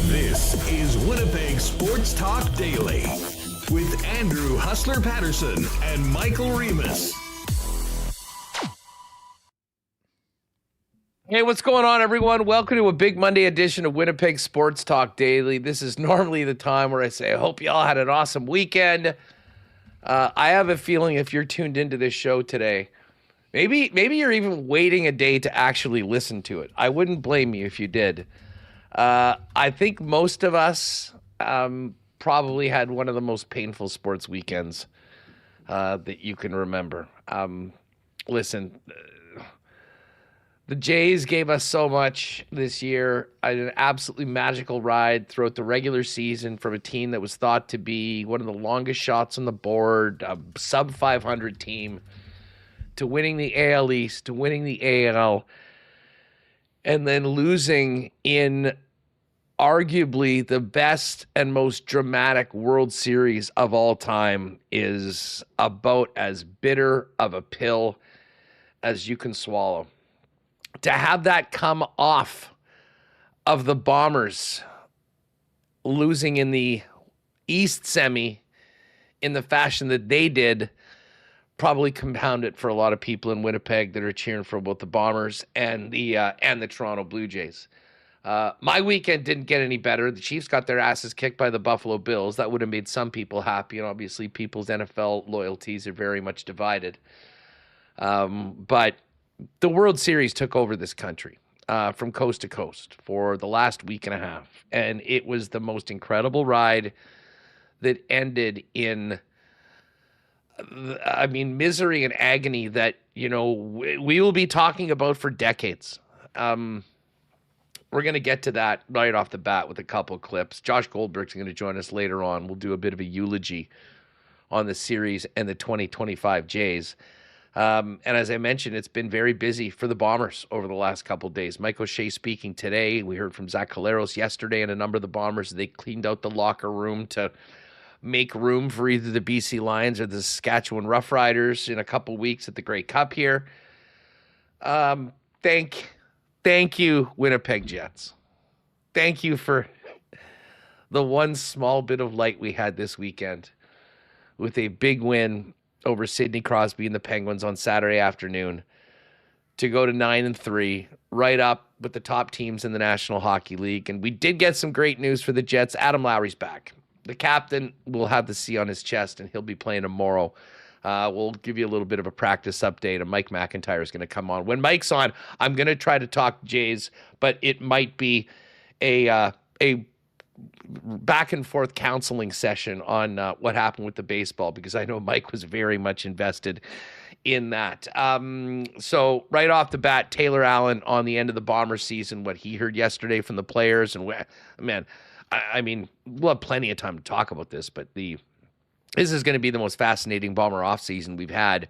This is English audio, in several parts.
This is Winnipeg Sports Talk Daily with Andrew Hustler Paterson and Michael Remis. Hey, what's going on, everyone? Welcome to a big Monday edition of Winnipeg Sports Talk Daily. This is normally the time where I say, I hope you all had an awesome weekend. I have a feeling if you're tuned into this show today, maybe you're even waiting a day to actually listen to it. I wouldn't blame you if you did. I think most of us probably had one of the most painful sports weekends that you can remember. Listen, the Jays gave us so much this year. An absolutely magical ride throughout the regular season from a team that was thought to be one of the longest shots on the board, a sub 500 team, to winning the AL East, to winning the AL, and then losing in arguably the best and most dramatic World Series of all time is about as bitter of a pill as you can swallow. To have that come off of the Bombers losing in the East semi in the fashion that they did probably compounded for a lot of people in Winnipeg that are cheering for both the Bombers and the Toronto Blue Jays. My weekend didn't get any better. The Chiefs got their asses kicked by the Buffalo Bills. That would have made some people happy, and obviously people's NFL loyalties are very much divided. But the World Series took over this country from coast to coast for the last week and a half, and it was the most incredible ride that ended in, misery and agony that, we will be talking about for decades. We're going to get to that right off the bat with a couple clips. Josh Goldberg's going to join us later on. We'll do a bit of a eulogy on the series and the 2025 Jays. And as I mentioned, it's been very busy for the Bombers over the last couple of days. Mike O'Shea speaking today. We heard from Zach Collaros yesterday and a number of the Bombers. They cleaned out the locker room to make room for either the BC Lions or the Saskatchewan Roughriders in a couple weeks at the Grey Cup here. Thank you, Winnipeg Jets. Thank you for the one small bit of light we had this weekend with a big win over Sidney Crosby and the Penguins on Saturday afternoon to go to 9-3, right up with the top teams in the National Hockey League. And we did get some great news for the Jets. Adam Lowry's back. The captain will have the C on his chest, and he'll be playing tomorrow. We'll give you a little bit of a practice update, and Mike McIntyre is going to come on. When Mike's on, I'm going to try to talk Jays, but it might be a back and forth counseling session on what happened with the baseball, because I know Mike was very much invested in that. So right off the bat, Taylor Allen on the end of the Bomber season, what he heard yesterday from the players, and man, we'll have plenty of time to talk about this, but this is going to be the most fascinating Bomber offseason we've had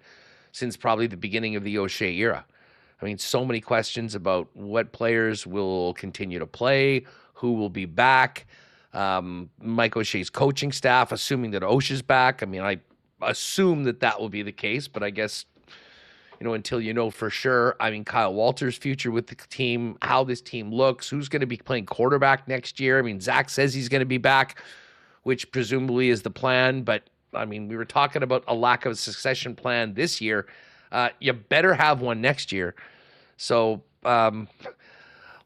since probably the beginning of the O'Shea era. So many questions about what players will continue to play, who will be back, Mike O'Shea's coaching staff, assuming that O'Shea's back. I assume that will be the case, but I guess, until you know for sure. Kyle Walter's future with the team, how this team looks, who's going to be playing quarterback next year. Zach says he's going to be back, which presumably is the plan, but we were talking about a lack of a succession plan this year. You better have one next year. So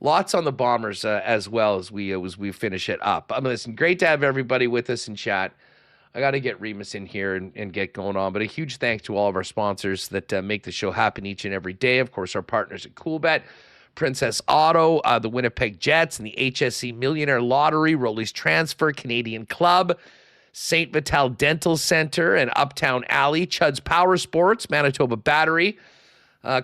lots on the Bombers as well as we finish it up. Listen, great to have everybody with us in chat. I got to get Remis in here and get going on. But a huge thanks to all of our sponsors that make the show happen each and every day. Of course, our partners at CoolBet, Princess Auto, the Winnipeg Jets, and the HSC Millionaire Lottery, Rolly's Transfer, Canadian Club, St. Vital Dental Center, and Uptown Alley, Chud's Power Sports, Manitoba Battery,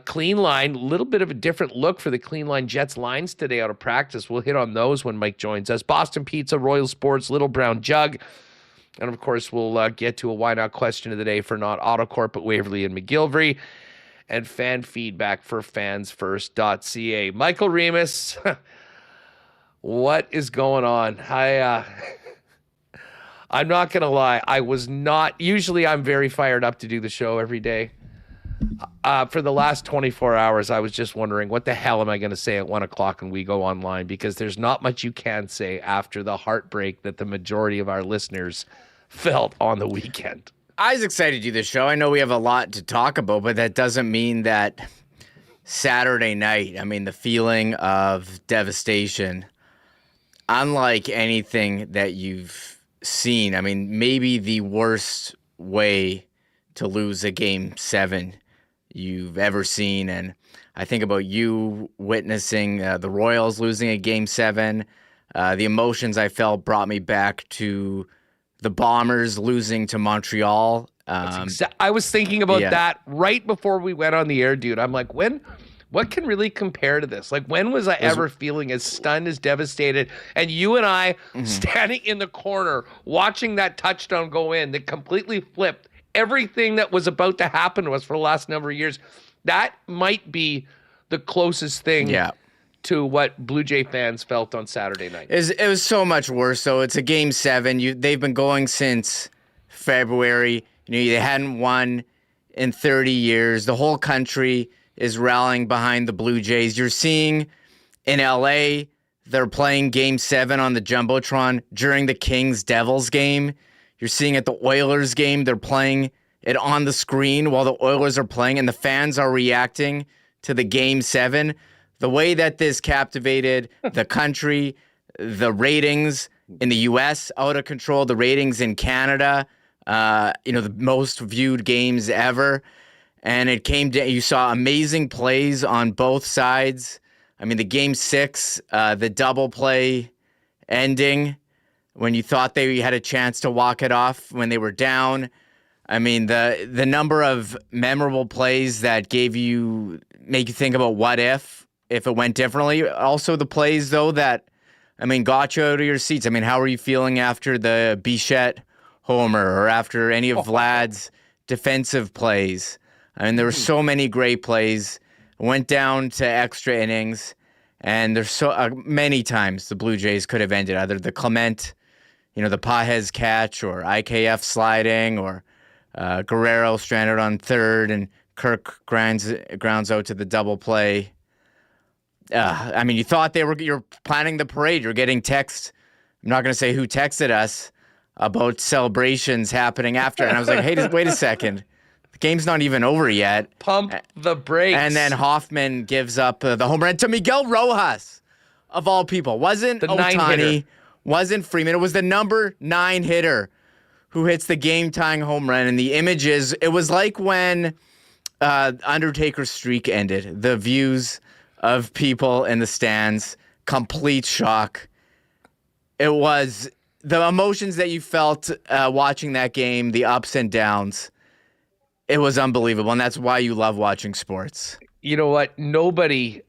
Clean line, a little bit of a different look for the Clean Line Jets lines today out of practice. We'll hit on those when Mike joins us. Boston Pizza, Royal Sports, Little Brown Jug. And, of course, we'll get to a why not question of the day for not AutoCorp at Waverly and McGillivray. And fan feedback for fansfirst.ca. Michael Remis, what is going on? I'm not going to lie. I was not. Usually I'm very fired up to do the show every day. For the last 24 hours, I was just wondering, what the hell am I going to say at 1 o'clock when we go online? Because there's not much you can say after the heartbreak that the majority of our listeners felt on the weekend. I was excited to do this show. I know we have a lot to talk about, but that doesn't mean that Saturday night, the feeling of devastation, unlike anything that you've seen. Maybe the worst way to lose a Game 7 you've ever seen. And I think about you witnessing the Royals losing a Game 7. The emotions I felt brought me back to the Bombers losing to Montreal. I was thinking about that right before we went on the air, dude. I'm like, what can really compare to this? Like, when was I ever feeling as stunned, as devastated? And you and I standing in the corner watching that touchdown go in that completely flipped everything that was about to happen to us for the last number of years. That might be the closest thing to what Blue Jay fans felt on Saturday night. It was so much worse. So it's a Game 7. They've been going since February. They hadn't won in 30 years. The whole country is rallying behind the Blue Jays. You're seeing in LA, they're playing Game 7 on the Jumbotron during the Kings-Devils game. You're seeing at the Oilers game, they're playing it on the screen while the Oilers are playing, and the fans are reacting to the Game 7. The way that this captivated the country, the ratings in the U.S. out of control, the ratings in Canada, the most viewed games ever. And it came down, you saw amazing plays on both sides. The Game 6, the double play ending, when you thought they had a chance to walk it off when they were down. The number of memorable plays that make you think about what if it went differently. Also the plays, though, that, got you out of your seats. How are you feeling after the Bichette homer or after any of Vlad's defensive plays? There were so many great plays. Went down to extra innings, and there's so many times the Blue Jays could have ended either the Clement, the Pajes catch, or IKF sliding, or Guerrero stranded on third, and Kirk grounds out to the double play. You thought you're planning the parade. You're getting texts. I'm not going to say who texted us about celebrations happening after. And I was like, hey, wait a second. The game's not even over yet. Pump the brakes. And then Hoffman gives up the home run to Miguel Rojas, of all people. Wasn't Ohtani, wasn't Freeman. It was the number 9 hitter who hits the game-tying home run. And the images, it was like when Undertaker's streak ended. The views of people in the stands, complete shock. It was the emotions that you felt watching that game, the ups and downs. It was unbelievable, and that's why you love watching sports. You know what? Nobody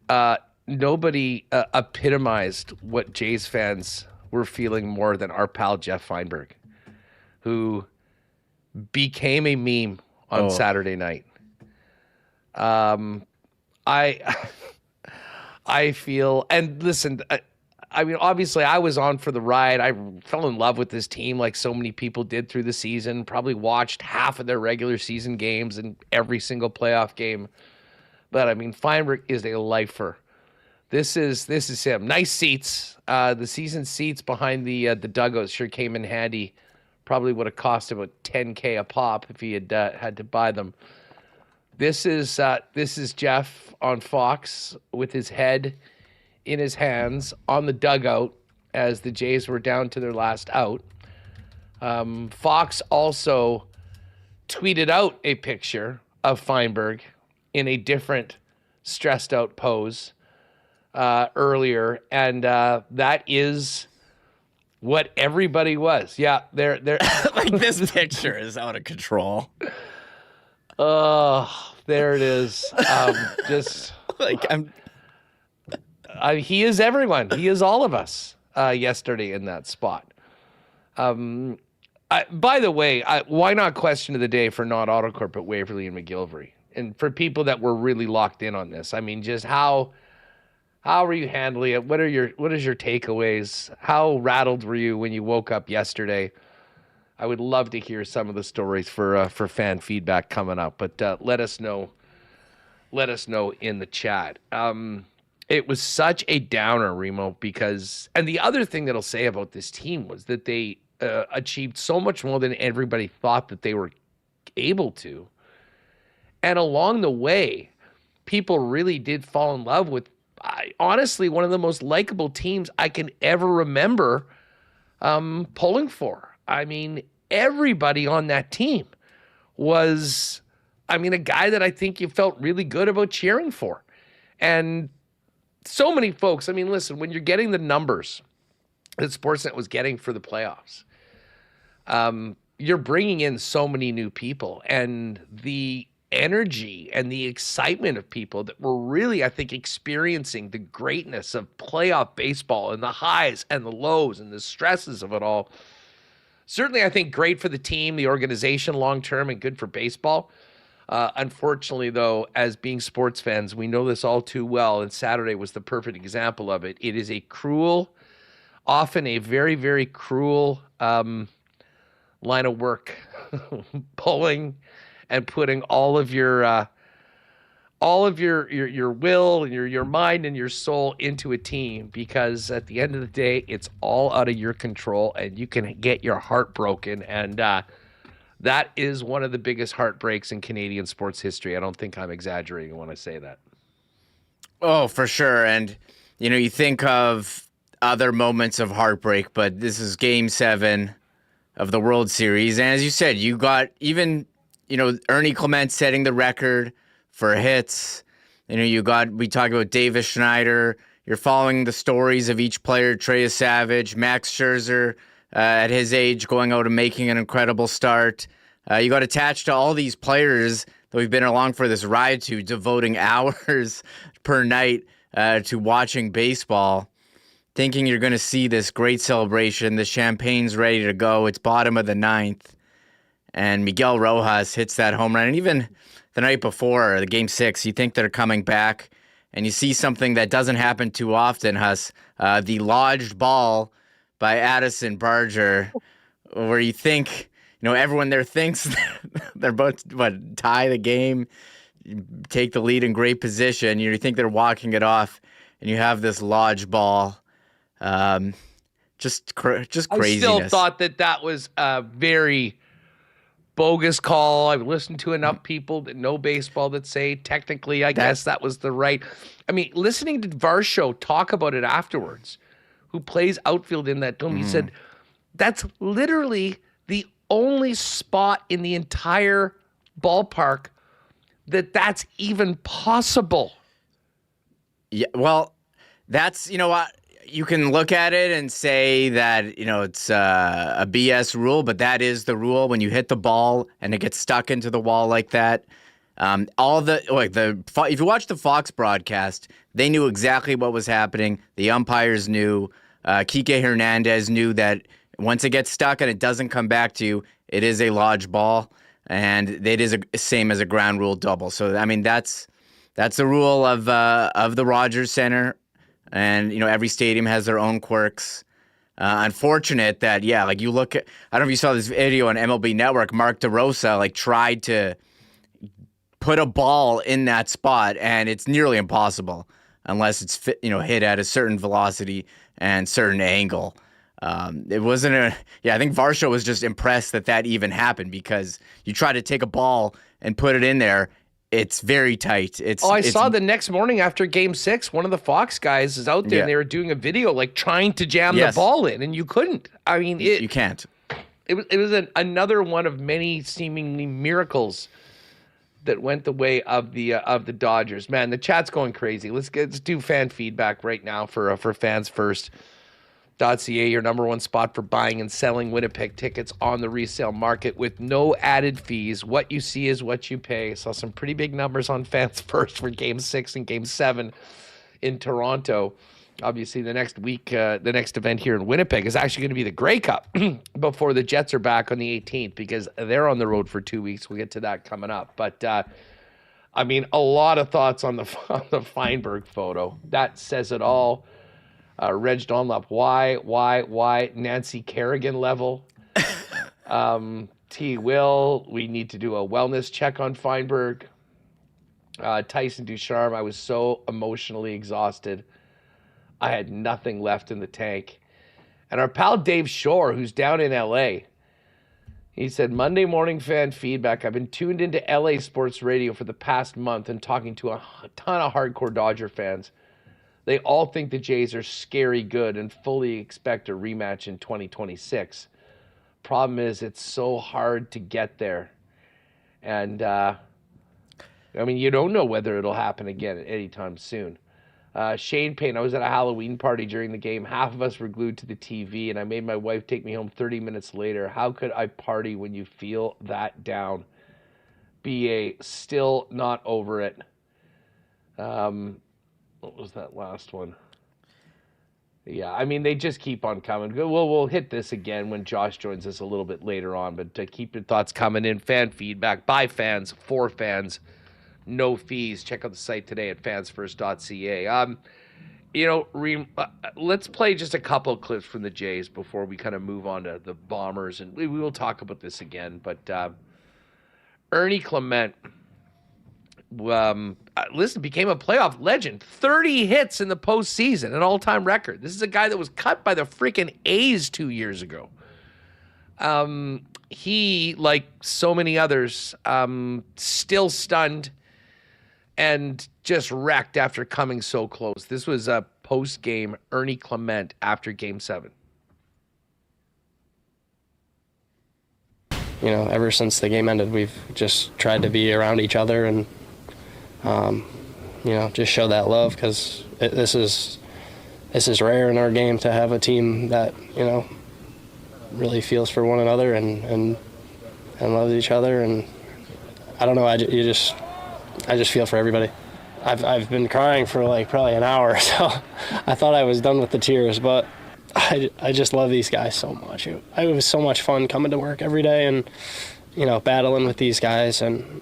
epitomized what Jays fans were feeling more than our pal Jeff Feinberg, who became a meme on Saturday night. I feel, and listen, obviously I was on for the ride. I fell in love with this team like so many people did through the season, probably watched half of their regular season games and every single playoff game. But Feinberg is a lifer. This is him. Nice seats. The season seats behind the dugouts sure came in handy. Probably would have cost about $10K a pop if he had had to buy them. This is Jeff on Fox with his head in his hands on the dugout as the Jays were down to their last out. Fox also tweeted out a picture of Feinberg in a different stressed out pose earlier, and that is what everybody was. Yeah, they're like, this picture is out of control. Oh, there it is. Just Like he is everyone. He is all of us. Yesterday in that spot. By the way, why not question of the day for not Autocorp at Waverly and McGillivray? And for people that were really locked in on this, I mean, just how are you handling it? What is your takeaways? How rattled were you when you woke up yesterday? I would love to hear some of the stories for fan feedback coming up, but let us know. Let us know in the chat. It was such a downer, Remo, because, and the other thing that I'll say about this team was that they achieved so much more than everybody thought that they were able to. And along the way, people really did fall in love with, honestly, one of the most likable teams I can ever remember pulling for. I mean, everybody on that team was, a guy that I think you felt really good about cheering for. And so many folks, listen, when you're getting the numbers that Sportsnet was getting for the playoffs, you're bringing in so many new people, and the energy and the excitement of people that were really, I think, experiencing the greatness of playoff baseball and the highs and the lows and the stresses of it all. Certainly, I think great for the team, the organization long-term, and good for baseball. Unfortunately, though, as being sports fans, we know this all too well, and Saturday was the perfect example of it. It is a cruel, often a very, very cruel line of work, pulling and putting all of your will and your mind and your soul into a team, because at the end of the day, it's all out of your control, and you can get your heart broken. And that is one of the biggest heartbreaks in Canadian sports history. I don't think I'm exaggerating when I say that. Oh, for sure. And, you think of other moments of heartbreak, but this is Game 7 of the World Series. And as you said, you got even, Ernie Clement setting the record for hits. We talk about Davis Schneider. You're following the stories of each player, Trey Savage, Max Scherzer, at his age, going out and making an incredible start. You got attached to all these players that we've been along for this ride to, devoting hours per night to watching baseball, thinking you're going to see this great celebration. The champagne's ready to go. It's bottom of the ninth, and Miguel Rojas hits that home run. And even the night before, the Game 6, you think they're coming back, and you see something that doesn't happen too often, Huss, the lodged ball by Addison Barger, where you think, everyone there thinks they're about to tie the game, take the lead in great position. You think they're walking it off, and you have this lodged ball. Just craziness. I still thought that was a very bogus call. I've listened to enough people that know baseball that say technically, I guess that was the right. Listening to Varsho talk about it afterwards, who plays outfield in that dome, he said, that's literally the only spot in the entire ballpark that's even possible. Yeah, well, that's, you can look at it and say that, it's a BS rule, but that is the rule. When you hit the ball and it gets stuck into the wall like that, if you watch the Fox broadcast, they knew exactly what was happening. The umpires knew. Kike Hernandez knew that once it gets stuck and it doesn't come back to you, it is a lodge ball, and it is the same as a ground rule double. So that's the rule of the Rogers Center, and every stadium has their own quirks. Unfortunate that you look at, I don't know if you saw this video on MLB Network. Mark DeRosa tried to put a ball in that spot, and it's nearly impossible unless it's hit at a certain velocity and certain angle. It wasn't I think Varsho was just impressed that even happened, because you try to take a ball and put it in there, it's very tight. I saw the next morning after Game 6, one of the Fox guys is out there and they were doing a video trying to jam the ball in, and you couldn't. You can't. It was another one of many seemingly miracles that went the way of the Dodgers. Man, the chat's going crazy. Let's do fan feedback right now for fans first. your number one spot for buying and selling Winnipeg tickets on the resale market with no added fees. What you see is what you pay. Saw some pretty big numbers on Fans First for Game 6 and Game 7 in Toronto. Obviously, the next week, the next event here in Winnipeg is actually going to be the Grey Cup before the Jets are back on the 18th because they're on the road for 2 weeks. We'll get to that coming up. But, I mean, a lot of thoughts on the Feinberg photo. That says it all. Reg Dunlop, why? Nancy Kerrigan level. T. Will, we need to do a wellness check on Feinberg. Tyson Ducharme, I was so emotionally exhausted. I had nothing left in the tank. And our pal Dave Shore, who's down in LA, he said, Monday morning fan feedback. I've been tuned into LA sports radio for the past month and talking to a ton of hardcore Dodger fans. They all think the Jays are scary good and fully expect a rematch in 2026. Problem is, it's so hard to get there. And, I mean, you don't know whether it'll happen again anytime soon. Shane Payne, I was at a Halloween party during the game. Half of us were glued to the TV, and I made my wife take me home 30 minutes later. How could I party when you feel that down? BA, still not over it. What was that last one? Yeah, I mean, they just keep on coming. We'll hit this again when Josh joins us a little bit later on, but keep your thoughts coming in. Fan feedback by fans, for fans, no fees. Check out the site today at fansfirst.ca. Let's play just a couple of clips from the Jays before we kind of move on to the Bombers, and we will talk about this again. But Ernie Clement, became a playoff legend. 30 hits in the postseason, an all-time record. This is a guy that was cut by the freaking A's 2 years ago. He, like so many others, still stunned and just wrecked after coming so close. This was a post-game Ernie Clement after Game 7. You know, ever since the game ended, we've just tried to be around each other and just show that love, because this is rare in our game to have a team that, really feels for one another and loves each other. And I don't know, I just feel for everybody. I've been crying for probably an hour, so I thought I was done with the tears, but I just love these guys so much. It was so much fun coming to work every day and battling with these guys, and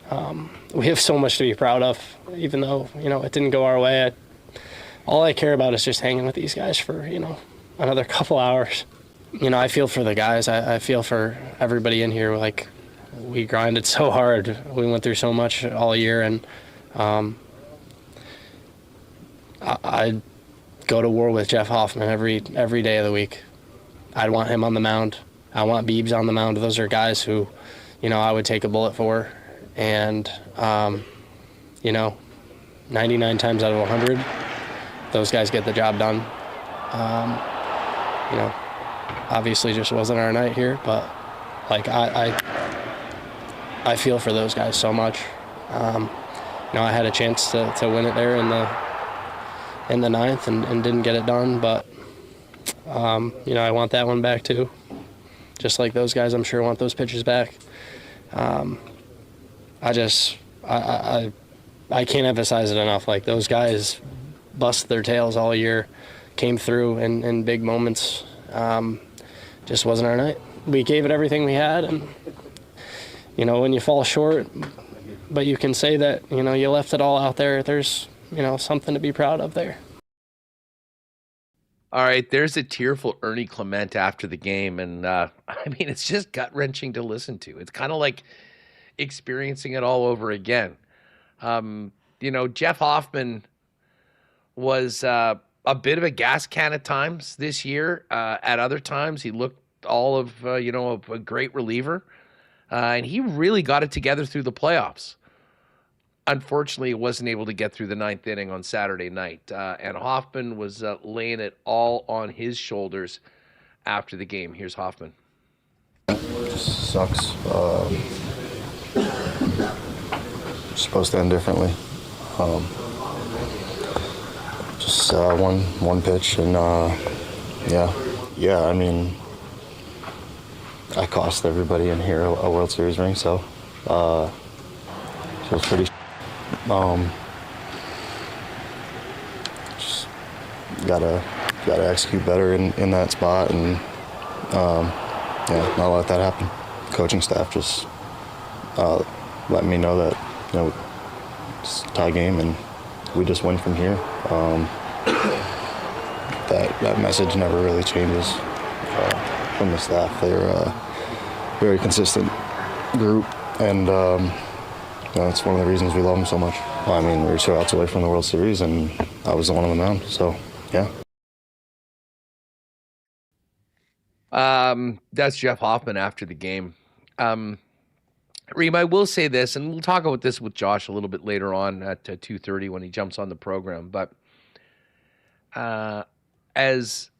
we have so much to be proud of, even though, it didn't go our way. All I care about is just hanging with these guys for, another couple hours. I feel for the guys. I feel for everybody in here. We grinded so hard. We went through so much all year, and I go to war with Jeff Hoffman every day of the week. I'd want him on the mound. I want Beebs on the mound. Those are guys who, I would take a bullet for. And, 99 times out of 100, those guys get the job done. Obviously just wasn't our night here, but I feel for those guys so much. I had a chance to win it there in the ninth and didn't get it done, but I want that one back too. Just like those guys, I'm sure want those pitches back. I can't emphasize it enough. Those guys busted their tails all year, came through in big moments. Just wasn't our night. We gave it everything we had, and when you fall short, but you can say that you left it all out there. There's something to be proud of there. All right, there's a tearful Ernie Clement after the game, and it's just gut-wrenching to listen to. It's kind of like experiencing it all over again. Jeff Hoffman was a bit of a gas can at times this year. At other times, he looked all of a great reliever, and he really got it together through the playoffs. Unfortunately, he wasn't able to get through the ninth inning on Saturday night, and Hoffman was laying it all on his shoulders after the game. Here's Hoffman. Just sucks. Supposed to end differently. Just one pitch, and Yeah, I mean, I cost everybody in here a World Series ring, so it's pretty. Just gotta execute better in that spot, and not let that happen. Coaching staff just let me know that it's a tie game and we just win from here. That message never really changes from the staff. They're a very consistent group, and that's one of the reasons we love them so much. Well, I mean, we were 2 outs away from the World Series, and I was the one on the mound, so yeah. That's Jeff Hoffman after the game. Reem, I will say this, and we'll talk about this with Josh a little bit later on at 2:30 when he jumps on the program, but as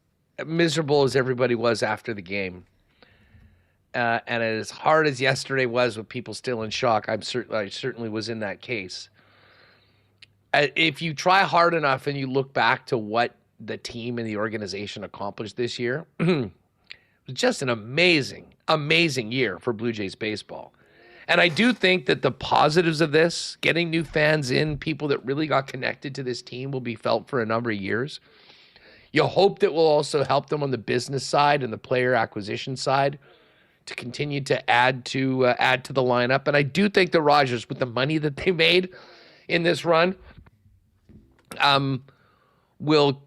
miserable as everybody was after the game, and as hard as yesterday was with people still in shock, I certainly was in that case. If you try hard enough and you look back to what the team and the organization accomplished this year, it was just an amazing, amazing year for Blue Jays baseball. And I do think that the positives of this, getting new fans in, people that really got connected to this team, will be felt for a number of years. You hope that will also help them on the business side and the player acquisition side to continue to add to the lineup. And I do think the Rogers, with the money that they made in this run, will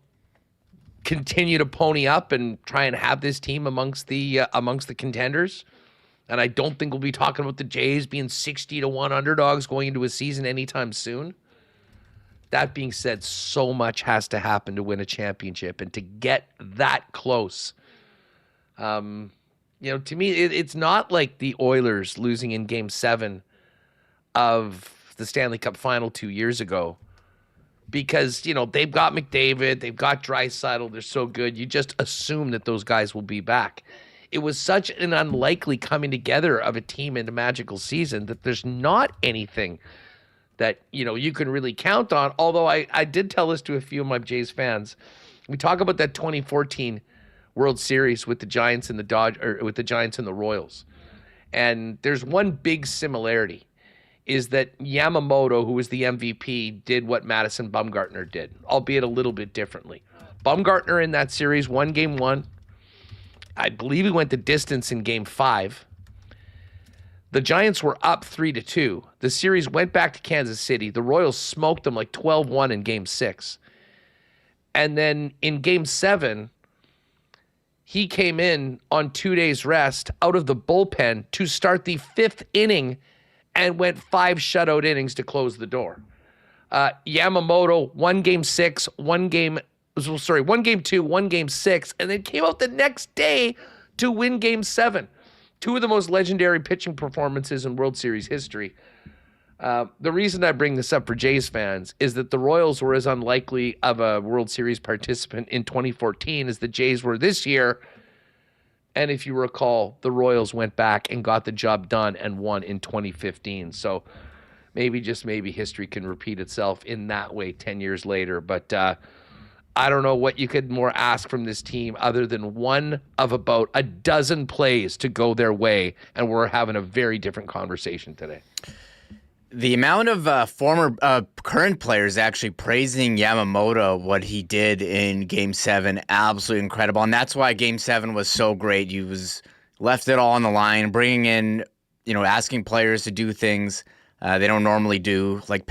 continue to pony up and try and have this team amongst the contenders. And I don't think we'll be talking about the Jays being 60-1 underdogs going into a season anytime soon. That being said, so much has to happen to win a championship, and to get that close. To me, it's not like the Oilers losing in Game 7 of the Stanley Cup Final 2 years ago, because they've got McDavid, they've got Draisaitl, they're so good. You just assume that those guys will be back. It was such an unlikely coming together of a team in a magical season that there's not anything that, you can really count on. Although I did tell this to a few of my Jays fans. We talk about that 2014 World Series with the Giants and with the Giants and the Royals. And there's one big similarity, is that Yamamoto, who was the MVP, did what Madison Bumgarner did, albeit a little bit differently. Bumgarner in that series won Game 1. I believe he went the distance in Game 5. The Giants were up 3-2. The series went back to Kansas City. The Royals smoked them like 12-1 in Game 6. And then in Game 7, he came in on 2 days rest out of the bullpen to start the 5th inning and went 5 shutout innings to close the door. Yamamoto won Game 6, won Game 2, won Game 6, and then came out the next day to win Game 7. 2 of the most legendary pitching performances in World Series history. The reason I bring this up for Jays fans is that the Royals were as unlikely of a World Series participant in 2014 as the Jays were this year. And if you recall, the Royals went back and got the job done and won in 2015. So maybe, just maybe, history can repeat itself in that way 10 years later. But I don't know what you could more ask from this team other than one of about a dozen plays to go their way, and we're having a very different conversation today. The amount of current players actually praising Yamamoto, what he did in Game 7, absolutely incredible. And that's why Game 7 was so great. He was left it all on the line, bringing in, asking players to do things they don't normally do, like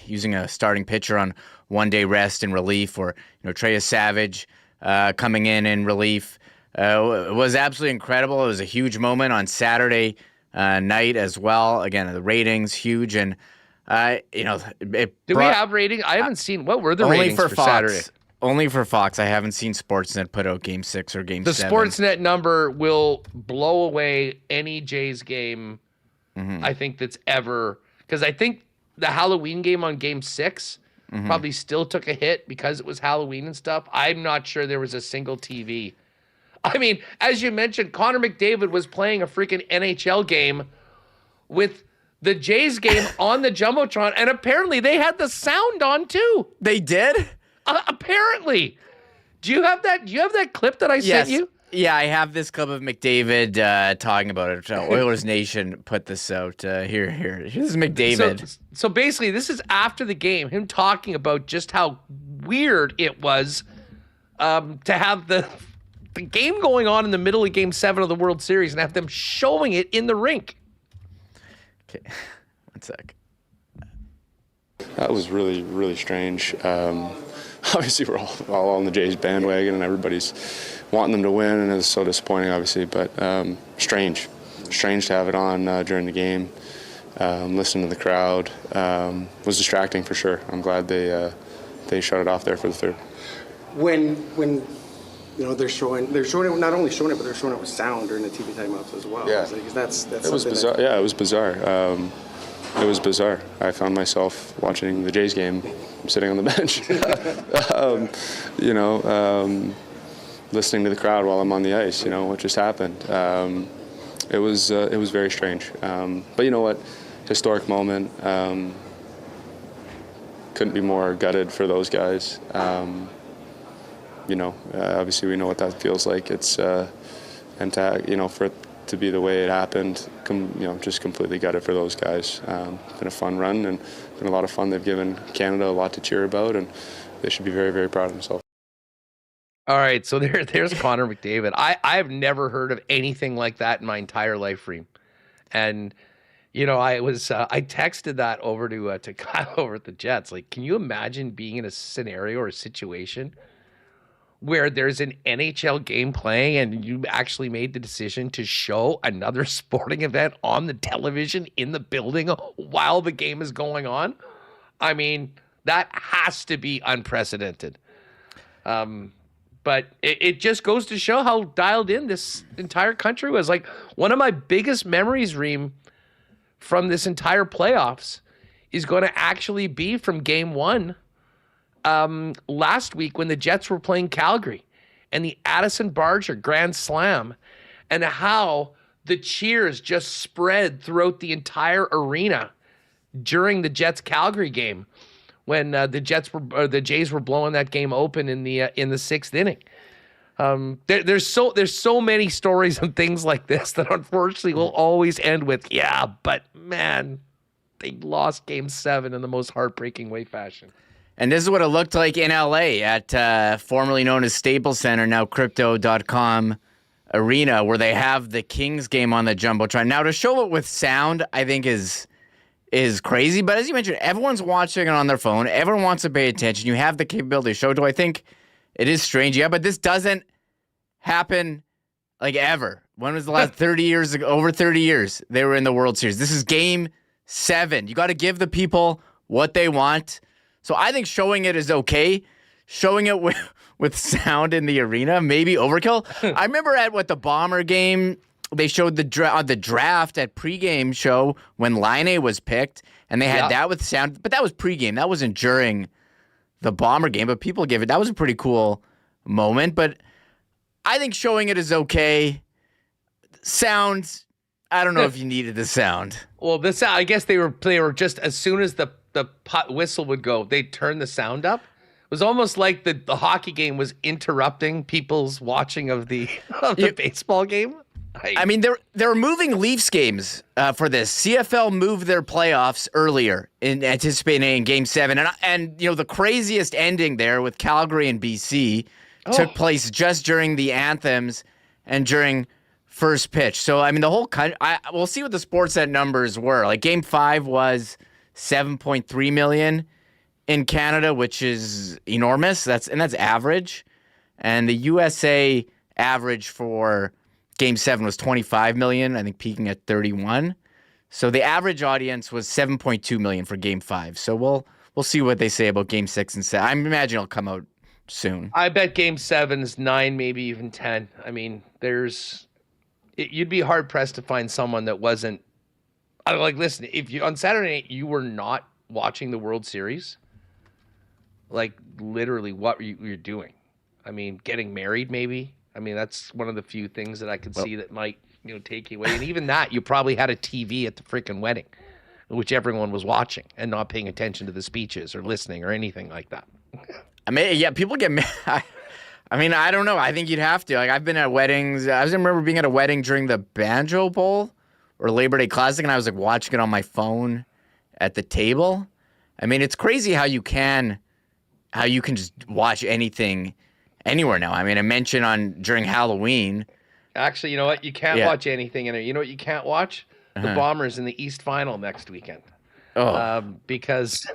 using a starting pitcher on one-day rest and relief, or Trey Savage coming in relief. It was absolutely incredible. It was a huge moment on Saturday night as well. Again, the ratings huge, and do we have ratings? I haven't seen. What were the ratings for Fox, Saturday? Only for Fox. I haven't seen Sportsnet put out Game 6 or Game 7. The Sportsnet number will blow away any Jays game. Mm-hmm. I think that's ever, because I think the Halloween game on Game 6 probably still took a hit because it was Halloween and stuff. I'm not sure there was a single TV. I mean, as you mentioned, Connor McDavid was playing a freaking NHL game with the Jays game on the Jumbotron, and apparently they had the sound on too. They did? Apparently. Do you have that clip that I sent you? Yeah, I have this clip of McDavid talking about it. Oilers Nation put this out. Here's McDavid. So basically, this is after the game, him talking about just how weird it was to have the game going on in the middle of Game 7 of the World Series and have them showing it in the rink. Okay, 1 sec. That was really, really strange. Obviously, we're all on the Jays bandwagon, and everybody's wanting them to win, and it's so disappointing, obviously. But strange to have it on during the game. Listening to the crowd was distracting for sure. I'm glad they shut it off there for the third. When they're showing it, not only showing it, but they're showing it with sound during the TV timeouts as well. Yeah, because that's it was bizarre. Yeah, it was bizarre. It was bizarre. I found myself watching the Jays game, sitting on the bench. Listening to the crowd while I'm on the ice. What just happened. It was very strange. But you know what? Historic moment. Couldn't be more gutted for those guys. Obviously we know what that feels like. It's for it to be the way it happened, just completely gutted for those guys. Been a fun run and been a lot of fun. They've given Canada a lot to cheer about, and they should be very, very proud of themselves. All right, so there's Connor McDavid. I've never heard of anything like that in my entire life, Reem. And I texted that over to Kyle over at the Jets. Like, can you imagine being in a scenario or a situation where there's an NHL game playing and you actually made the decision to show another sporting event on the television in the building while the game is going on? I mean, that has to be unprecedented. But it just goes to show how dialed in this entire country was. Like, one of my biggest memories, Reem, from this entire playoffs is going to actually be from Game 1 last week when the Jets were playing Calgary and the Addison Barger grand slam, and how the cheers just spread throughout the entire arena during the Jets Calgary game when the Jays were blowing that game open in the sixth inning. There's so many stories and things like this that unfortunately will always end with, yeah, but man, they lost Game 7 in the most heartbreaking way fashion. And this is what it looked like in LA at formerly known as Staples Center, now Crypto.com Arena, where they have the Kings game on the Jumbotron. Now, to show it with sound, I think is crazy. But as you mentioned, everyone's watching it on their phone. Everyone wants to pay attention. You have the capability to show. Do I think it is strange? Yeah, but this doesn't happen like ever. When was the last 30 years ago? Over 30 years, they were in the World Series. This is Game 7. You got to give the people what they want. So I think showing it is okay. Showing it with sound in the arena, maybe overkill. I remember at the Bomber game, they showed the draft at pregame show when Laine was picked, and they had that with sound. But that was pregame. That wasn't during the Bomber game. But people gave it. That was a pretty cool moment. But I think showing it is okay. Sound, I don't know if you needed the sound. Well, I guess they were just, as soon as the whistle would go, they'd turn the sound up. It was almost like the hockey game was interrupting people's watching of the baseball game. I mean, they're moving Leafs games for this. CFL moved their playoffs earlier in anticipating Game 7. And the craziest ending there with Calgary and BC took place just during the anthems and during first pitch. So, I mean, the whole country, we'll see what the Sportsnet numbers were. Like, Game 5 was 7.3 million in Canada, which is enormous. That's average. And the USA average for Game 7 was 25 million, I think peaking at 31. So the average audience was 7.2 million for Game 5. So we'll see what they say about Game 6 and 7. I imagine it'll come out soon. I bet Game 7 is 9, maybe even 10. I mean, you'd be hard pressed to find someone that wasn't. Listen, if you on Saturday night you were not watching the World Series, like literally what you're doing. I mean, getting married maybe. I mean, that's one of the few things that I could see that might, take you away. And even that, you probably had a TV at the freaking wedding, which everyone was watching and not paying attention to the speeches or listening or anything like that. I mean, yeah, people get mad. I I mean, I don't know. I think you'd have to. Like, I've been at weddings. I remember being at a wedding during the Banjo Bowl or Labor Day Classic, and I was like watching it on my phone at the table. I mean, it's crazy how you can just watch anything anywhere now. I mean, I mentioned during Halloween. Actually, you know what? You can't watch anything in there. You know what you can't watch? The Bombers in the East Final next weekend. Because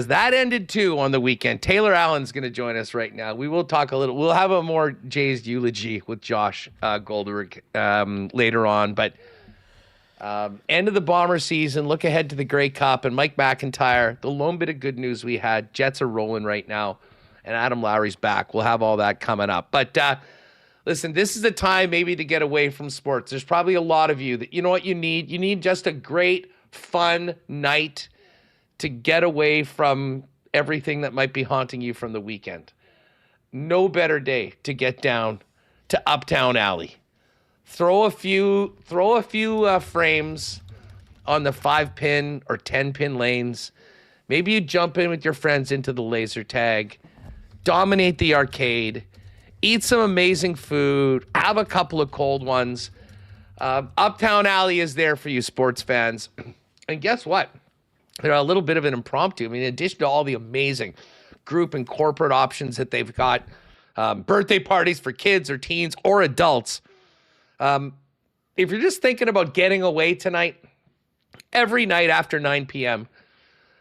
that ended too on the weekend. Taylor Allen's going to join us right now. We will talk a little. We'll have a more Jays eulogy with Josh Goldberg later on. But end of the Bomber season. Look ahead to the Grey Cup and Mike McIntyre. The lone bit of good news we had. Jets are rolling right now, and Adam Lowry's back. We'll have all that coming up. But listen, this is the time maybe to get away from sports. There's probably a lot of you that you know what you need. You need just a great, fun night to get away from everything that might be haunting you from the weekend. No better day to get down to Uptown Alley. Throw a few frames on the 5-pin or 10-pin lanes. Maybe you jump in with your friends into the laser tag. Dominate the arcade. Eat some amazing food. Have a couple of cold ones. Uptown Alley is there for you, sports fans. And guess what? They're a little bit of an impromptu. I mean, in addition to all the amazing group and corporate options that they've got, birthday parties for kids or teens or adults. If you're just thinking about getting away tonight, every night after 9 p.m.,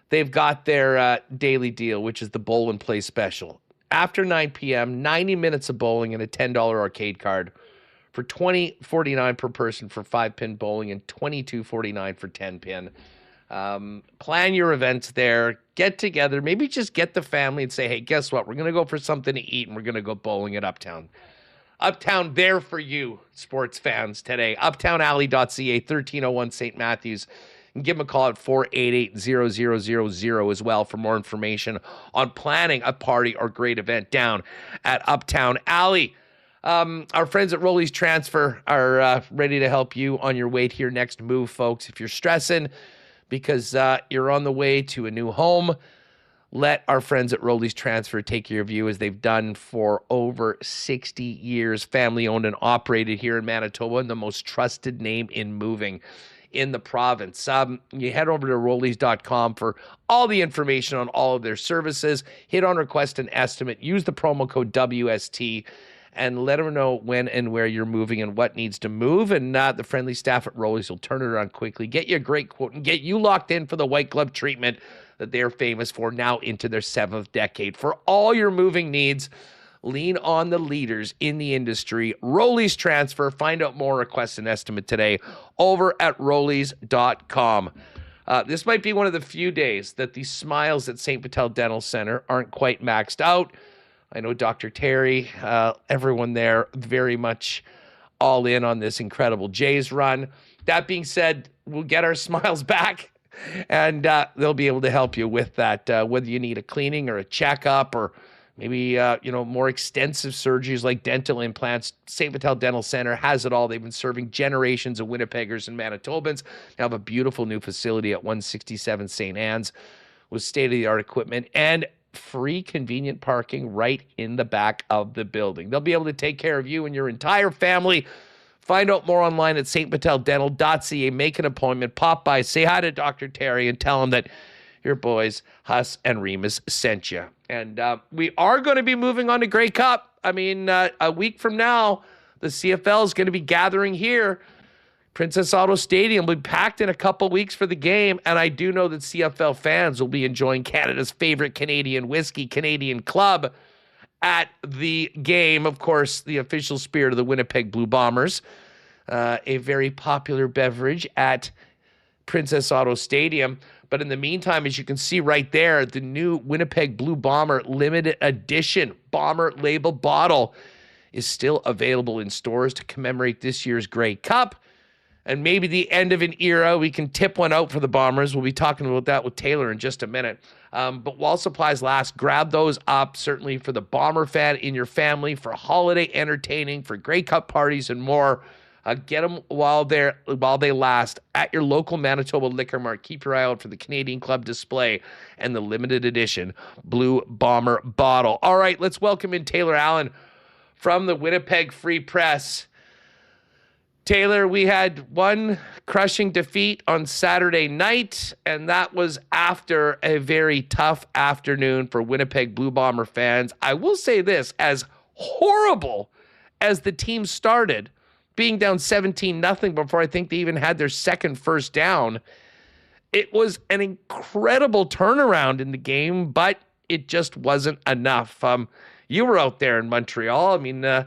they've got their daily deal, which is the bowl and play special. After 9 p.m., 90 minutes of bowling and a $10 arcade card for $20.49 per person for 5-pin bowling and $22.49 for 10-pin. Plan your events there, get together, maybe just get the family and say, hey, guess what? We're going to go for something to eat and we're going to go bowling at Uptown. Uptown there for you, sports fans, today. UptownAlley.ca, 1301 St. Matthews. And give them a call at 488-0000 as well for more information on planning a party or great event down at Uptown Alley. Our friends at Rolly's Transfer are ready to help you on your way to your next move, folks. If you're stressing because you're on the way to a new home, let our friends at Rolly's Transfer take care of you as they've done for over 60 years. Family-owned and operated here in Manitoba, and the most trusted name in moving in the province. You head over to Rollies.com for all the information on all of their services. Hit on request an estimate. Use the promo code WST and let them know when and where you're moving and what needs to move. And the friendly staff at Rollies will turn it around quickly, get you a great quote, and get you locked in for the white glove treatment that they're famous for, now into their 7th decade. For all your moving needs, lean on the leaders in the industry. Rollies Transfer. Find out more, request an estimate today over at Rollies.com. This might be one of the few days that the smiles at St. Patel Dental Center aren't quite maxed out. I know Dr. Terry, everyone there very much all in on this incredible Jays run. That being said, we'll get our smiles back, and they'll be able to help you with that, whether you need a cleaning or a checkup or maybe, more extensive surgeries like dental implants. St. Patel Dental Center has it all. They've been serving generations of Winnipeggers and Manitobans. They have a beautiful new facility at 167 St. Anne's with state-of-the-art equipment and free convenient parking right in the back of the building. They'll be able to take care of you and your entire family. Find out more online at stpateldental.ca. Make an appointment. Pop by, say hi to Dr. Terry, and tell him that your boys, Huss and Remis, sent you. And we are going to be moving on to Grey Cup. I mean, a week from now, the CFL is going to be gathering here. Princess Auto Stadium will be packed in a couple weeks for the game, and I do know that CFL fans will be enjoying Canada's favorite Canadian whiskey, Canadian Club, at the game. Of course, the official spirit of the Winnipeg Blue Bombers, a very popular beverage at Princess Auto Stadium. But in the meantime, as you can see right there, the new Winnipeg Blue Bomber limited edition bomber label bottle is still available in stores to commemorate this year's Grey Cup. And maybe the end of an era, we can tip one out for the Bombers. We'll be talking about that with Taylor in just a minute. But while supplies last, grab those up, certainly for the Bomber fan in your family, for holiday entertaining, for Grey Cup parties and more. Get them while they last at your local Manitoba Liquor Mart. Keep your eye out for the Canadian Club display and the limited edition Blue Bomber bottle. All right, let's welcome in Taylor Allen from the Winnipeg Free Press. Taylor, we had one crushing defeat on Saturday night, and that was after a very tough afternoon for Winnipeg Blue Bomber fans. I will say this, as horrible as the team started, being down 17-0 before I think they even had their second first down, it was an incredible turnaround in the game, but it just wasn't enough. You were out there in Montreal. I mean,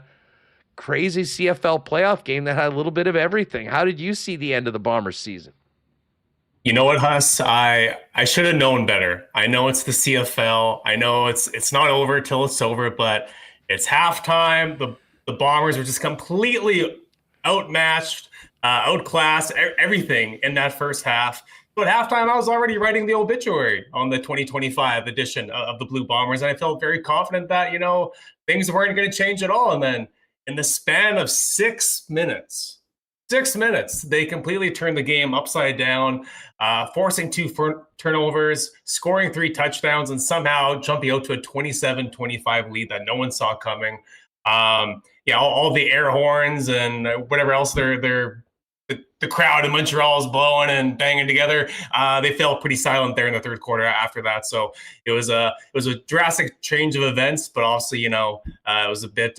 crazy CFL playoff game that had a little bit of everything. How did you see the end of the Bombers season? You know what, Huss? I should have known better. I know it's the CFL. I know it's not over till it's over, but it's halftime. The Bombers were just completely outmatched, outclassed, everything in that first half. But at halftime, I was already writing the obituary on the 2025 edition of the Blue Bombers, and I felt very confident that, things weren't going to change at all. And then in the span of 6 minutes, they completely turned the game upside down, forcing 2 turnovers, scoring 3 touchdowns, and somehow jumping out to a 27-25 lead that no one saw coming. All the air horns and whatever else the crowd in Montreal is blowing and banging together. They fell pretty silent there in the third quarter after that. So it was a drastic change of events, but also, it was a bit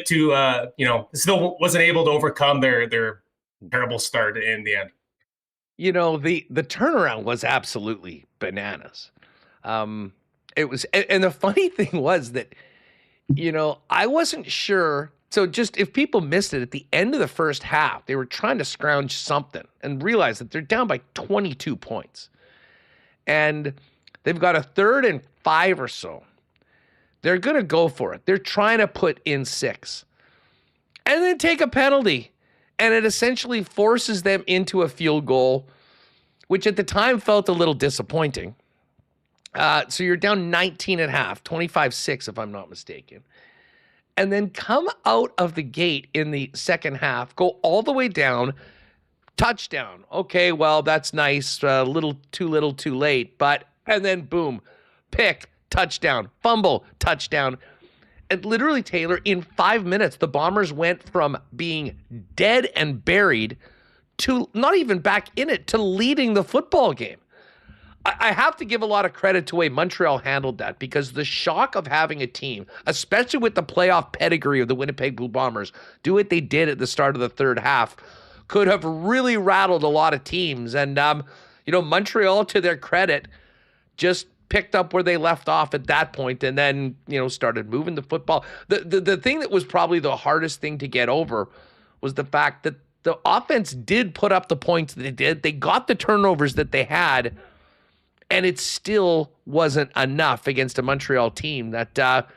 too, still wasn't able to overcome their terrible start in the end. The turnaround was absolutely bananas. It was, and the funny thing was that, I wasn't sure. So just if people missed it at the end of the first half, they were trying to scrounge something and realized that they're down by 22 points. And they've got a 3rd and 5 or so. They're going to go for it. They're trying to put in 6 and then take a penalty. And it essentially forces them into a field goal, which at the time felt a little disappointing. So you're down 19 and a half, 25-6 if I'm not mistaken. And then come out of the gate in the second half, go all the way down, touchdown. Okay, well, that's nice. A little too late. And then boom, pick, touchdown, fumble, touchdown. And literally, Taylor, in 5 minutes, the Bombers went from being dead and buried to not even back in it, to leading the football game. I have to give a lot of credit to the way Montreal handled that, because the shock of having a team, especially with the playoff pedigree of the Winnipeg Blue Bombers, do what they did at the start of the third half, could have really rattled a lot of teams. And, Montreal, to their credit, just picked up where they left off at that point and then, started moving the football. The thing that was probably the hardest thing to get over was the fact that the offense did put up the points that they did. They got the turnovers that they had, and it still wasn't enough against a Montreal team that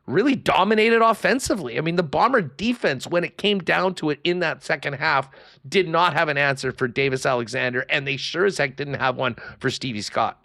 really dominated offensively. I mean, the Bomber defense, when it came down to it in that second half, did not have an answer for Davis Alexander, and they sure as heck didn't have one for Stevie Scott.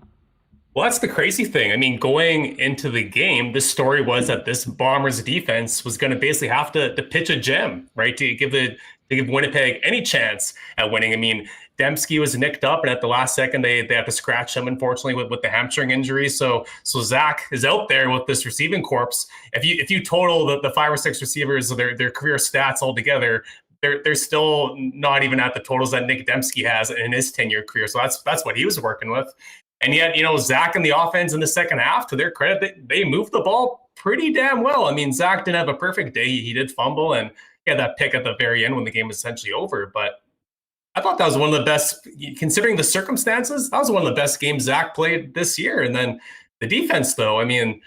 Well, that's the crazy thing. I mean, going into the game, the story was that this Bombers defense was going to basically have to pitch a gem, right, to give Winnipeg any chance at winning. I mean, Dembski was nicked up, and at the last second, they had to scratch him, unfortunately, with the hamstring injury. So Zach is out there with this receiving corpse. If you total the 5 or 6 receivers, their career stats altogether, they're still not even at the totals that Nick Dembski has in his 10-year career. So that's what he was working with. And yet, Zach and the offense in the second half, to their credit, they moved the ball pretty damn well. I mean, Zach didn't have a perfect day. He did fumble, and he had that pick at the very end when the game was essentially over. But I thought that was one of the best, considering the circumstances, that was one of the best games Zach played this year. And then the defense, though, I mean,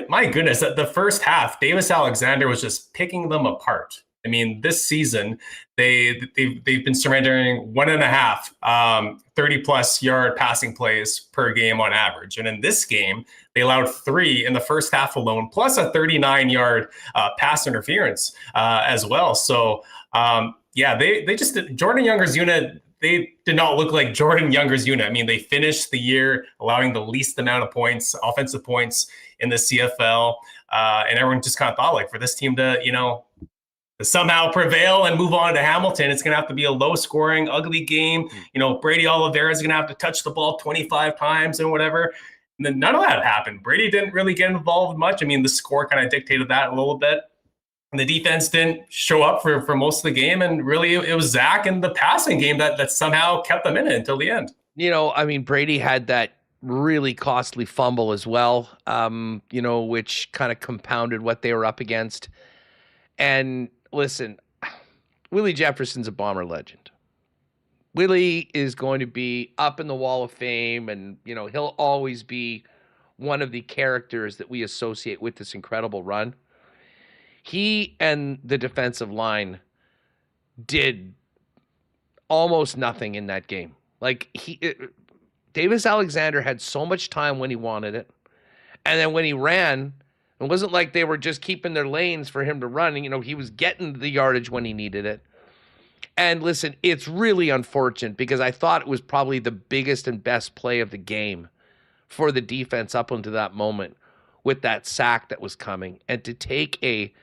my goodness, at the first half, Davis Alexander was just picking them apart. I mean, this season, they've been surrendering 1.5 30-plus yard passing plays per game on average. And in this game, they allowed 3 in the first half alone, plus a 39-yard pass interference as well. So, they just, Jordan Younger's unit, they did not look like Jordan Younger's unit. I mean, they finished the year allowing the least amount of points, offensive points in the CFL. And everyone just kind of thought, like, for this team to somehow prevail and move on to Hamilton, it's going to have to be a low-scoring, ugly game. Brady Oliveira is going to have to touch the ball 25 times and whatever. And then none of that happened. Brady didn't really get involved much. I mean, the score kind of dictated that a little bit. And the defense didn't show up for most of the game. And really, it was Zach and the passing game that somehow kept them in it until the end. Brady had that really costly fumble as well, which kind of compounded what they were up against. And listen, Willie Jefferson's a Bomber legend. Willie is going to be up in the Wall of Fame, and, he'll always be one of the characters that we associate with this incredible run. He and the defensive line did almost nothing in that game. Davis Alexander had so much time when he wanted it. And then when he ran, it wasn't like they were just keeping their lanes for him to run. He was getting the yardage when he needed it. And listen, it's really unfortunate because I thought it was probably the biggest and best play of the game for the defense up until that moment with that sack that was coming. And to take a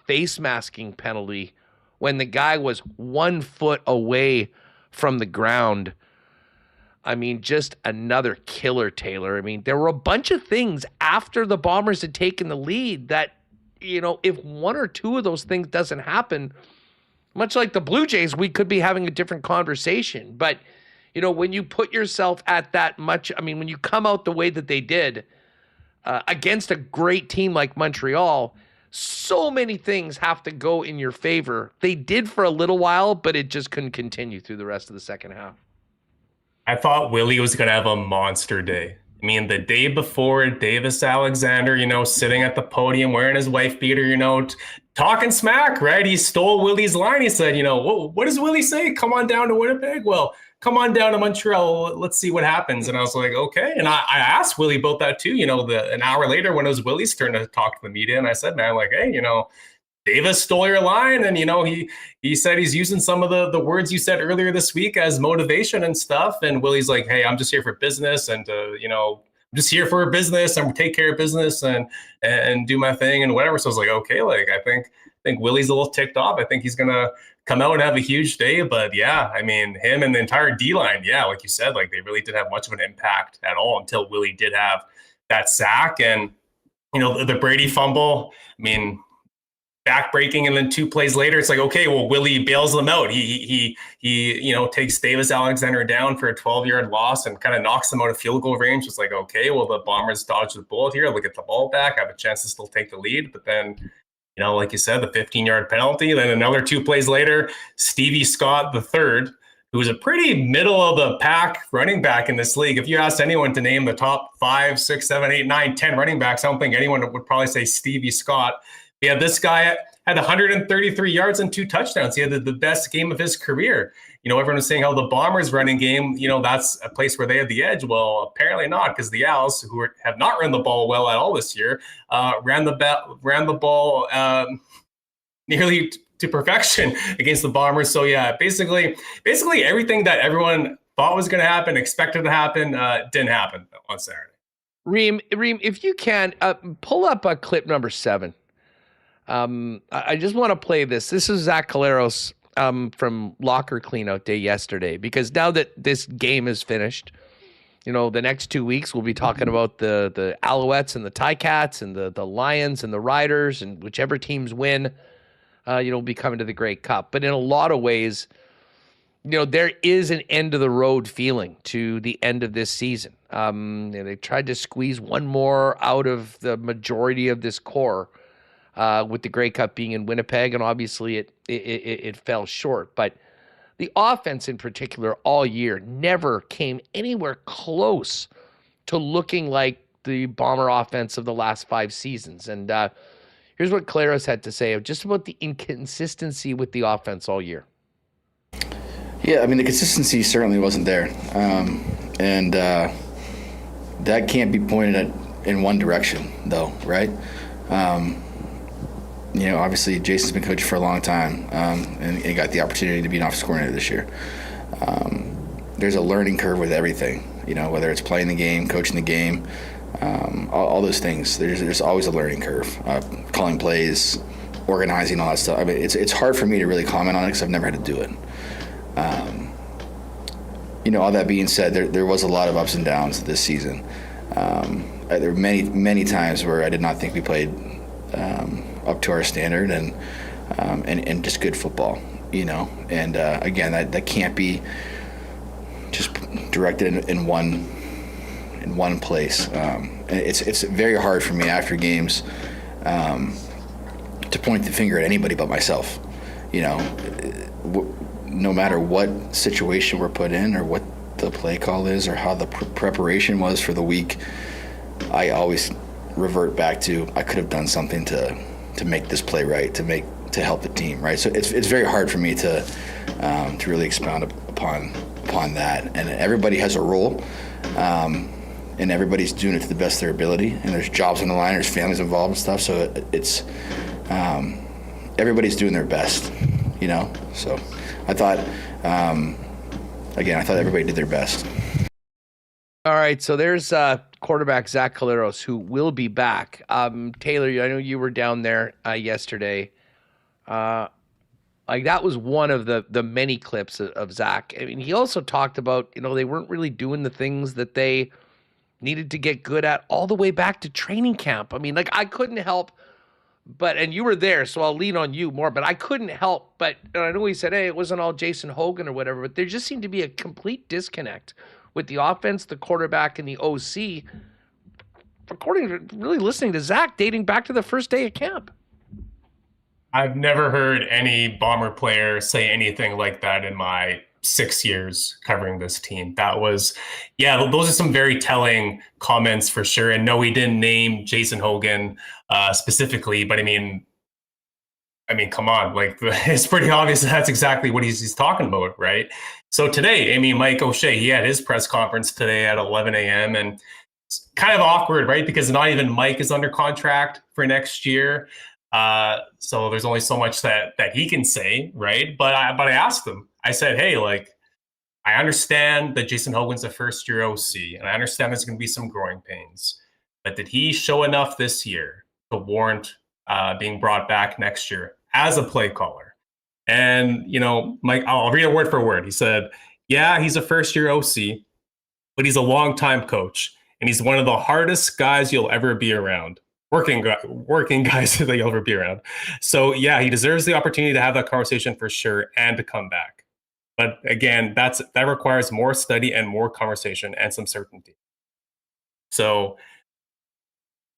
face masking penalty when the guy was 1 foot away from the ground. Just another killer, Taylor. There were a bunch of things after the Bombers had taken the lead that, if one or two of those things doesn't happen, much like the Blue Jays, we could be having a different conversation. But, when you put yourself at that much, when you come out the way that they did against a great team like Montreal, so many things have to go in your favor. They did for a little while, but it just couldn't continue through the rest of the second half. I thought Willie was going to have a monster day. The day before, Davis Alexander, sitting at the podium wearing his wife beater, talking smack, right? He stole Willie's line. He said, what does Willie say? Come on down to Winnipeg? Well, come on down to Montreal. Let's see what happens. And I was like, okay. And I asked Willie about that too, an hour later when it was Willie's turn to talk to the media. And I said, man, hey, Davis stole your line. And, he said he's using some of the words you said earlier this week as motivation and stuff. And Willie's like, hey, I'm just here for business. And, I'm just here for business and take care of business and do my thing and whatever. So I was like, okay, I think Willie's a little ticked off. I think he's going to come out and have a huge day. But yeah, him and the entire D-line, yeah, like you said, they really didn't have much of an impact at all until Willie did have that sack. And, the Brady fumble, backbreaking, and then 2 plays later, it's like, okay, well, Willie bails them out. He takes Davis Alexander down for a 12-yard loss and kind of knocks them out of field goal range. It's like, okay, well, the Bombers dodged the bullet here. Look at the ball back, have a chance to still take the lead. But then, like you said, the 15-yard penalty. Then another 2 plays later, Stevie Scott III, who was a pretty middle of the pack running back in this league. If you asked anyone to name the top 5, 6, 7, 8, 9, 10 running backs, I don't think anyone would probably say Stevie Scott. Yeah, this guy had 133 yards and 2 touchdowns. He had the best game of his career. Everyone was saying how the Bombers running game, that's a place where they had the edge. Well, apparently not, because the Owls, who have not run the ball well at all this year, ran the ball nearly to perfection against the Bombers. So yeah, basically everything that everyone thought was going to happen, expected to happen, didn't happen on Saturday. Reem, if you can, pull up clip number 7. I just want to play this. This is Zach Collaros from Locker Cleanout Day yesterday, because now that this game is finished, the next 2 weeks we'll be talking about the Alouettes and the Ticats and the Lions and the Riders, and whichever teams win, will be coming to the Grey Cup. But in a lot of ways, there is an end of the road feeling to the end of this season. They tried to squeeze one more out of the majority of this core, with the Grey Cup being in Winnipeg, and obviously it fell short. But the offense in particular all year never came anywhere close to looking like the Bomber offense of the last 5 seasons. And here's what Collaros had to say of just about the inconsistency with the offense all year. Yeah, the consistency certainly wasn't there. And that can't be pointed at in one direction, though, right? Obviously Jason's been coaching for a long time, and he got the opportunity to be an offensive coordinator this year. There's a learning curve with everything, whether it's playing the game, coaching the game, all those things. There's always a learning curve. Calling plays, organizing, all that stuff. I mean, it's hard for me to really comment on it because I've never had to do it. All that being said, there was a lot of ups and downs this season. There were many times where I did not think we played up to our standard and just good football, And again, that can't be just directed in one place. It's very hard for me after games to point the finger at anybody but myself. No matter what situation we're put in or what the play call is or how the preparation was for the week, I always revert back to I could have done something to make this play right, to help the team, right? So it's very hard for me to really expound upon that. And everybody has a role, and everybody's doing it to the best of their ability. And there's jobs on the line, there's families involved and stuff. So it's everybody's doing their best, So I thought, everybody did their best. All right, so there's quarterback Zach Collaros, who will be back. Taylor, I know you were down there yesterday. That was one of the many clips of Zach. I mean, he also talked about, they weren't really doing the things that they needed to get good at all the way back to training camp. I mean, I couldn't help and you were there, so I'll lean on you more, but I couldn't help but, and I know he said, hey, it wasn't all Jason Hogan or whatever, but there just seemed to be a complete disconnect with the offense, the quarterback, and the OC, according to really listening to Zach, dating back to the first day of camp. I've never heard any Bomber player say anything like that in my 6 years covering this team. Those are some very telling comments for sure. And no, he didn't name Jason Hogan specifically, but I mean, come on, it's pretty obvious that's exactly what he's talking about, right? So today, Mike O'Shea, he had his press conference today at 11 a.m. and it's kind of awkward, right? Because not even Mike is under contract for next year. So there's only so much that he can say, right? But I asked him, I said, hey, I understand that Jason Hogan's a first-year OC, and I understand there's going to be some growing pains. But did he show enough this year to warrant being brought back next year as a play caller? And, Mike, I'll read it word for word. He said, yeah, he's a first-year OC, but he's a long-time coach, and he's one of the hardest guys you'll ever be around. Working guys that you'll ever be around. So, yeah, he deserves the opportunity to have that conversation for sure and to come back. But again, that requires more study and more conversation and some certainty. So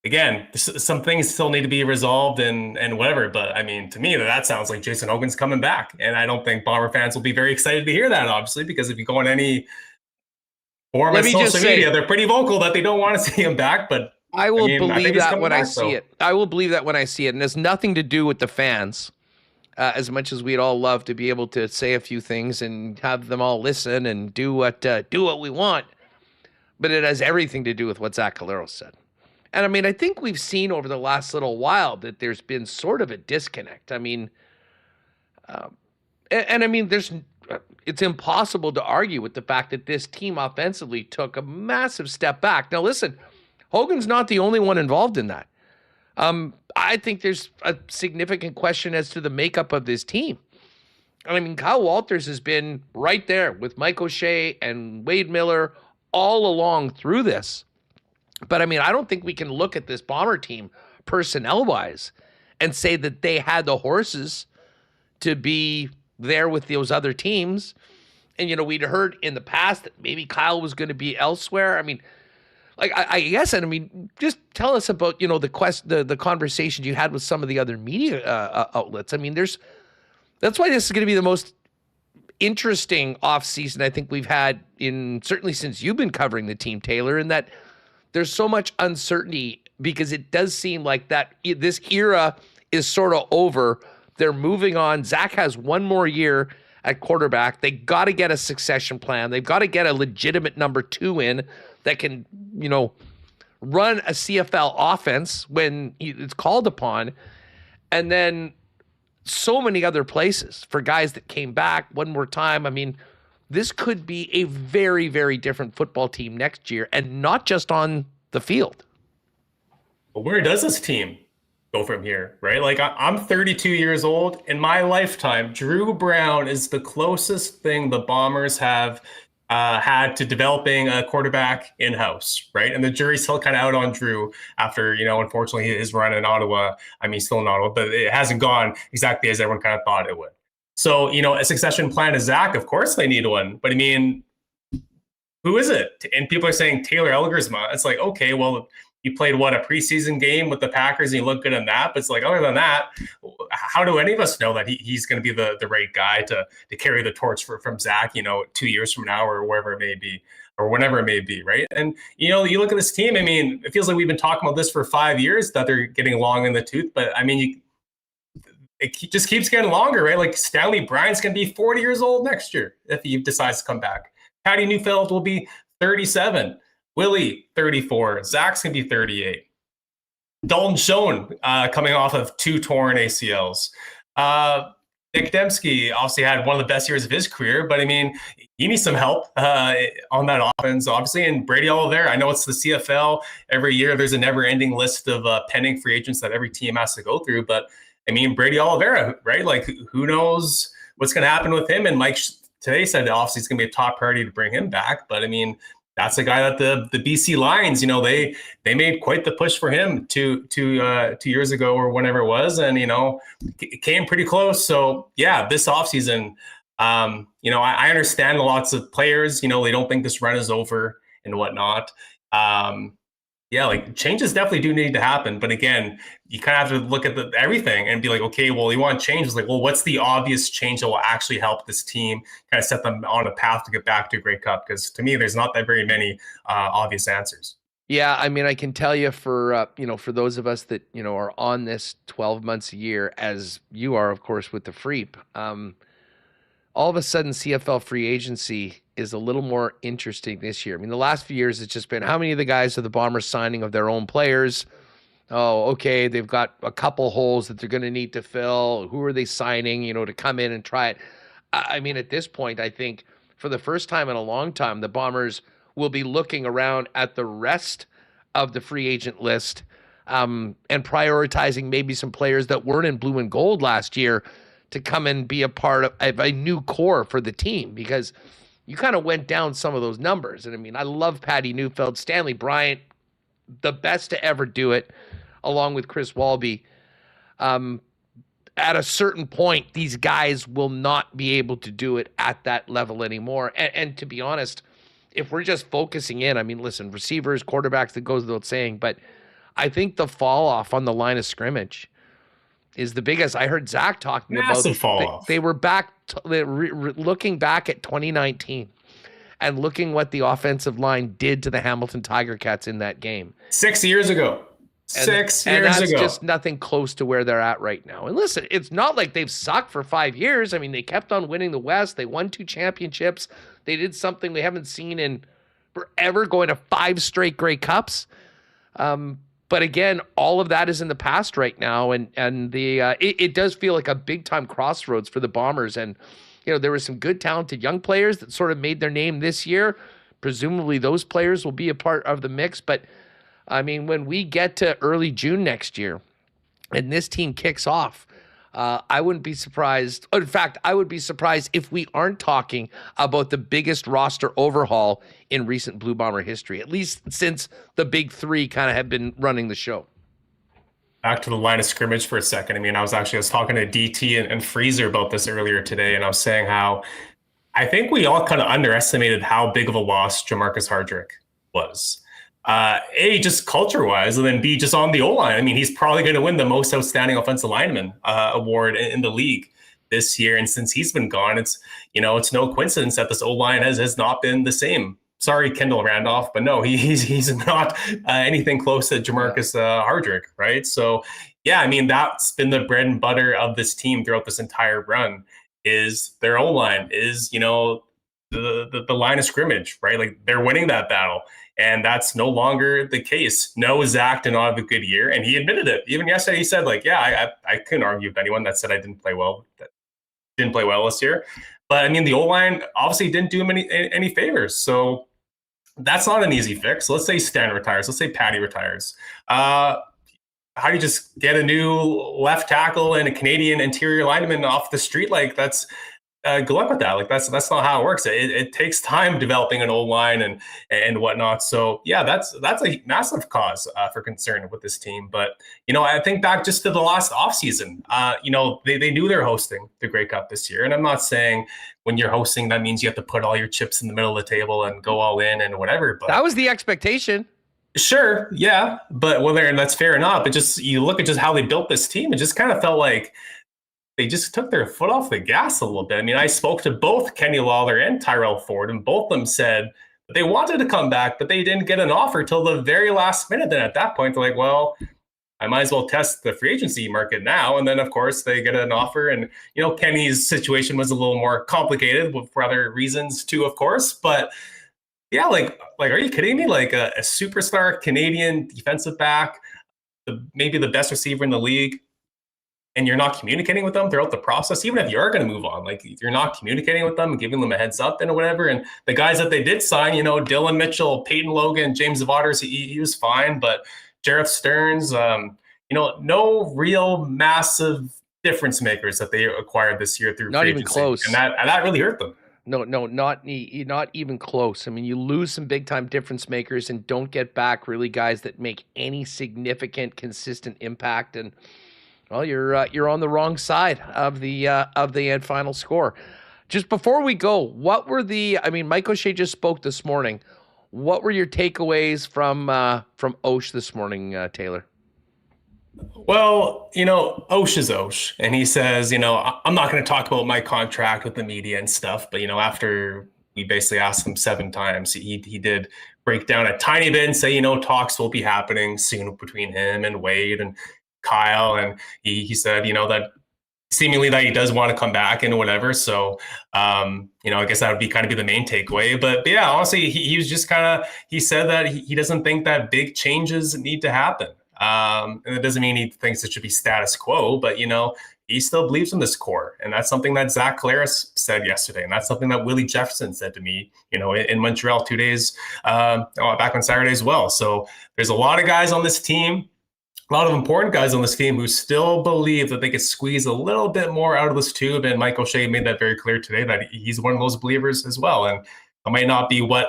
again, some things still need to be resolved and whatever. But I mean, to me, that sounds like Jason Hogan's coming back. And I don't think Bomber fans will be very excited to hear that, obviously, because if you go on any forum on social media, they're pretty vocal that they don't want to see him back. But I will believe that when I see it. I will believe that when I see it. And it has nothing to do with the fans. As much as we'd all love to be able to say a few things and have them all listen and do what we want, but it has everything to do with what Zach Collaros said. And I mean, I think we've seen over the last little while that there's been sort of a disconnect. I mean, it's impossible to argue with the fact that this team offensively took a massive step back. Now, listen, Hogan's not the only one involved in that. I think there's a significant question as to the makeup of this team. I mean, Kyle Walters has been right there with Mike O'Shea and Wade Miller all along through this. But I mean, I don't think we can look at this Bomber team personnel-wise and say that they had the horses to be there with those other teams. And, we'd heard in the past that maybe Kyle was going to be elsewhere. I mean, I guess, and I mean, just tell us about, the conversation you had with some of the other media outlets. I mean, that's why this is going to be the most interesting offseason I think we've had certainly since you've been covering the team, Taylor, in that there's so much uncertainty because it does seem like that this era is sort of over. They're moving on. Zach has one more year at quarterback. They got to get a succession plan. They've got to get a legitimate number 2 in that can, run a CFL offense when it's called upon. And then so many other places for guys that came back one more time. I mean, this could be a very, very different football team next year, and not just on the field. But where does this team go from here, right? Like I'm 32 years old. In my lifetime, Drew Brown is the closest thing the Bombers have had to developing a quarterback in-house, right? And the jury's still kind of out on Drew after, unfortunately his run in Ottawa. I mean, still in Ottawa, but it hasn't gone exactly as everyone kind of thought it would. So, a succession plan to Zach, of course they need one. But I mean, who is it? And people are saying Taylor Elgersma. It's like, okay, well, you played a preseason game with the Packers and you look good in that. But it's like, other than that, how do any of us know that he's going to be the right guy to carry the torch from Zach, 2 years from now or wherever it may be, or whenever it may be, right? And, you look at this team, I mean, it feels like we've been talking about this for 5 years, that they're getting long in the tooth. But, I mean, it just keeps getting longer, right? Like Stanley Bryant's going to be 40 years old next year if he decides to come back. Patty Neufeld will be 37. Willie, 34. Zach's going to be 38. Dalton Schoen coming off of 2 torn ACLs. Nick Dembski obviously had one of the best years of his career, but I mean, he needs some help on that offense, obviously. And Brady Oliveira, I know it's the CFL. Every year there's a never-ending list of pending free agents that every team has to go through. But I mean, Brady Oliveira, right? Like, who knows what's going to happen with him? And Mike today said obviously it's going to be a top priority to bring him back. But I mean, that's a guy that the BC Lions, they made quite the push for him two years ago or whenever it was. And, it came pretty close. So, yeah, this offseason, I understand lots of players, they don't think this run is over and whatnot. Like changes definitely do need to happen. But again, you kind of have to look at everything and be like, okay, well, you want change. It's like, well, what's the obvious change that will actually help this team kind of set them on a path to get back to a Grey Cup? Because to me, there's not that very many obvious answers. Yeah, I mean, I can tell you for those of us that, are on this 12 months a year, as you are, of course, with the Freep, all of a sudden CFL free agency is a little more interesting this year. I mean, the last few years, it's just been how many of the guys are the Bombers signing of their own players? Oh, okay, they've got a couple holes that they're going to need to fill. Who are they signing, to come in and try it? I mean, at this point, I think for the first time in a long time, the Bombers will be looking around at the rest of the free agent list and prioritizing maybe some players that weren't in blue and gold last year to come and be a part of a new core for the team, because you kind of went down some of those numbers. And I mean, I love Patty Neufeld, Stanley Bryant, the best to ever do it, along with Chris Walby. At a certain point, these guys will not be able to do it at that level anymore. And to be honest, if we're just focusing in, I mean, listen, receivers, quarterbacks, that goes without saying, but I think the fall off on the line of scrimmage is the biggest. I heard Zach talking Massive about fall off. They were back looking back at 2019 and looking what the offensive line did to the Hamilton Tiger Cats in that game 6 years ago. And that's just nothing close to where they're at right now. And listen, it's not like they've sucked for 5 years. I mean, they kept on winning the West. They won 2 championships. They did something we haven't seen in forever, going to 5 straight Grey Cups. But again, all of that is in the past right now, and it does feel like a big time crossroads for the Bombers. And there were some good, talented young players that sort of made their name this year. Presumably, those players will be a part of the mix. But I mean, when we get to early June next year, and this team kicks off, I wouldn't be surprised. In fact, I would be surprised if we aren't talking about the biggest roster overhaul in recent Blue Bomber history, at least since the big three kind of have been running the show. Back to the line of scrimmage for a second. I mean, I was talking to DT and Freezer about this earlier today, and I was saying how I think we all kind of underestimated how big of a loss Jamarcus Hardrick was. A, just culture-wise, and then B, just on the O-line. I mean, he's probably going to win the most outstanding offensive lineman award in the league this year. And since he's been gone, it's no coincidence that this O-line has not been the same. Sorry, Kendall Randolph, but no, he's not anything close to Jamarcus Hardrick, right? So, yeah, I mean, that's been the bread and butter of this team throughout this entire run, is their O-line, is, the line of scrimmage, right? Like, they're winning that battle. And that's no longer the case. No, Zach did not have a good year, and he admitted it. Even yesterday, he said, like, yeah, I couldn't argue with anyone that said I didn't play well this year. But, I mean, the O-line obviously didn't do him any favors. So that's not an easy fix. Let's say Stan retires. Let's say Patty retires. how do you just get a new left tackle and a Canadian interior lineman off the street? Like that's good luck with that. Like that's not how it works. It takes time developing an old line and whatnot. So yeah, that's a massive cause for concern with this team. But I think back just to the last offseason, they knew they're hosting the Grey Cup this year, and I'm not saying when you're hosting that means you have to put all your chips in the middle of the table and go all in and whatever. But that was the expectation. Sure, yeah, but whether that's fair or not, but just you look at just how they built this team, it just kind of felt like they just took their foot off the gas a little bit. I mean, I spoke to both Kenny Lawler and Tyrell Ford, and both of them said that they wanted to come back, but they didn't get an offer till the very last minute. Then at that point, they're like, well, I might as well test the free agency market now. And then, of course, they get an offer. And, Kenny's situation was a little more complicated for other reasons too, of course. But yeah, like, are you kidding me? Like a superstar Canadian defensive back, maybe the best receiver in the league, and you're not communicating with them throughout the process, even if you are going to move on, like you're not communicating with them and giving them a heads up and whatever. And the guys that they did sign, Dylan Mitchell, Peyton Logan, James Waters, he was fine, but Jareth Stearns, no real massive difference makers that they acquired this year through not free even agency. close. And that really hurt them. No, not even close. I mean, you lose some big time difference makers and don't get back really guys that make any significant, consistent impact. And well, you're on the wrong side of the end final score. Just before we go, what were Mike O'Shea just spoke this morning. What were your takeaways from Osh this morning, Taylor? Well, Osh is Osh, and he says, I'm not going to talk about my contract with the media and stuff, but after we basically asked him 7 times, he did break down a tiny bit and say, talks will be happening soon between him and Wade and Kyle, and he said, that seemingly that he does want to come back and whatever. So, I guess that would be the main takeaway. But yeah, honestly, he was just he said that he doesn't think that big changes need to happen. And it doesn't mean he thinks it should be status quo, but he still believes in this core. And that's something that Zach Collaros said yesterday. And that's something that Willie Jefferson said to me, in Montreal 2 days, back on Saturday as well. So there's a lot of guys on this team, a lot of important guys on this team who still believe that they could squeeze a little bit more out of this tube. And Mike O'Shea made that very clear today, that he's one of those believers as well. And it might not be what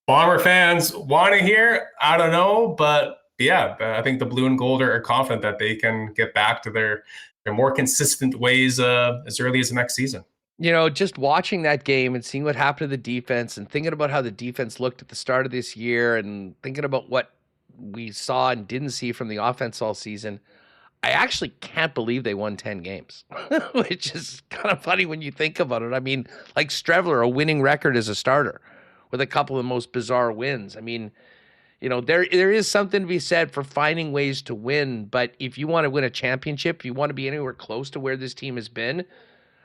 Bomber fans want to hear. I don't know. But yeah, I think the blue and gold are confident that they can get back to their more consistent ways as early as the next season. Just watching that game and seeing what happened to the defense and thinking about how the defense looked at the start of this year and thinking about what we saw and didn't see from the offense all season, I actually can't believe they won 10 games, which is kind of funny when you think about it. I mean, like Strevler, a winning record as a starter with a couple of the most bizarre wins. I mean, there is something to be said for finding ways to win, but if you want to win a championship, if you want to be anywhere close to where this team has been,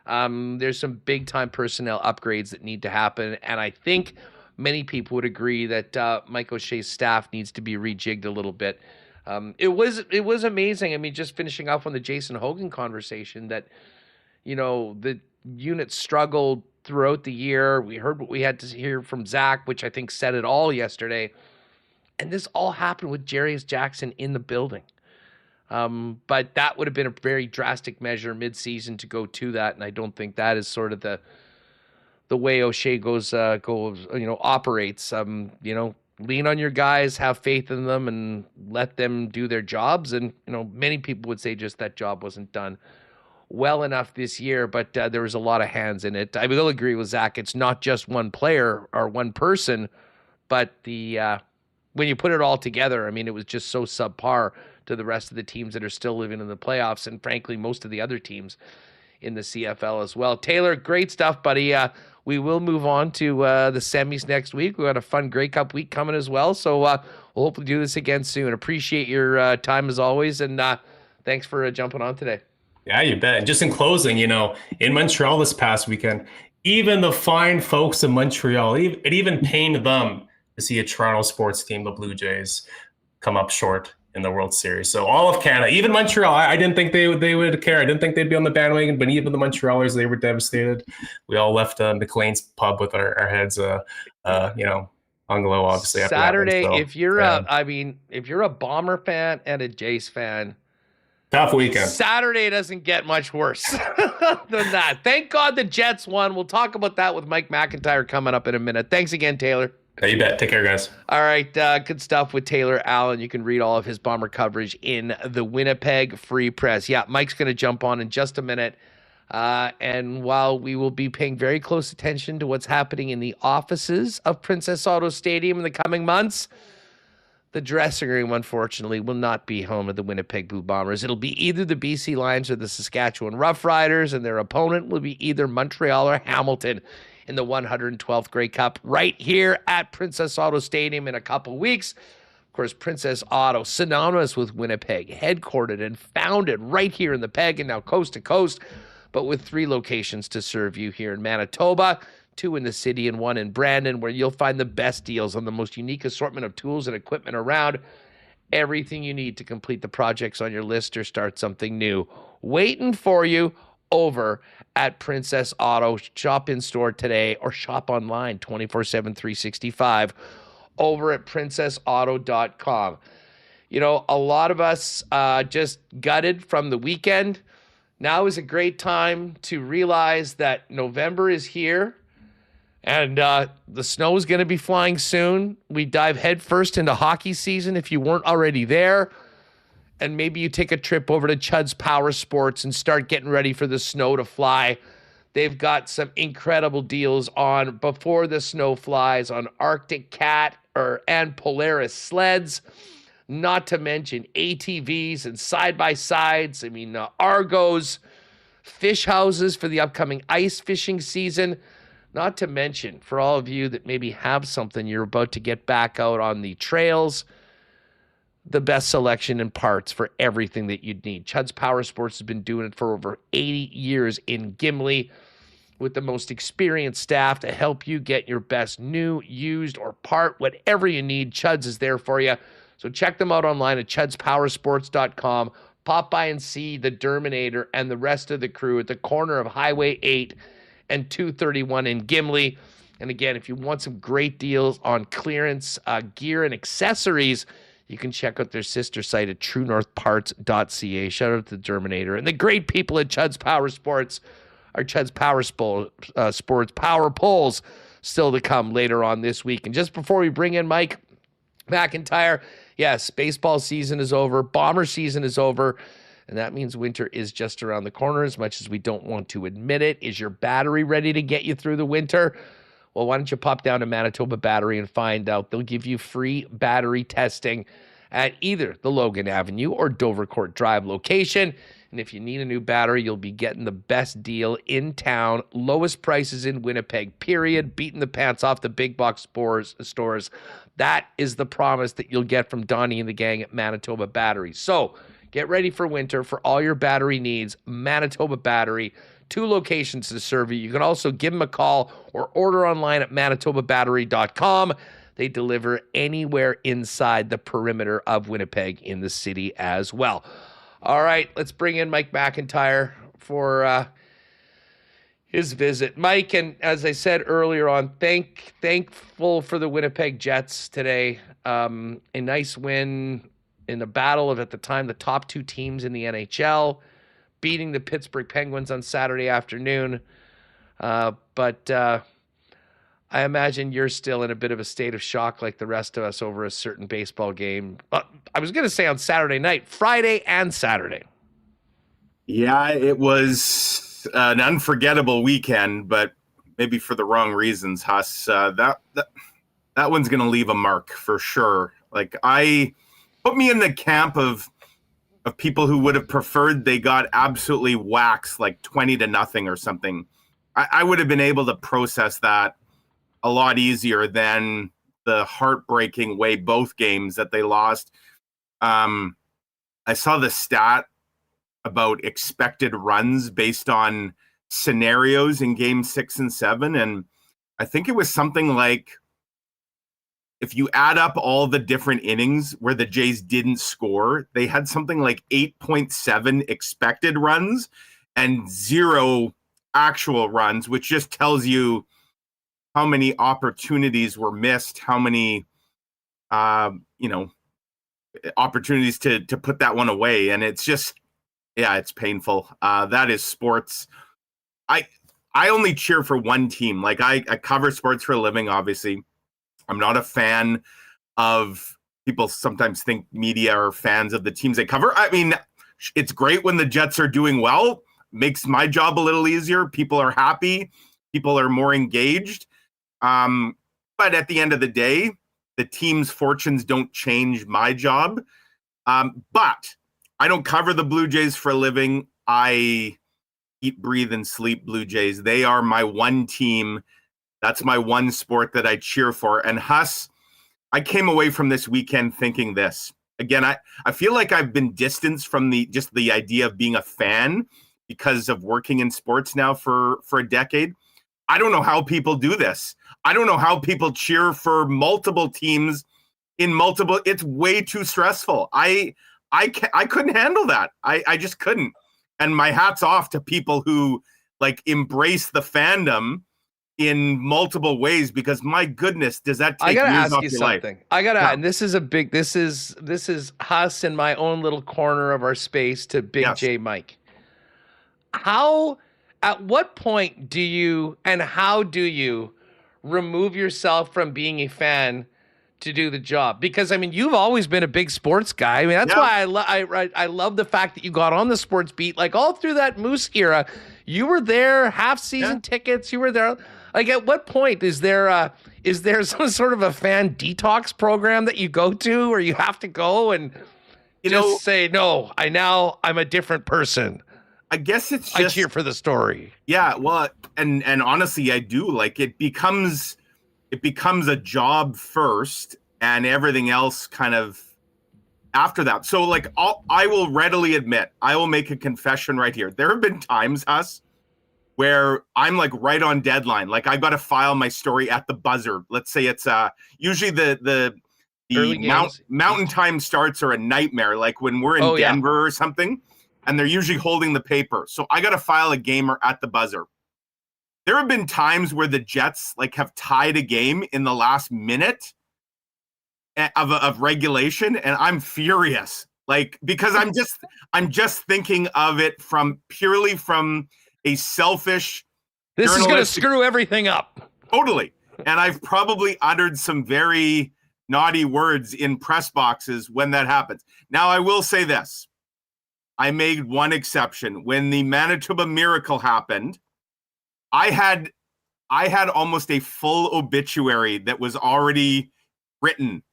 there's some big-time personnel upgrades that need to happen, and I think many people would agree that Mike O'Shea's staff needs to be rejigged a little bit. It was amazing. I mean, just finishing off on the Jason Hogan conversation, that the unit struggled throughout the year. We heard what we had to hear from Zach, which I think said it all yesterday. And this all happened with Jarius Jackson in the building. But that would have been a very drastic measure mid-season to go to that, and I don't think that is sort of the way O'Shea operates. Lean on your guys, have faith in them, and let them do their jobs. And many people would say just that job wasn't done well enough this year, but there was a lot of hands in it. I will agree with Zach. It's not just one player or one person, but when you put it all together, I mean, it was just so subpar to the rest of the teams that are still living in the playoffs, and frankly, most of the other teams in the CFL as well. Taylor, great stuff, buddy. We will move on to the semis next week. We've got a fun Grey Cup week coming as well, so we'll hopefully do this again soon. Appreciate your time as always, and thanks for jumping on today. Yeah, you bet. And just in closing, in Montreal this past weekend, even the fine folks in Montreal, it even pained them to see a Toronto sports team, the Blue Jays, come up short in the World Series. So all of Canada, even Montreal, I didn't think they would care. I didn't think they'd be on the bandwagon, but even the Montrealers, they were devastated. We all left McLean's pub with our heads, on the low, obviously. after that one, Saturday, so, if you're yeah. if you're a Bomber fan and a Jays fan, Tough weekend. Saturday doesn't get much worse than that. Thank God the Jets won. We'll talk about that with Mike McIntyre coming up in a minute. Thanks again, Taylor. Yeah, you bet. Take care, guys. All right, good stuff with Taylor Allen. You can read all of his Bomber coverage in the Winnipeg Free Press. Yeah, Mike's going to jump on in just a minute. And while we will be paying very close attention to what's happening in the offices of Princess Auto Stadium in the coming months, the dressing room, unfortunately, will not be home of the Winnipeg Blue Bombers. It'll be either the BC Lions or the Saskatchewan Roughriders, and their opponent will be either Montreal or Hamilton in the 112th Grey Cup right here at Princess Auto Stadium in a couple weeks. Of course, Princess Auto, synonymous with Winnipeg, headquartered and founded right here in the Peg and now coast to coast, but with 3 locations to serve you here in Manitoba, 2 in the city and 1 in Brandon, where you'll find the best deals on the most unique assortment of tools and equipment around. Everything you need to complete the projects on your list or start something new, waiting for you over at Princess Auto. Shop in store today or shop online 24/7, 365 over at princessauto.com. You know, a lot of us just gutted from the weekend. Now is a great time to realize that November is here and the snow is going to be flying soon. We dive headfirst into hockey season if you weren't already there. And maybe you take a trip over to Chud's Power Sports and start getting ready for the snow to fly. They've got some incredible deals on before the snow flies on Arctic Cat and Polaris sleds, not to mention ATVs and side-by-sides. I mean, Argos, fish houses for the upcoming ice fishing season, not to mention for all of you that maybe have something you're about to get back out on the trails, the best selection and parts for everything that you'd need. Chud's Power Sports has been doing it for over 80 years in Gimli with the most experienced staff to help you get your best new, used, or part. Whatever you need, Chud's is there for you. So check them out online at chudspowersports.com. Pop by and see the Derminator and the rest of the crew at the corner of Highway 8 and 231 in Gimli. And again, if you want some great deals on clearance gear and accessories, you can check out their sister site at truenorthparts.ca. Shout out to the Derminator and the great people at Chud's Power Sports. Our Chud's Power Sports Power Polls still to come later on this week. And just before we bring in Mike McIntyre, yes, baseball season is over. Bomber season is over. And that means winter is just around the corner, as much as we don't want to admit it. Is your battery ready to get you through the winter? Well, why don't you pop down to Manitoba Battery and find out. They'll give you free battery testing at either the Logan Avenue or Dovercourt Drive location. And if you need a new battery, you'll be getting the best deal in town. Lowest prices in Winnipeg, period. Beating the pants off the big box stores. That is the promise that you'll get from Donnie and the gang at Manitoba Battery. So get ready for winter for all your battery needs. Manitoba Battery. 2 locations to serve you. You can also give them a call or order online at manitobabattery.com. They deliver anywhere inside the perimeter of Winnipeg in the city as well. All right, let's bring in Mike McIntyre for his visit. Mike, and as I said earlier on, thankful for the Winnipeg Jets today. A nice win in the battle of, at the time, the top 2 teams in the NHL, beating the Pittsburgh Penguins on Saturday afternoon. But I imagine you're still in a bit of a state of shock like the rest of us over a certain baseball game. I was going to say on Saturday night, Friday and Saturday. Yeah, it was an unforgettable weekend, but maybe for the wrong reasons, Huss. That one's going to leave a mark for sure. Like, put me in the camp of people who would have preferred they got absolutely waxed, like 20-0 or something. I would have been able to process that a lot easier than the heartbreaking way both games that they lost. I saw the stat about expected runs based on scenarios in game 6 and 7. And I think it was something like, if you add up all the different innings where the Jays didn't score, they had something like 8.7 expected runs and 0 actual runs, which just tells you how many opportunities were missed, how many, opportunities to put that one away. And it's just, it's painful. That is sports. I only cheer for one team. Like I cover sports for a living, obviously. I'm not a fan of, people sometimes think media are fans of the teams they cover. I mean, it's great when the Jets are doing well. Makes my job a little easier. People are happy. People are more engaged. But at the end of the day, the team's fortunes don't change my job. But I don't cover the Blue Jays for a living. I eat, breathe, and sleep Blue Jays. They are my one team. That's my one sport that I cheer for. And Huss, I came away from this weekend thinking this. Again, I feel like I've been distanced from the idea of being a fan because of working in sports now for a decade. I don't know how people do this. I don't know how people cheer for multiple teams in multiple. It's way too stressful. I couldn't handle that. I just couldn't. And my hat's off to people who like embrace the fandom in multiple ways, because my goodness, does that take years off your life? I gotta ask, and this is Huss in my own little corner of our space to Big J Mike. At what point do you remove yourself from being a fan to do the job? Because I mean, you've always been a big sports guy. I mean, that's why I love the fact that you got on the sports beat, like all through that Moose era. You were there, half season tickets. You were there. Like, at what point is there some sort of a fan detox program that you go to, or you have to go and say, no, I'm a different person? I guess it's just, I cheer for the story. Yeah, well, and honestly, I do. Like, it becomes a job first, and everything else kind of after that. So, like, I will readily admit, I will make a confession right here. There have been times, Huss, where I'm like right on deadline. Like, I've got to file my story at the buzzer. Let's say it's usually the mountain time starts are a nightmare. Like when we're in Denver or something, and they're usually holding the paper. So I got to file a gamer at the buzzer. There have been times where the Jets like have tied a game in the last minute of regulation, and I'm furious. Like, because I'm just thinking of it purely from a selfish. This is going to screw everything up. Totally. And I've probably uttered some very naughty words in press boxes when that happens. Now, I will say this. I made one exception. When the Manitoba Miracle happened, I had almost a full obituary that was already written.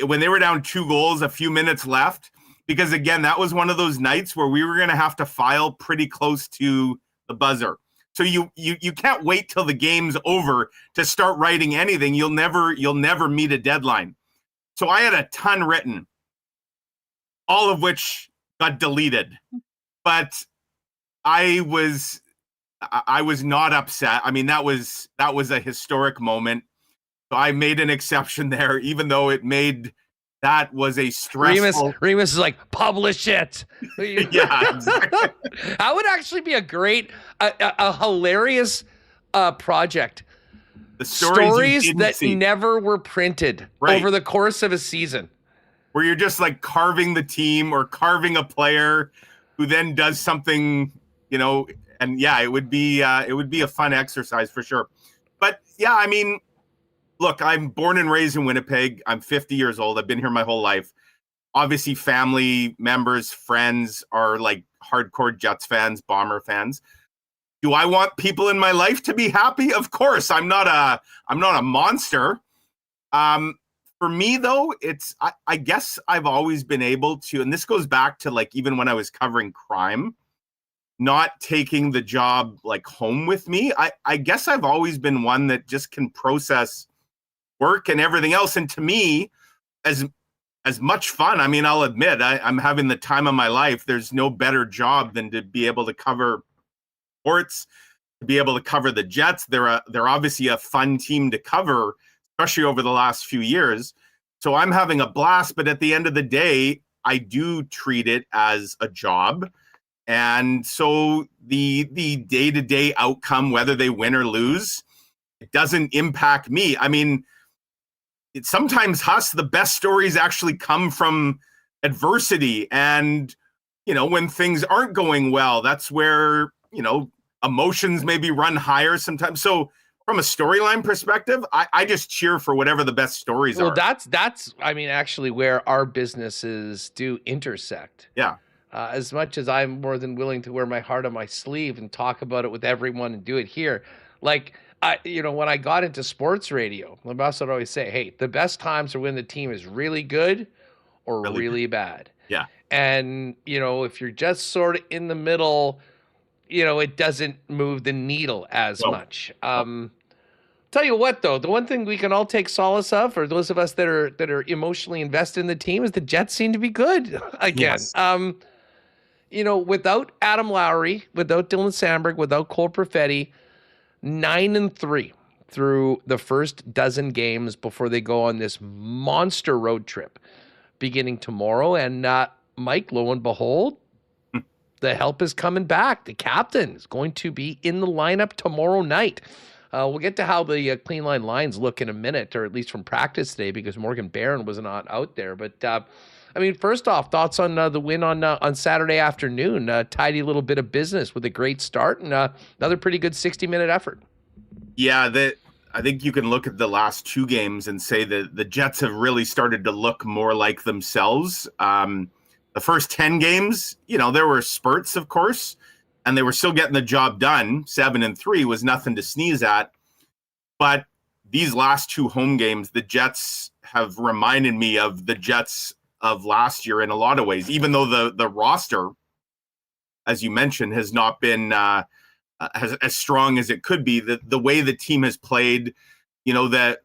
When they were down 2 goals, a few minutes left, because again, that was one of those nights where we were going to have to file pretty close to the buzzer. So you can't wait till the game's over to start writing anything. You'll never meet a deadline. So I had a ton written, all of which got deleted. But I was not upset. I mean, that was a historic moment. So I made an exception there, even though that was a stressful. Remis is like, publish it. Yeah, exactly. That would actually be a hilarious project. The stories that never were printed over the course of a season, where you're just like carving the team or carving a player who then does something, and it would be a fun exercise for sure. But yeah, I mean, look, I'm born and raised in Winnipeg. I'm 50 years old. I've been here my whole life. Obviously, family members, friends are like hardcore Jets fans, Bomber fans. Do I want people in my life to be happy? Of course. I'm not a monster. For me, though, I guess I've always been able to, and this goes back to like even when I was covering crime, not taking the job like home with me. I guess I've always been one that just can process work and everything else. And to me, as much fun, I mean, I'll admit I'm having the time of my life. There's no better job than to be able to cover sports, to be able to cover the Jets. They're obviously a fun team to cover, especially over the last few years. So I'm having a blast, but at the end of the day, I do treat it as a job. And so the day-to-day outcome, whether they win or lose, it doesn't impact me. I mean, sometimes, Huss, the best stories actually come from adversity. And, when things aren't going well, that's where, emotions maybe run higher sometimes. So from a storyline perspective, I just cheer for whatever the best stories are. Well, that's actually where our businesses do intersect. Yeah. As much as I'm more than willing to wear my heart on my sleeve and talk about it with everyone and do it here. Like, when I got into sports radio, my boss would always say, hey, the best times are when the team is really good or really bad. Yeah. And, if you're just sort of in the middle, it doesn't move the needle as much. Tell you what, though, the one thing we can all take solace of, for those of us that are emotionally invested in the team, is the Jets seem to be good again. Yes. Without Adam Lowry, without Dylan Sandberg, without Cole Perfetti, 9-3 through the first dozen games before they go on this monster road trip beginning tomorrow. And Mike, lo and behold, the help is coming back. The captain is going to be in the lineup tomorrow night. We'll get to how the clean line lines look in a minute, or at least from practice today, because Morgan Barron was not out there. But first off, thoughts on the win on Saturday afternoon. Tidy little bit of business with a great start and another pretty good 60-minute effort. Yeah, I think you can look at the last two games and say that the Jets have really started to look more like themselves. The first 10 games, there were spurts, of course, and they were still getting the job done. 7-3 was nothing to sneeze at. But these last two home games, the Jets have reminded me of the Jets of last year in a lot of ways, even though the roster, as you mentioned, has not been as strong as it could be. The way the team has played, the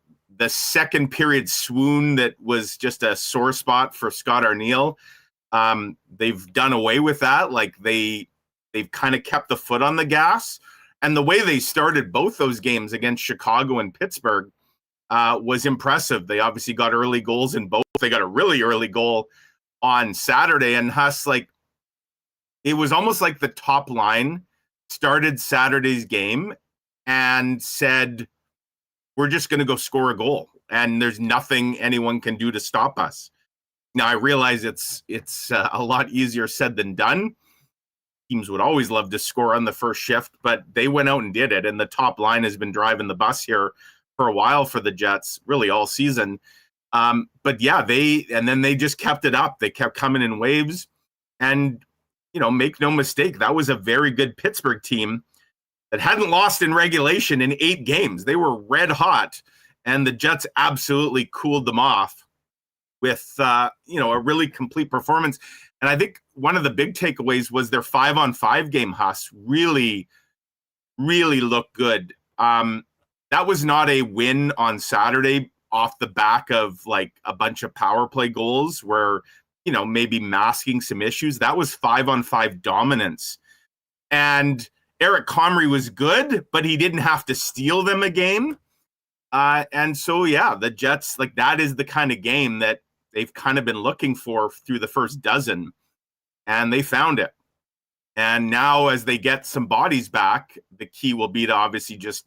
second period swoon that was just a sore spot for Scott Arniel, they've done away with that. Like they've kind of kept the foot on the gas. And the way they started both those games against Chicago and Pittsburgh was impressive. They obviously got early goals in both. They got a really early goal on Saturday. And Huss, it was almost like the top line started Saturday's game and said, we're just going to go score a goal. And there's nothing anyone can do to stop us. Now, I realize it's a lot easier said than done. Teams would always love to score on the first shift, but they went out and did it. And the top line has been driving the bus here for a while for the Jets, really all season. But yeah, they just kept it up. They kept coming in waves. And, make no mistake, that was a very good Pittsburgh team that hadn't lost in regulation in 8 games. They were red hot, and the Jets absolutely cooled them off with, a really complete performance. And I think one of the big takeaways was their 5-on-5 game, Huss, really, really looked good. That was not a win on Saturday off the back of a bunch of power play goals where, maybe masking some issues. That was 5-on-5 dominance. And Eric Comrie was good, but he didn't have to steal them a game. And so, yeah, the Jets, that is the kind of game that they've kind of been looking for through the first dozen, and they found it. And now as they get some bodies back, the key will be to obviously just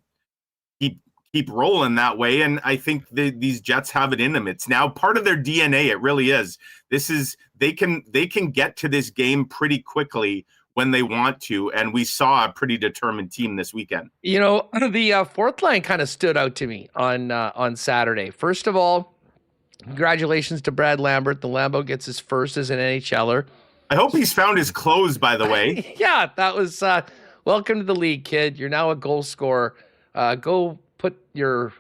keep rolling that way. And I think these Jets have it in them. It's now part of their DNA. It really is. They can get to this game pretty quickly when they want to. And we saw a pretty determined team this weekend. The fourth line kind of stood out to me on Saturday. First of all, congratulations to Brad Lambert. The Lambo gets his first as an NHLer. I hope he's found his clothes, by the way. Yeah, that was welcome to the league, kid. You're now a goal scorer. Go put your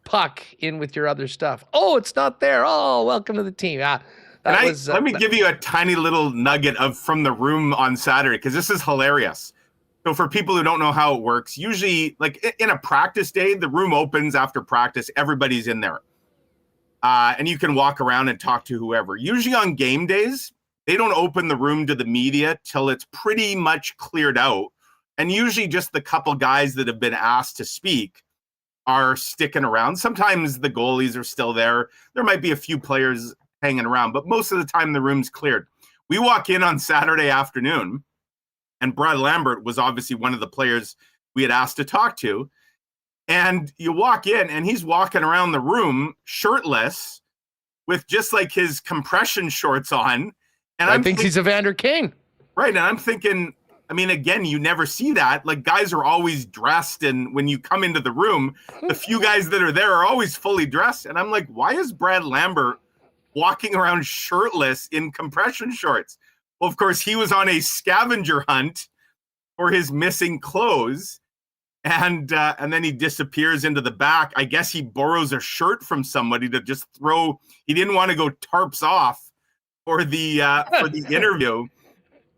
puck in with your other stuff. Oh, it's not there. Oh, welcome to the team. Let me give you a tiny little nugget from the room on Saturday, because this is hilarious. So for people who don't know how it works, usually in a practice day, the room opens after practice. Everybody's in there. And you can walk around and talk to whoever. Usually on game days, they don't open the room to the media till it's pretty much cleared out. And usually just the couple guys that have been asked to speak are sticking around. Sometimes the goalies are still there. There might be a few players hanging around, but most of the time the room's cleared. We walk in on Saturday afternoon, and Brad Lambert was obviously one of the players we had asked to talk to. And you walk in, and he's walking around the room shirtless with just like his compression shorts on. And I think he's Evander Kane. Right. And I'm thinking, I mean, again, you never see that. Like, guys are always dressed. And when you come into the room, the few guys that are there are always fully dressed. And I'm like, why is Brad Lambert walking around shirtless in compression shorts? Well, of course, he was on a scavenger hunt for his missing clothes. And then he disappears into the back. I guess he borrows a shirt from somebody to just throw. He didn't want to go tarps off for the interview.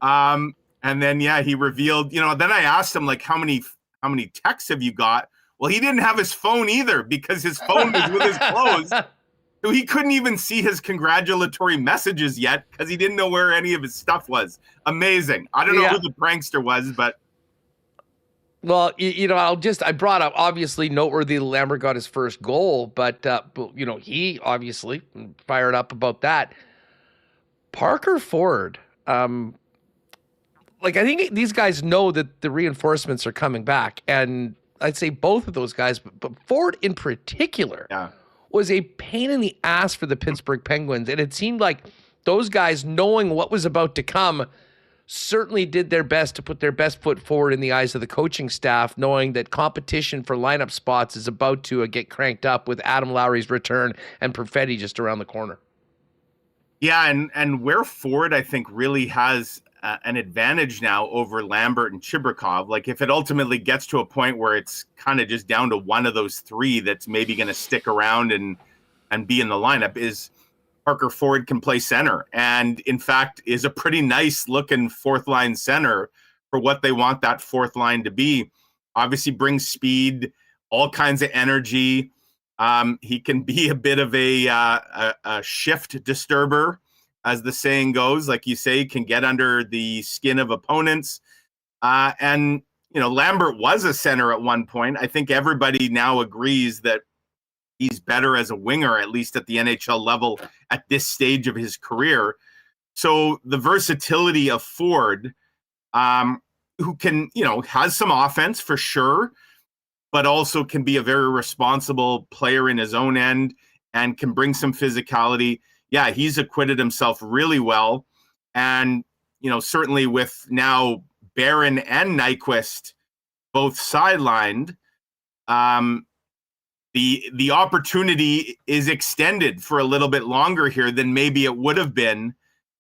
And then, he revealed, then I asked him, like, how many texts have you got? Well, he didn't have his phone either because his phone was with his clothes. So he couldn't even see his congratulatory messages yet because he didn't know where any of his stuff was. Amazing. I don't know who the prankster was, but. Well, I brought up, obviously noteworthy Lambert got his first goal, but he obviously fired up about that. Parker Ford, I think these guys know that the reinforcements are coming back, and I'd say both of those guys, but Ford in particular was a pain in the ass for the Pittsburgh Penguins, and it seemed like those guys, knowing what was about to come, certainly did their best to put their best foot forward in the eyes of the coaching staff, knowing that competition for lineup spots is about to get cranked up with Adam Lowry's return and Perfetti just around the corner. Yeah, and where Ford, I think, really has an advantage now over Lambert and Chibrikov. Like, if it ultimately gets to a point where it's kind of just down to one of those three that's maybe going to stick around and be in the lineup, is Parker Ford can play center, and in fact is a pretty nice looking fourth line center for what they want that fourth line to be. Obviously brings speed, all kinds of energy. He can be a bit of a shift disturber, as the saying goes. Like you say, can get under the skin of opponents. And Lambert was a center at one point. I think everybody now agrees that he's better as a winger, at least at the NHL level at this stage of his career. So the versatility of Ford, who can, has some offense for sure, but also can be a very responsible player in his own end and can bring some physicality. Yeah, he's acquitted himself really well. And, certainly with now Barron and Nyquist both sidelined, the opportunity is extended for a little bit longer here than maybe it would have been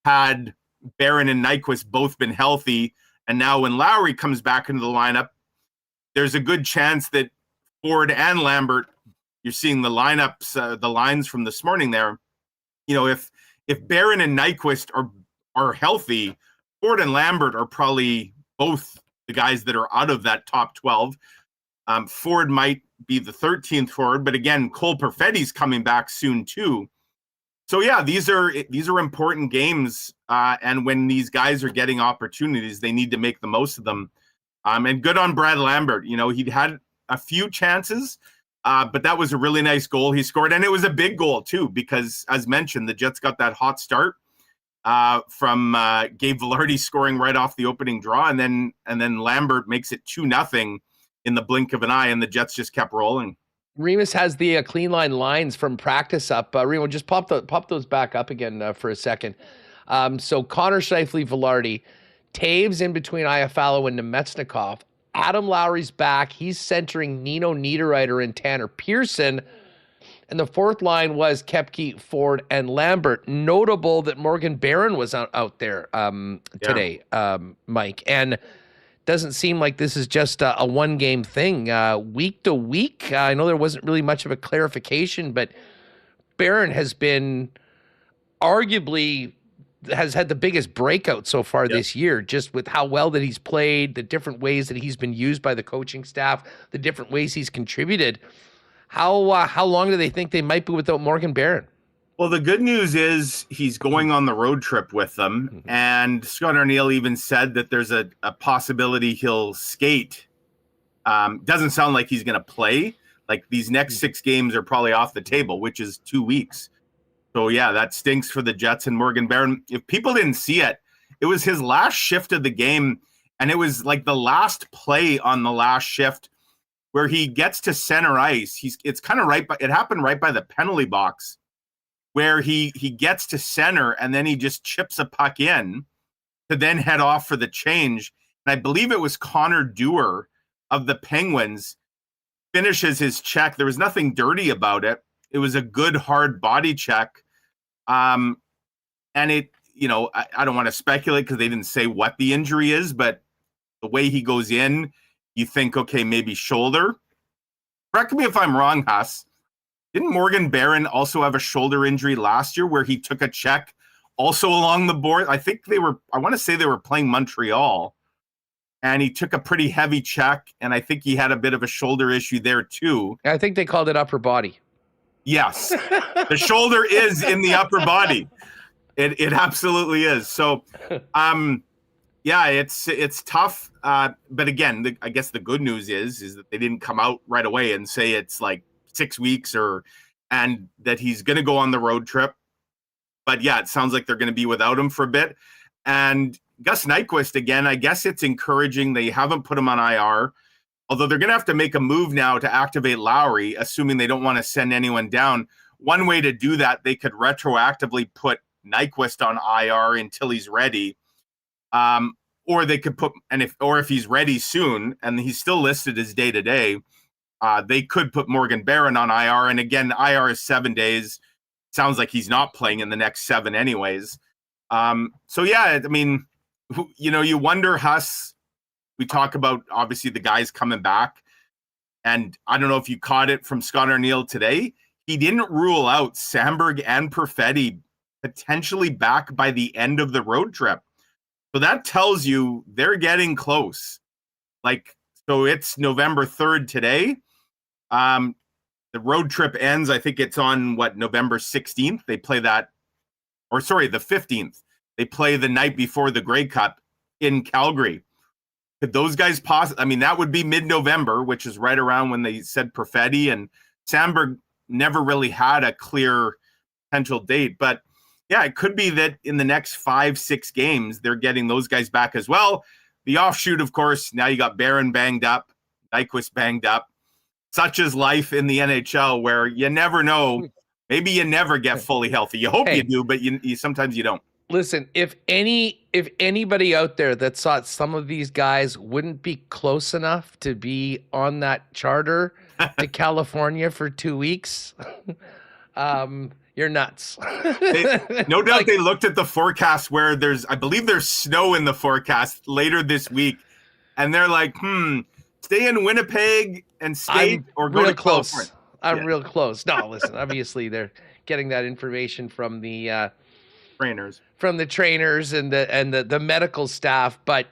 had Barron and Nyquist both been healthy. And now when Lowry comes back into the lineup, there's a good chance that Ford and Lambert, you're seeing the lineups, the lines from this morning there. If Barron and Nyquist are healthy, Ford and Lambert are probably both the guys that are out of that top 12. Ford might be the 13th forward, but again, Cole Perfetti's coming back soon too. So yeah, these are important games, and when these guys are getting opportunities, they need to make the most of them. And good on Brad Lambert. He'd had a few chances, but that was a really nice goal he scored, and it was a big goal too, because as mentioned, the Jets got that hot start from Gabe Vilardi scoring right off the opening draw, and then Lambert makes it 2-0 in the blink of an eye, and the Jets just kept rolling. Remis has the clean line lines from practice up. Remo, just pop those back up again for a second. So Connor Scheifele, Vilardi, Taves in between Iafallo and Nemetsnikov. Adam Lowry's back. He's centering Nino Niederreiter and Tanner Pearson. And the fourth line was Koepke, Ford, and Lambert. Notable that Morgan Barron was out there today, Mike. And doesn't seem like this is just a one-game thing. Week to week, I know there wasn't really much of a clarification, but Barron has been arguably has had the biggest breakout so far this year, just with how well that he's played, the different ways that he's been used by the coaching staff, the different ways he's contributed. How long do they think they might be without Morgan Barron? Well, the good news is he's going on the road trip with them. And Scott Arniel even said that there's a possibility he'll skate. Doesn't sound like he's going to play. Like, these next 6 games are probably off the table, which is 2 weeks. So, yeah, that stinks for the Jets and Morgan Barron. If people didn't see it, it was his last shift of the game. And it was like the last play on the last shift where he gets to center ice. It's kind of right, but it happened right by the penalty box, where he gets to center and then he just chips a puck in to then head off for the change. And I believe it was Connor Dewar of the Penguins finishes his check. There was nothing dirty about it. It was a good hard body check. And it, I don't want to speculate because they didn't say what the injury is, but the way he goes in, you think, okay, maybe shoulder. Correct me if I'm wrong, Huss. Didn't Morgan Barron also have a shoulder injury last year where he took a check also along the board? I want to say they were playing Montreal, and he took a pretty heavy check, and I think he had a bit of a shoulder issue there too. I think they called it upper body. Yes. The shoulder is in the upper body. It absolutely is. So, yeah, it's tough. But again, I guess the good news is that they didn't come out right away and say it's like 6 weeks and that he's going to go on the road trip. But yeah, it sounds like they're going to be without him for a bit. And Gus Nyquist, again, I guess it's encouraging. They haven't put him on IR, although they're going to have to make a move now to activate Lowry, assuming they don't want to send anyone down. One way to do that, they could retroactively put Nyquist on IR until he's ready. Or they could put, if he's ready soon, and he's still listed as day-to-day, they could put Morgan Barron on IR. And again, IR is 7 days. Sounds like he's not playing in the next 7 anyways. So yeah, I mean, you wonder, Huss, we talk about obviously the guys coming back. And I don't know if you caught it from Scott Arniel today. He didn't rule out Samberg and Perfetti potentially back by the end of the road trip. So that tells you they're getting close. So it's November 3rd today. The road trip ends, I think it's on November 16th. They play the 15th. They play the night before the Grey Cup in Calgary. Could those guys that would be mid-November, which is right around when they said Perfetti, and Samberg never really had a clear potential date. But yeah, it could be that in the next 5-6 games, they're getting those guys back as well. The offshoot, of course, now you got Barron banged up, Nyquist banged up. Such is life in the NHL, where you never know. Maybe you never get fully healthy. You hope you do, but you sometimes you don't. Listen, if anybody out there that thought some of these guys wouldn't be close enough to be on that charter to California for 2 weeks, you're nuts. No doubt they looked at the forecast where I believe there's snow in the forecast later this week, and they're like, stay in Winnipeg and skate or go to close. California. I'm real close. No, listen, obviously they're getting that information from the trainers, and the medical staff. But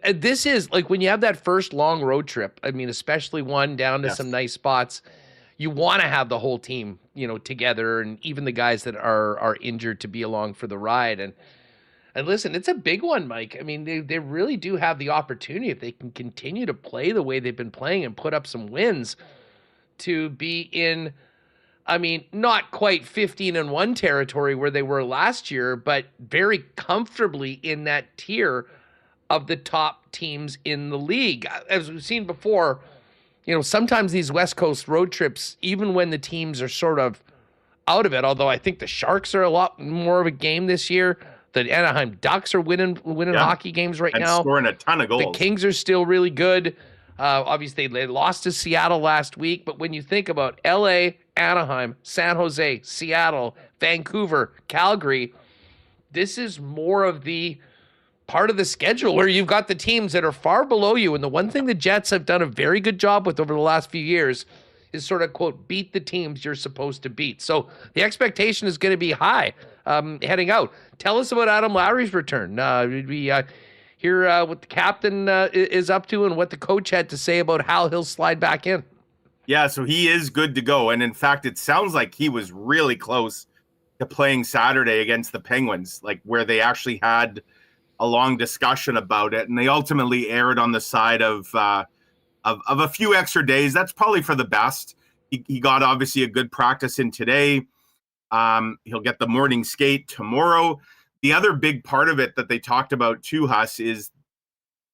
this is like when you have that first long road trip. I mean, especially one down to some nice spots. You want to have the whole team, together, and even the guys that are injured to be along for the ride. And listen, it's a big one, Mike. I mean, they really do have the opportunity, if they can continue to play the way they've been playing and put up some wins, to be in, not quite 15-1 territory where they were last year, but very comfortably in that tier of the top teams in the league. As we've seen before, sometimes these West Coast road trips, even when the teams are sort of out of it, although I think the Sharks are a lot more of a game this year. The Anaheim Ducks are winning hockey games right now. Scoring a ton of goals. The Kings are still really good. Obviously, they lost to Seattle last week, but when you think about LA, Anaheim, San Jose, Seattle, Vancouver, Calgary, this is more of the part of the schedule where you've got the teams that are far below you. And the one thing the Jets have done a very good job with over the last few years is sort of, quote, beat the teams you're supposed to beat. So the expectation is going to be high heading out. Tell us about Adam Lowry's return. We hear what the captain is up to and what the coach had to say about how he'll slide back in. Yeah, so he is good to go. And in fact, it sounds like he was really close to playing Saturday against the Penguins, where they actually had a long discussion about it, and they ultimately erred on the side of a few extra days. That's probably for the best. He got obviously a good practice in today. He'll get the morning skate tomorrow. The other big part of it that they talked about too, Huss, is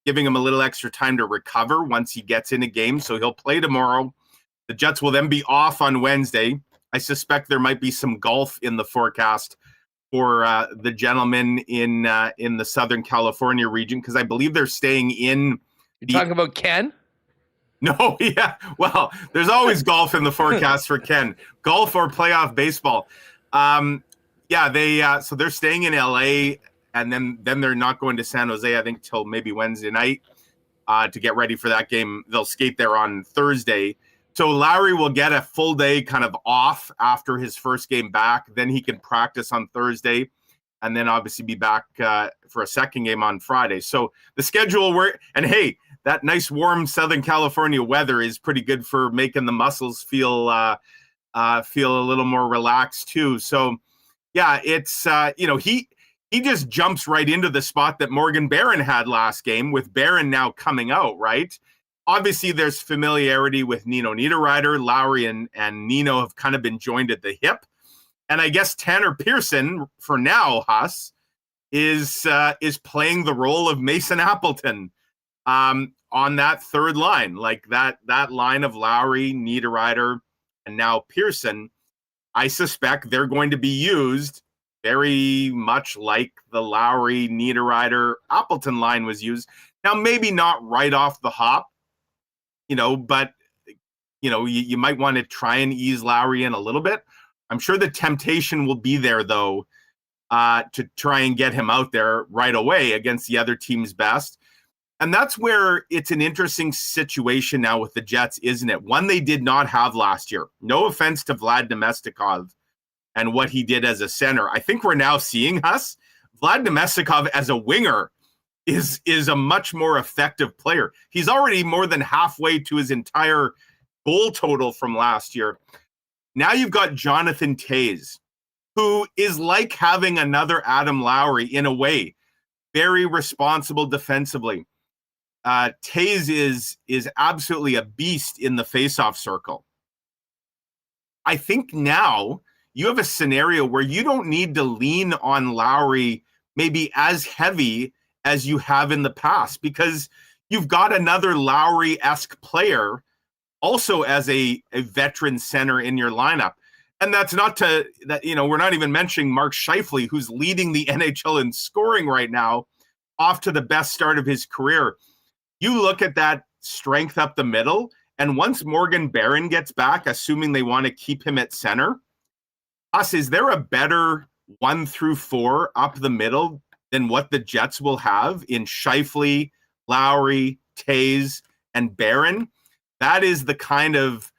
giving him a little extra time to recover once he gets in a game. So he'll play tomorrow. The Jets will then be off on Wednesday. I suspect there might be some golf in the forecast for the gentlemen in the Southern California region, because I believe they're staying in. You're talking about Ken? No, yeah. Well, there's always golf in the forecast for Ken. Golf or playoff baseball. So they're staying in LA, and then they're not going to San Jose, I think, till maybe Wednesday night to get ready for that game. They'll skate there on Thursday. So Lowry will get a full day kind of off after his first game back. Then he can practice on Thursday, and then obviously be back for a second game on Friday. So the schedule and hey, that nice warm Southern California weather is pretty good for making the muscles feel a little more relaxed too. So yeah, it's he just jumps right into the spot that Morgan Barron had last game, with Barron now coming out, right? Obviously, there's familiarity with Nino Niederreiter. Lowry and Nino have kind of been joined at the hip. And I guess Tanner Pearson, for now, Huss, is playing the role of Mason Appleton on that third line. Like that line of Lowry, Niederreiter, and now Pearson, I suspect they're going to be used very much like the Lowry, Niederreiter, Appleton line was used. Now, maybe not right off the hop, but, you might want to try and ease Lowry in a little bit. I'm sure the temptation will be there, though, to try and get him out there right away against the other team's best. And that's where it's an interesting situation now with the Jets, isn't it? One they did not have last year. No offense to Vlad Nemestikov and what he did as a center. I think we're now seeing Vlad Nemestikov as a winger is a much more effective player. He's already more than halfway to his entire goal total from last year. Now you've got Jonathan Toews, who is like having another Adam Lowry in a way, very responsible defensively. Toews is absolutely a beast in the faceoff circle. I think now you have a scenario where you don't need to lean on Lowry maybe as heavy as you have in the past, because you've got another Lowry-esque player also as a veteran center in your lineup. And that's we're not even mentioning Mark Scheifele, who's leading the NHL in scoring right now, off to the best start of his career. You look at that strength up the middle, and once Morgan Barron gets back, assuming they want to keep him at center, is there a better 1 through 4 up the middle than what the Jets will have in Scheifele, Lowry, Toews, and Barron? That is the kind of,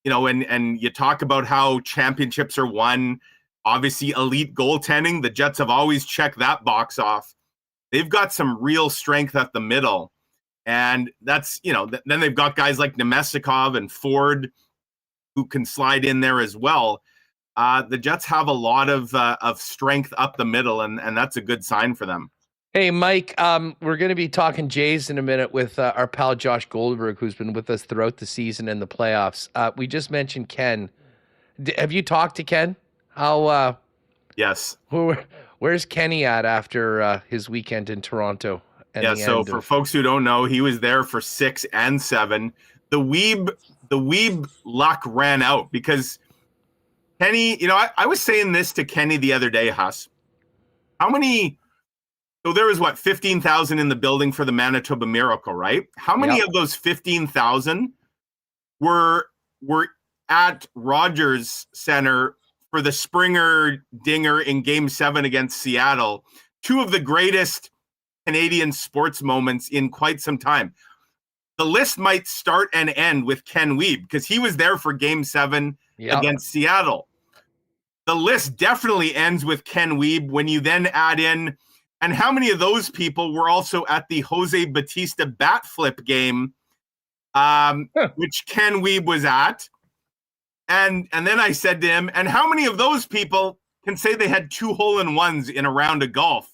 and you talk about how championships are won, obviously elite goaltending. The Jets have always checked that box off. They've got some real strength at the middle. And that's, then they've got guys like Nemestikov and Ford who can slide in there as well. The Jets have a lot of strength up the middle, and that's a good sign for them. Hey, Mike, we're going to be talking Jays in a minute with our pal Josh Goldberg, who's been with us throughout the season and the playoffs. We just mentioned Ken. Have you talked to Ken? How? Yes. Where's Kenny at after his weekend in Toronto? So for folks who don't know, he was there for 6 and 7. The Weeb luck ran out because Kenny, I was saying this to Kenny the other day, Huss. So there was 15,000 in the building for the Manitoba Miracle, right? How many of those 15,000 were at Rogers Center for the Springer dinger in Game 7 against Seattle? Two of the greatest Canadian sports moments in quite some time. The list might start and end with Ken Wiebe because he was there for Game 7 against Seattle. The list definitely ends with Ken Wiebe when you then add in, and how many of those people were also at the Jose Bautista bat flip game, which Ken Wiebe was at. And then I said to him, and how many of those people can say they had 2 hole-in-ones in a round of golf?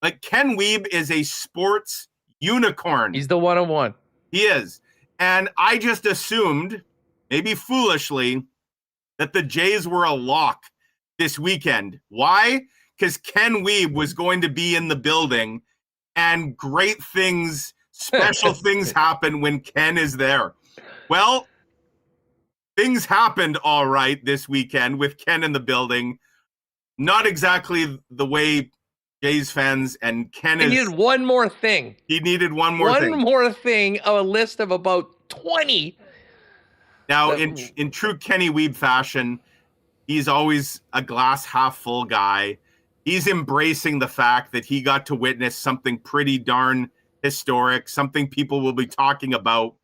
Like, Ken Wiebe is a sports unicorn. He's the one-on-one. He is. And I just assumed, maybe foolishly, that the Jays were a lock this weekend. Why? Because Ken Wiebe was going to be in the building, and great things special things happen when Ken is there. Well, things happened all right this weekend with Ken in the building. Not exactly the way Jays fans and Ken He needed one more thing. He needed one more thing. A list of about 20. Now, in true Kenny Weeb fashion, he's always a glass half full guy. He's embracing the fact that he got to witness something pretty darn historic, something people will be talking about.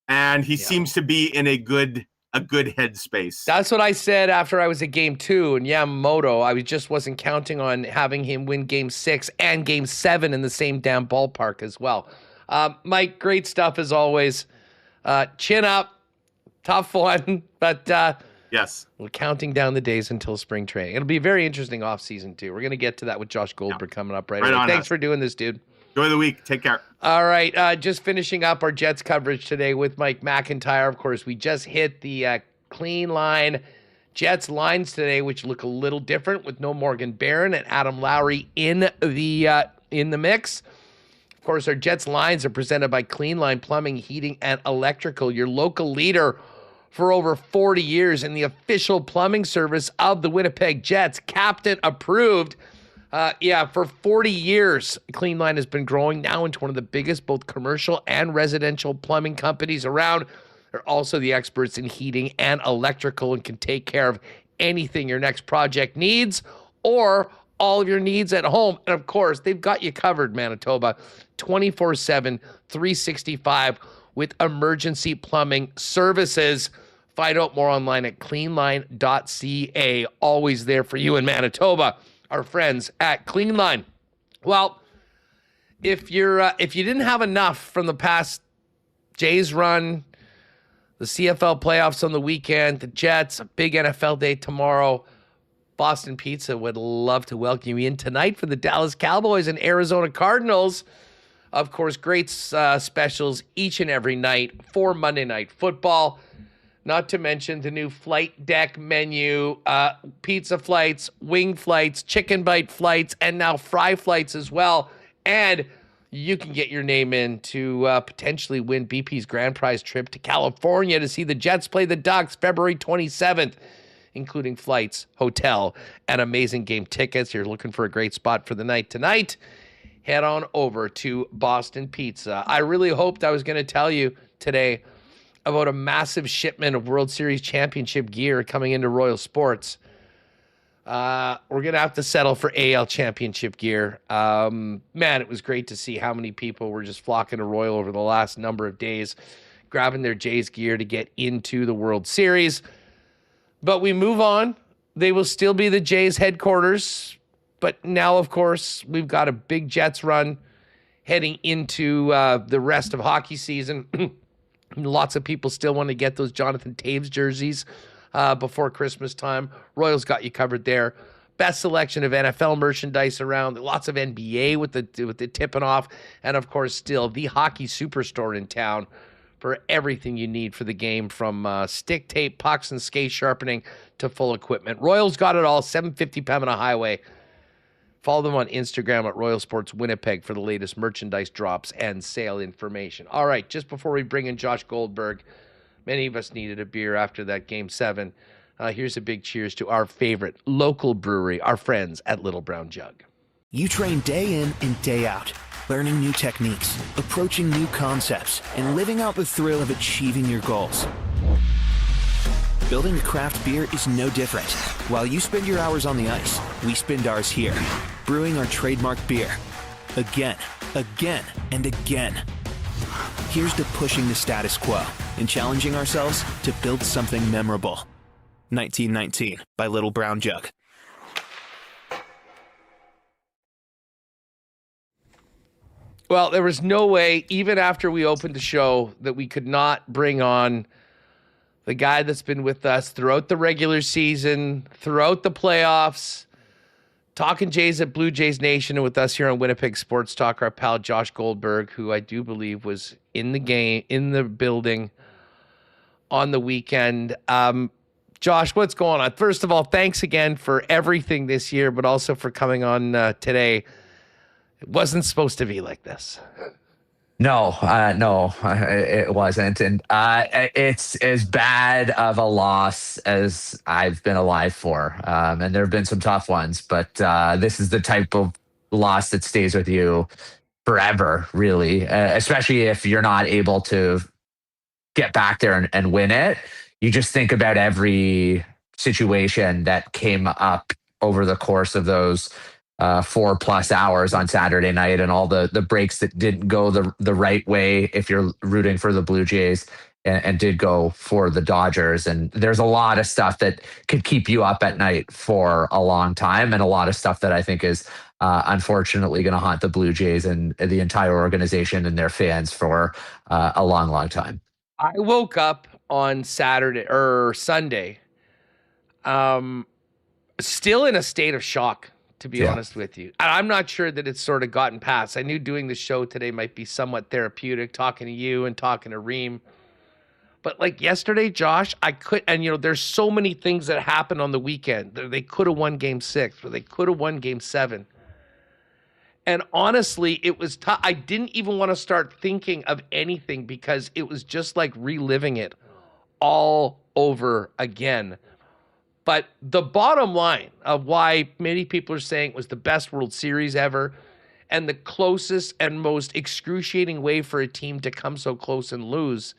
And he seems to be in a good headspace. That's what I said after I was at game 2 and Yamamoto. I just wasn't counting on having him win game 6 and game 7 in the same damn ballpark as well. Mike, great stuff as always. Chin up. Tough one, but yes, we're counting down the days until spring training. It'll be a very interesting offseason too. We're going to get to that with Josh Goldberg coming up right away. Thanks for doing this, dude. Enjoy the week. Take care. All right, just finishing up our Jets coverage today with Mike McIntyre. Of course, we just hit the clean line Jets lines today, which look a little different with no Morgan Barron and Adam Lowry in the mix. Of course, our Jets lines are presented by Clean Line Plumbing, Heating, and Electrical, your local leader for over 40 years in the official plumbing service of the Winnipeg Jets. Captain approved. For 40 years, Clean Line has been growing now into one of the biggest both commercial and residential plumbing companies around. They're also the experts in heating and electrical and can take care of anything your next project needs or all of your needs at home. And of course, they've got you covered, Manitoba, 24/7, 365 with emergency plumbing services. Find out more online at cleanline.ca. Always there for you in Manitoba. Our friends at Clean Line. Well, if you didn't have enough from the past Jays run, the CFL playoffs on the weekend, the Jets, a big NFL day tomorrow, Boston Pizza would love to welcome you in tonight for the Dallas Cowboys and Arizona Cardinals. Of course, great specials each and every night for Monday Night Football. Not to mention the new flight deck menu, pizza flights, wing flights, chicken bite flights, and now fry flights as well. And you can get your name in to potentially win BP's grand prize trip to California to see the Jets play the Ducks February 27th, including flights, hotel, and amazing game tickets. You're looking for a great spot for the night tonight, head on over to Boston Pizza. I really hoped I was going to tell you today about a massive shipment of World Series championship gear coming into Royal Sports. We're going to have to settle for AL championship gear. Man, it was great to see how many people were just flocking to Royal over the last number of days, grabbing their Jays gear to get into the World Series. But we move on. They will still be the Jays headquarters. But now, of course, we've got a big Jets run heading into the rest of hockey season. Lots of people still want to get those Jonathan Taves jerseys before Christmas time. Royals got you covered there. Best selection of NFL merchandise around. Lots of NBA with the tipping off. And, of course, still the hockey superstore in town for everything you need for the game, from stick tape, pucks, and skate sharpening to full equipment. Royals got it all, 750 Pembina Highway. Follow them on Instagram at Royal Sports Winnipeg for the latest merchandise drops and sale information. All right, just before we bring in Josh Goldberg, many of us needed a beer after that Game 7. Here's a big cheers to our favorite local brewery, our friends at Little Brown Jug. You train day in and day out, learning new techniques, approaching new concepts, and living out the thrill of achieving your goals. Building a craft beer is no different. While you spend your hours on the ice, we spend ours here, brewing our trademark beer. Again, and again. Here's to pushing the status quo and challenging ourselves to build something memorable. 1919 by Little Brown Jug. Well, there was no way, even after we opened the show, that we could not bring on the guy that's been with us throughout the regular season, throughout the playoffs, talking Jays at Blue Jays Nation, and with us here on Winnipeg Sports Talk, our pal Josh Goldberg, who I do believe was in the game, in the building on the weekend. Josh, what's going on? First of all, thanks again for everything this year, but also for coming on today. It wasn't supposed to be like this. No, it wasn't. And it's as bad of a loss as I've been alive for. And there have been some tough ones, but this is the type of loss that stays with you forever, really, especially if you're not able to get back there and win it. You just think about every situation that came up over the course of those 4+ hours on Saturday night, and all the breaks that didn't go the right way if you're rooting for the Blue Jays, and did go for the Dodgers. And there's a lot of stuff that could keep you up at night for a long time, and a lot of stuff that I think is unfortunately going to haunt the Blue Jays and the entire organization and their fans for a long, long time. I woke up on Saturday or Sunday, still in a state of shock, to be honest with you. And I'm not sure that it's sort of gotten past. I knew doing the show today might be somewhat therapeutic, talking to you and talking to Reem. But like yesterday, Josh, there's so many things that happened on the weekend. They could have won Game 6, or they could have won Game 7. And honestly, it was tough. I didn't even want to start thinking of anything, because it was just like reliving it all over again. But the bottom line of why many people are saying it was the best World Series ever, and the closest and most excruciating way for a team to come so close and lose,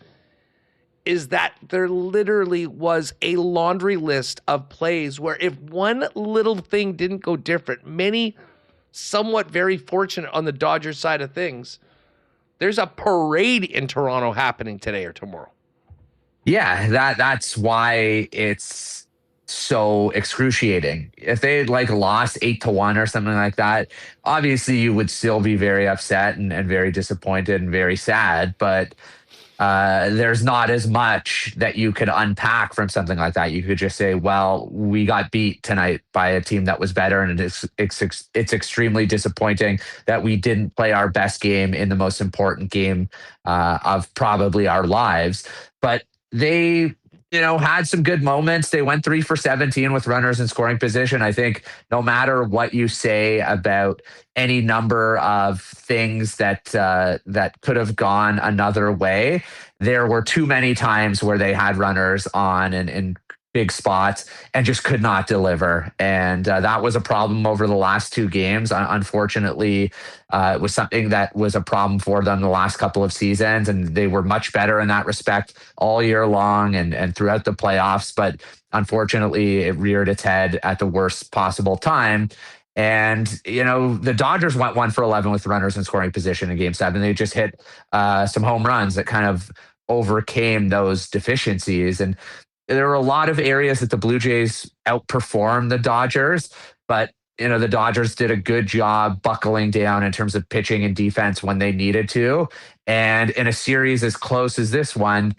is that there literally was a laundry list of plays where if one little thing didn't go different, many somewhat very fortunate on the Dodgers side of things, there's a parade in Toronto happening today or tomorrow. Yeah, that's why it's so excruciating. If they had lost 8-1 or something like that, obviously you would still be very upset and very disappointed and very sad, but there's not as much that you could unpack from something like that. You could just say, well, we got beat tonight by a team that was better, and it's extremely disappointing that we didn't play our best game in the most important game of probably our lives. But they had some good moments. They went 3 for 17 with runners in scoring position. I think no matter what you say about any number of things that could have gone another way, there were too many times where they had runners on in big spots and just could not deliver. And that was a problem over the last 2 games. Unfortunately, it was something that was a problem for them the last couple of seasons, and they were much better in that respect all year long and throughout the playoffs. But unfortunately, it reared its head at the worst possible time. And, the Dodgers went 1 for 11 with runners in scoring position in Game 7. They just hit some home runs that kind of overcame those deficiencies. And there were a lot of areas that the Blue Jays outperformed the Dodgers, but the Dodgers did a good job buckling down in terms of pitching and defense when they needed to. And in a series as close as this one,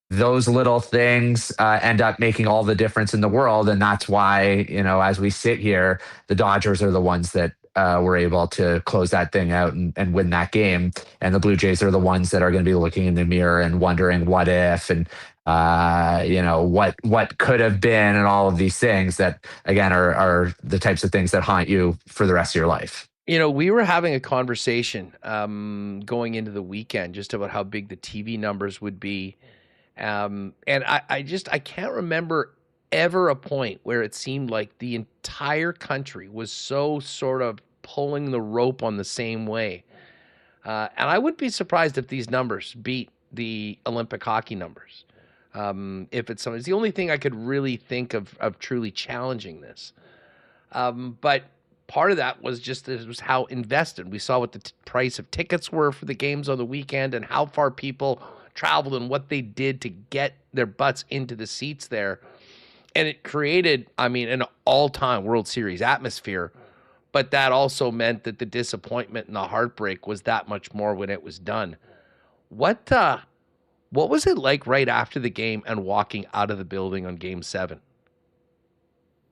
those little things end up making all the difference in the world. And that's why, as we sit here, the Dodgers are the ones that were able to close that thing out and win that game. And the Blue Jays are the ones that are going to be looking in the mirror and wondering what if, and what could have been, and all of these things that, again, are the types of things that haunt you for the rest of your life. We were having a conversation going into the weekend just about how big the TV numbers would be. And I can't remember ever a point where it seemed like the entire country was so sort of pulling the rope on the same way. And I would be surprised if these numbers beat the Olympic hockey numbers. If it's something, it's the only thing I could really think of truly challenging this. But part of that was how invested. We saw what the price of tickets were for the games on the weekend, and how far people traveled and what they did to get their butts into the seats there. And it created, an all-time World Series atmosphere. But that also meant that the disappointment and the heartbreak was that much more when it was done. What was it like right after the game and walking out of the building on Game 7?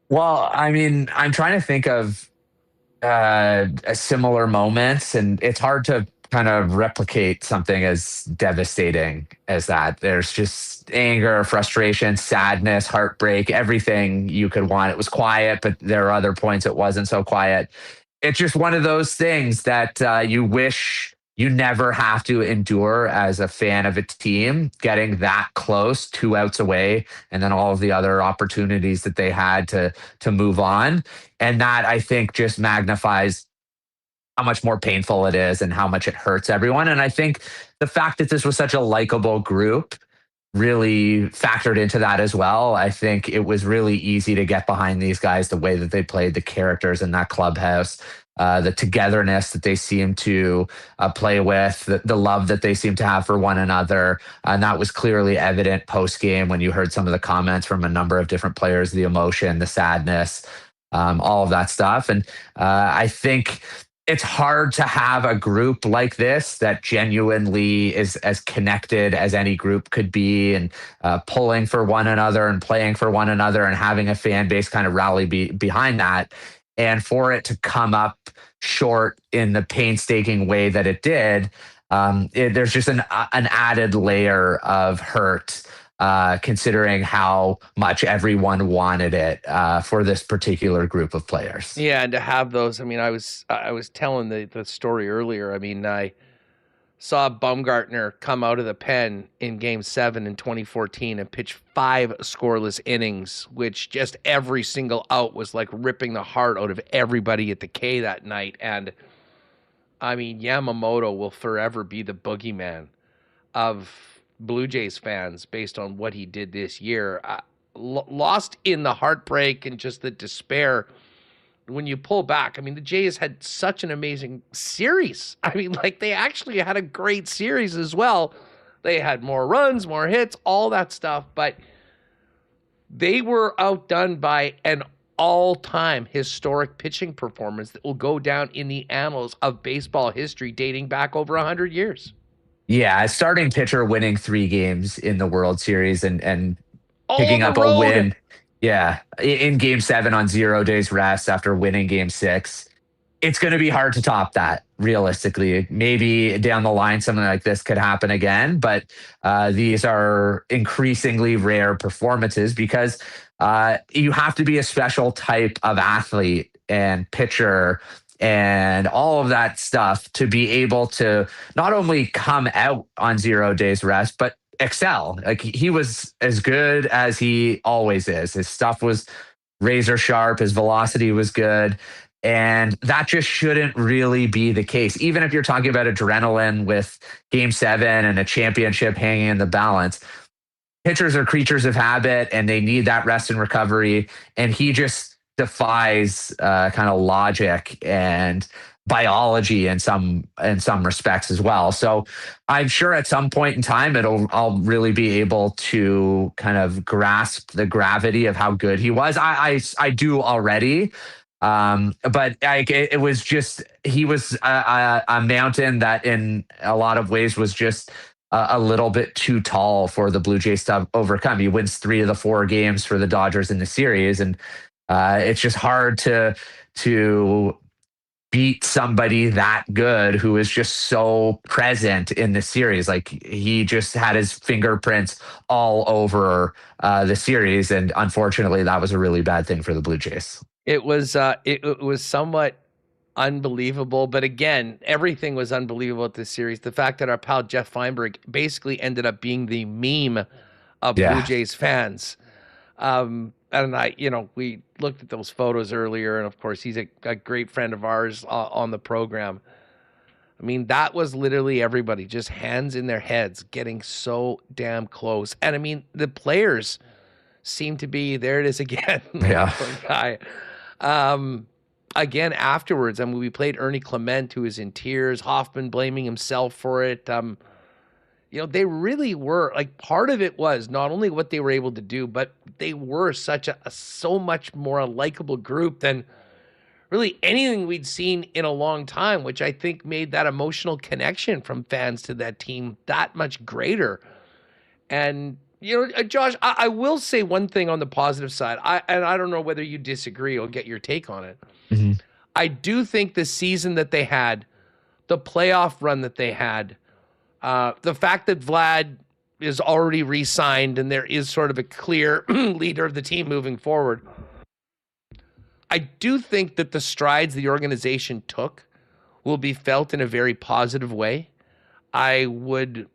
Well, I'm trying to think of similar moments, and it's hard to kind of replicate something as devastating as that. There's just anger, frustration, sadness, heartbreak, everything you could want. It was quiet, but there are other points it wasn't so quiet. It's just one of those things that you wish you never have to endure as a fan of a team getting that close, 2 outs away, and then all of the other opportunities that they had to move on. And that, I think, just magnifies how much more painful it is and how much it hurts everyone. And I think the fact that this was such a likable group really factored into that as well. I think it was really easy to get behind these guys, the way that they played, the characters in that clubhouse, the togetherness that they seem to play with, the love that they seem to have for one another. And that was clearly evident post-game when you heard some of the comments from a number of different players, the emotion, the sadness, all of that stuff. And I think it's hard to have a group like this that genuinely is as connected as any group could be, and pulling for one another and playing for one another and having a fan base kind of rally behind that. And for it to come up short in the painstaking way that it did, there's just an added layer of hurt, considering how much everyone wanted it for this particular group of players. Yeah, and to have those, I mean, I was telling the story earlier. I mean, I saw Baumgartner come out of the pen in Game 7 in 2014 and pitch 5 scoreless innings, which just every single out was like ripping the heart out of everybody at the K that night. And I mean, Yamamoto will forever be the boogeyman of Blue Jays fans based on what he did this year. Lost in the heartbreak and just the despair when you pull back. I mean, the Jays had such an amazing series. I mean, like, they actually had a great series as well. They had more runs, more hits, all that stuff, but they were outdone by an all-time historic pitching performance that will go down in the annals of baseball history dating back over 100 years. Yeah, a starting pitcher winning 3 games in the World Series and picking up a win. Yeah, in Game 7 on 0 days rest after winning Game 6. It's going to be hard to top that, realistically. Maybe down the line, something like this could happen again, but these are increasingly rare performances because you have to be a special type of athlete and pitcher and all of that stuff to be able to not only come out on 0 days rest, but excel. Like, he was as good as he always is. His stuff was razor sharp. His velocity was good. And that just shouldn't really be the case. Even if you're talking about adrenaline with Game 7 and a championship hanging in the balance, pitchers are creatures of habit and they need that rest and recovery. And he just defies kind of logic and biology in some respects as well. So I'm sure at some point in time I'll really be able to kind of grasp the gravity of how good he was. I do already. But it was just, he was a mountain that in a lot of ways was just a little bit too tall for the Blue Jays to overcome. He wins 3 of the 4 games for the Dodgers in the series. And it's just hard to beat somebody that good who is just so present in the series. Like, he just had his fingerprints all over the series. And unfortunately, that was a really bad thing for the Blue Jays. It was somewhat unbelievable, but again, everything was unbelievable at this series. The fact that our pal Jeff Feinberg basically ended up being the meme of Blue Jays fans. And we looked at those photos earlier, and of course, he's a great friend of ours on the program. I mean, that was literally everybody, just hands in their heads, getting so damn close. And I mean, the players seem to be, there it is again. Yeah. Guy. Again, afterwards, I mean, we played Ernie Clement, who was in tears, Hoffman blaming himself for it. They really were, like, part of it was not only what they were able to do, but they were so much more a likable group than really anything we'd seen in a long time, which I think made that emotional connection from fans to that team that much greater. And, Josh, I will say one thing on the positive side, and I don't know whether you disagree or get your take on it. Mm-hmm. I do think the season that they had, the playoff run that they had, the fact that Vlad is already re-signed and there is sort of a clear leader of the team moving forward, I do think that the strides the organization took will be felt in a very positive way. I would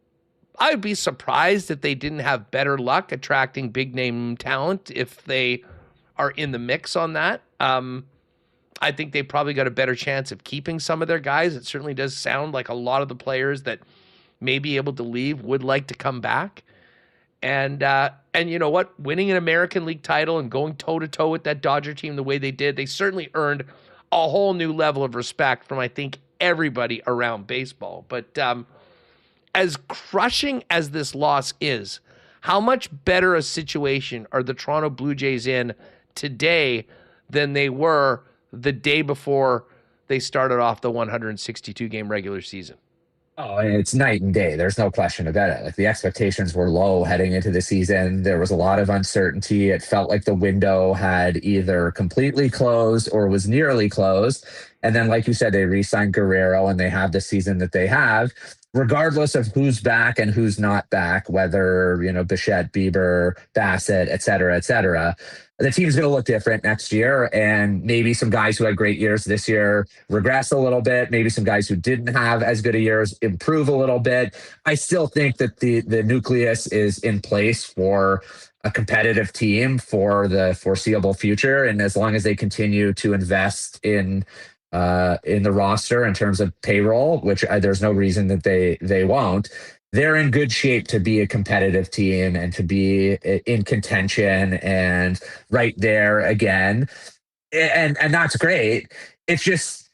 be surprised if they didn't have better luck attracting big name talent if they are in the mix on that. I think they probably got a better chance of keeping some of their guys. It certainly does sound like a lot of the players that may be able to leave would like to come back. And you know what? Winning an American League title and going toe-to-toe with that Dodger team the way they did, they certainly earned a whole new level of respect from, I think, everybody around baseball. But as crushing as this loss is, how much better a situation are the Toronto Blue Jays in today than they were the day before they started off the 162-game regular season? Oh, it's night and day. There's no question about it. Like, the expectations were low heading into the season. There was a lot of uncertainty. It felt like the window had either completely closed or was nearly closed. And then, like you said, they re-signed Guerrero and they have the season that they have, regardless of who's back and who's not back, whether, Bichette, Bieber, Bassett, et cetera, the team's going to look different next year. And maybe some guys who had great years this year regress a little bit. Maybe some guys who didn't have as good a years improve a little bit. I still think that the nucleus is in place for a competitive team for the foreseeable future. And as long as they continue to invest in the roster in terms of payroll, which there's no reason that they won't, they're in good shape to be a competitive team and to be in contention and right there again. And that's great. It's just,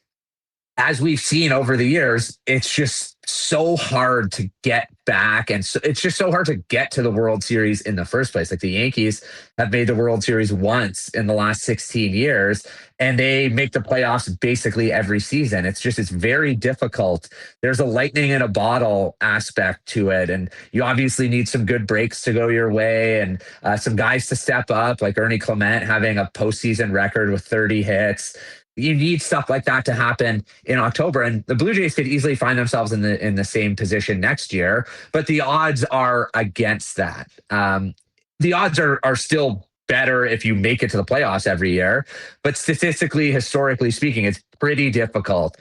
as we've seen over the years, it's just so hard to get back. And so it's just so hard to get to the World Series in the first place. Like, the Yankees have made the World Series once in the last 16 years, and they make the playoffs basically every season. It's very difficult. There's a lightning in a bottle aspect to it. And you obviously need some good breaks to go your way and some guys to step up, like Ernie Clement having a postseason record with 30 hits. You need stuff like that to happen in October, and the Blue Jays could easily find themselves in the same position next year. But the odds are against that. The odds are still better if you make it to the playoffs every year, but statistically, historically speaking, it's pretty difficult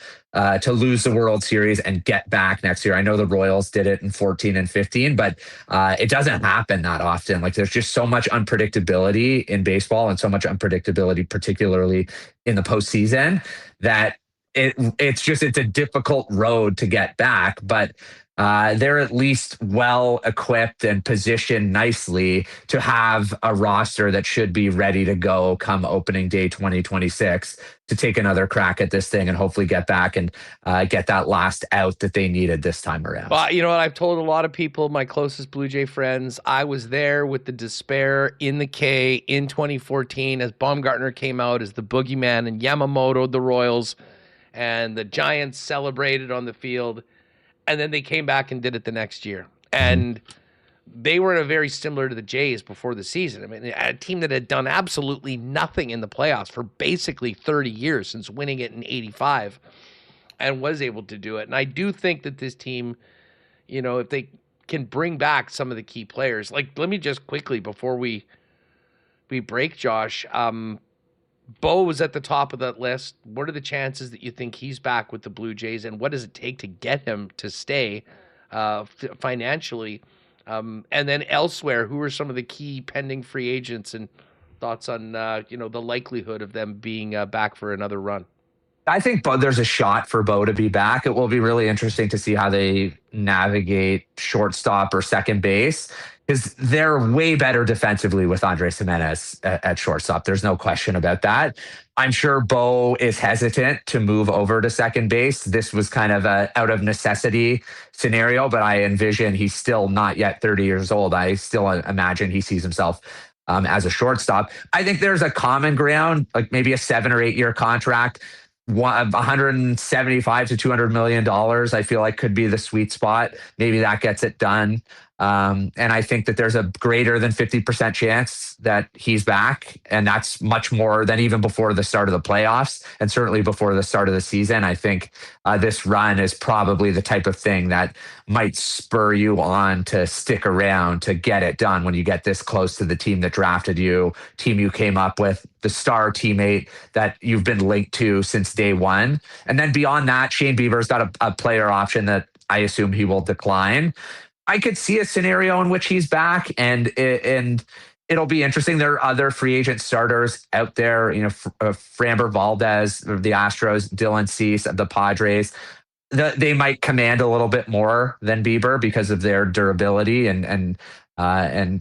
to lose the World Series and get back next year. I know the Royals did it in 14 and 15, but it doesn't happen that often. Like, there's just so much unpredictability in baseball and so much unpredictability, particularly in the postseason, that it's a difficult road to get back. But they're at least well equipped and positioned nicely to have a roster that should be ready to go come opening day 2026 to take another crack at this thing and hopefully get back and get that last out that they needed this time around. Well, you know what? I've told a lot of people, my closest Blue Jay friends, I was there with the despair in the K in 2014 as Baumgartner came out as the boogeyman and Yamamoto, the Royals, and the Giants celebrated on the field. And then they came back and did it the next year. And they were in a very similar to the Jays before the season. I mean, a team that had done absolutely nothing in the playoffs for basically 30 years since winning it in 85 and was able to do it. And I do think that this team, if they can bring back some of the key players, like, let me just quickly, before we break, Josh, Bo was at the top of that list. What are the chances that you think he's back with the Blue Jays, and what does it take to get him to stay financially? And then elsewhere, who are some of the key pending free agents, and thoughts on the likelihood of them being back for another run? I think there's a shot for Bo to be back. It will be really interesting to see how they navigate shortstop or second base, because they're way better defensively with Andres Gimenez at shortstop. There's no question about that. I'm sure Bo is hesitant to move over to second base. This was kind of a out of necessity scenario, but I envision he's still not yet 30 years old. I still imagine he sees himself as a shortstop. I think there's a common ground, like maybe a 7 or 8 year contract. $175 to $200 million, I feel like, could be the sweet spot. Maybe that gets it done. And I think that there's a greater than 50% chance that he's back. And that's much more than even before the start of the playoffs, and certainly before the start of the season. I think this run is probably the type of thing that might spur you on to stick around to get it done when you get this close to the team that drafted you, team you came up with, the star teammate that you've been linked to since day one. And then beyond that, Shane Bieber's got a player option that I assume he will decline. I could see a scenario in which he's back, and it'll be interesting. There are other free agent starters out there, Framber Valdez, the Astros, Dylan Cease of the Padres. They might command a little bit more than Bieber because of their durability and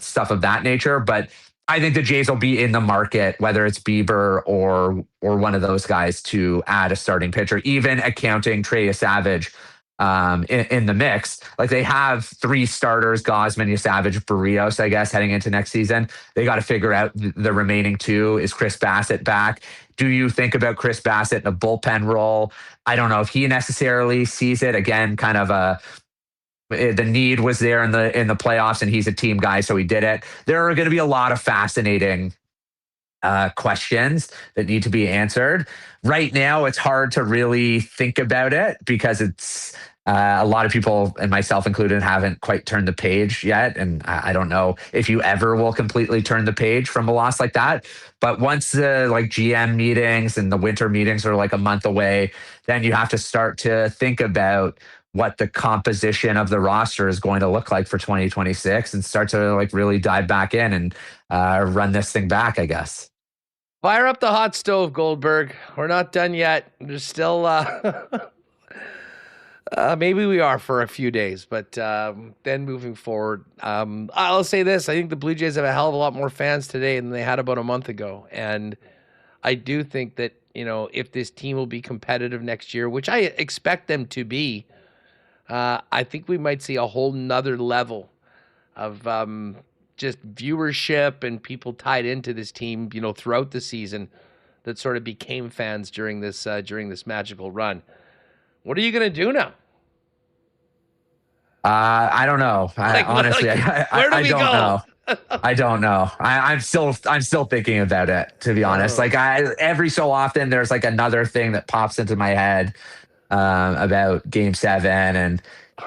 stuff of that nature. But I think the Jays will be in the market, whether it's Bieber or one of those guys, to add a starting pitcher, even accounting Trey Savage in the mix. Like, they have 3 starters, Gausman, Savage, Barrios, I guess, heading into next season. They got to figure out the remaining 2. Is Chris Bassett back? Do you think about Chris Bassett in a bullpen role? I don't know if he necessarily sees it. Again, kind of the need was there in the playoffs, and he's a team guy, so he did it. There are going to be a lot of fascinating questions that need to be answered. Right now, it's hard to really think about it because it's a lot of people, and myself included, haven't quite turned the page yet. And I don't know if you ever will completely turn the page from a loss like that. But once the GM meetings and the winter meetings are a month away, then you have to start to think about what the composition of the roster is going to look like for 2026 and start to really dive back in and run this thing back, I guess. Fire up the hot stove, Goldberg. We're not done yet. There's still maybe we are for a few days, but then moving forward, I'll say this. I think the Blue Jays have a hell of a lot more fans today than they had about a month ago. And I do think that, if this team will be competitive next year, which I expect them to be, I think we might see a whole nother level of just viewership and people tied into this team, throughout the season that sort of became fans during this magical run. What are you going to do now? I don't know. Honestly, where do we don't go? know. I don't know. I'm still thinking about it, to be honest. Every so often there's another thing that pops into my head about Game 7, and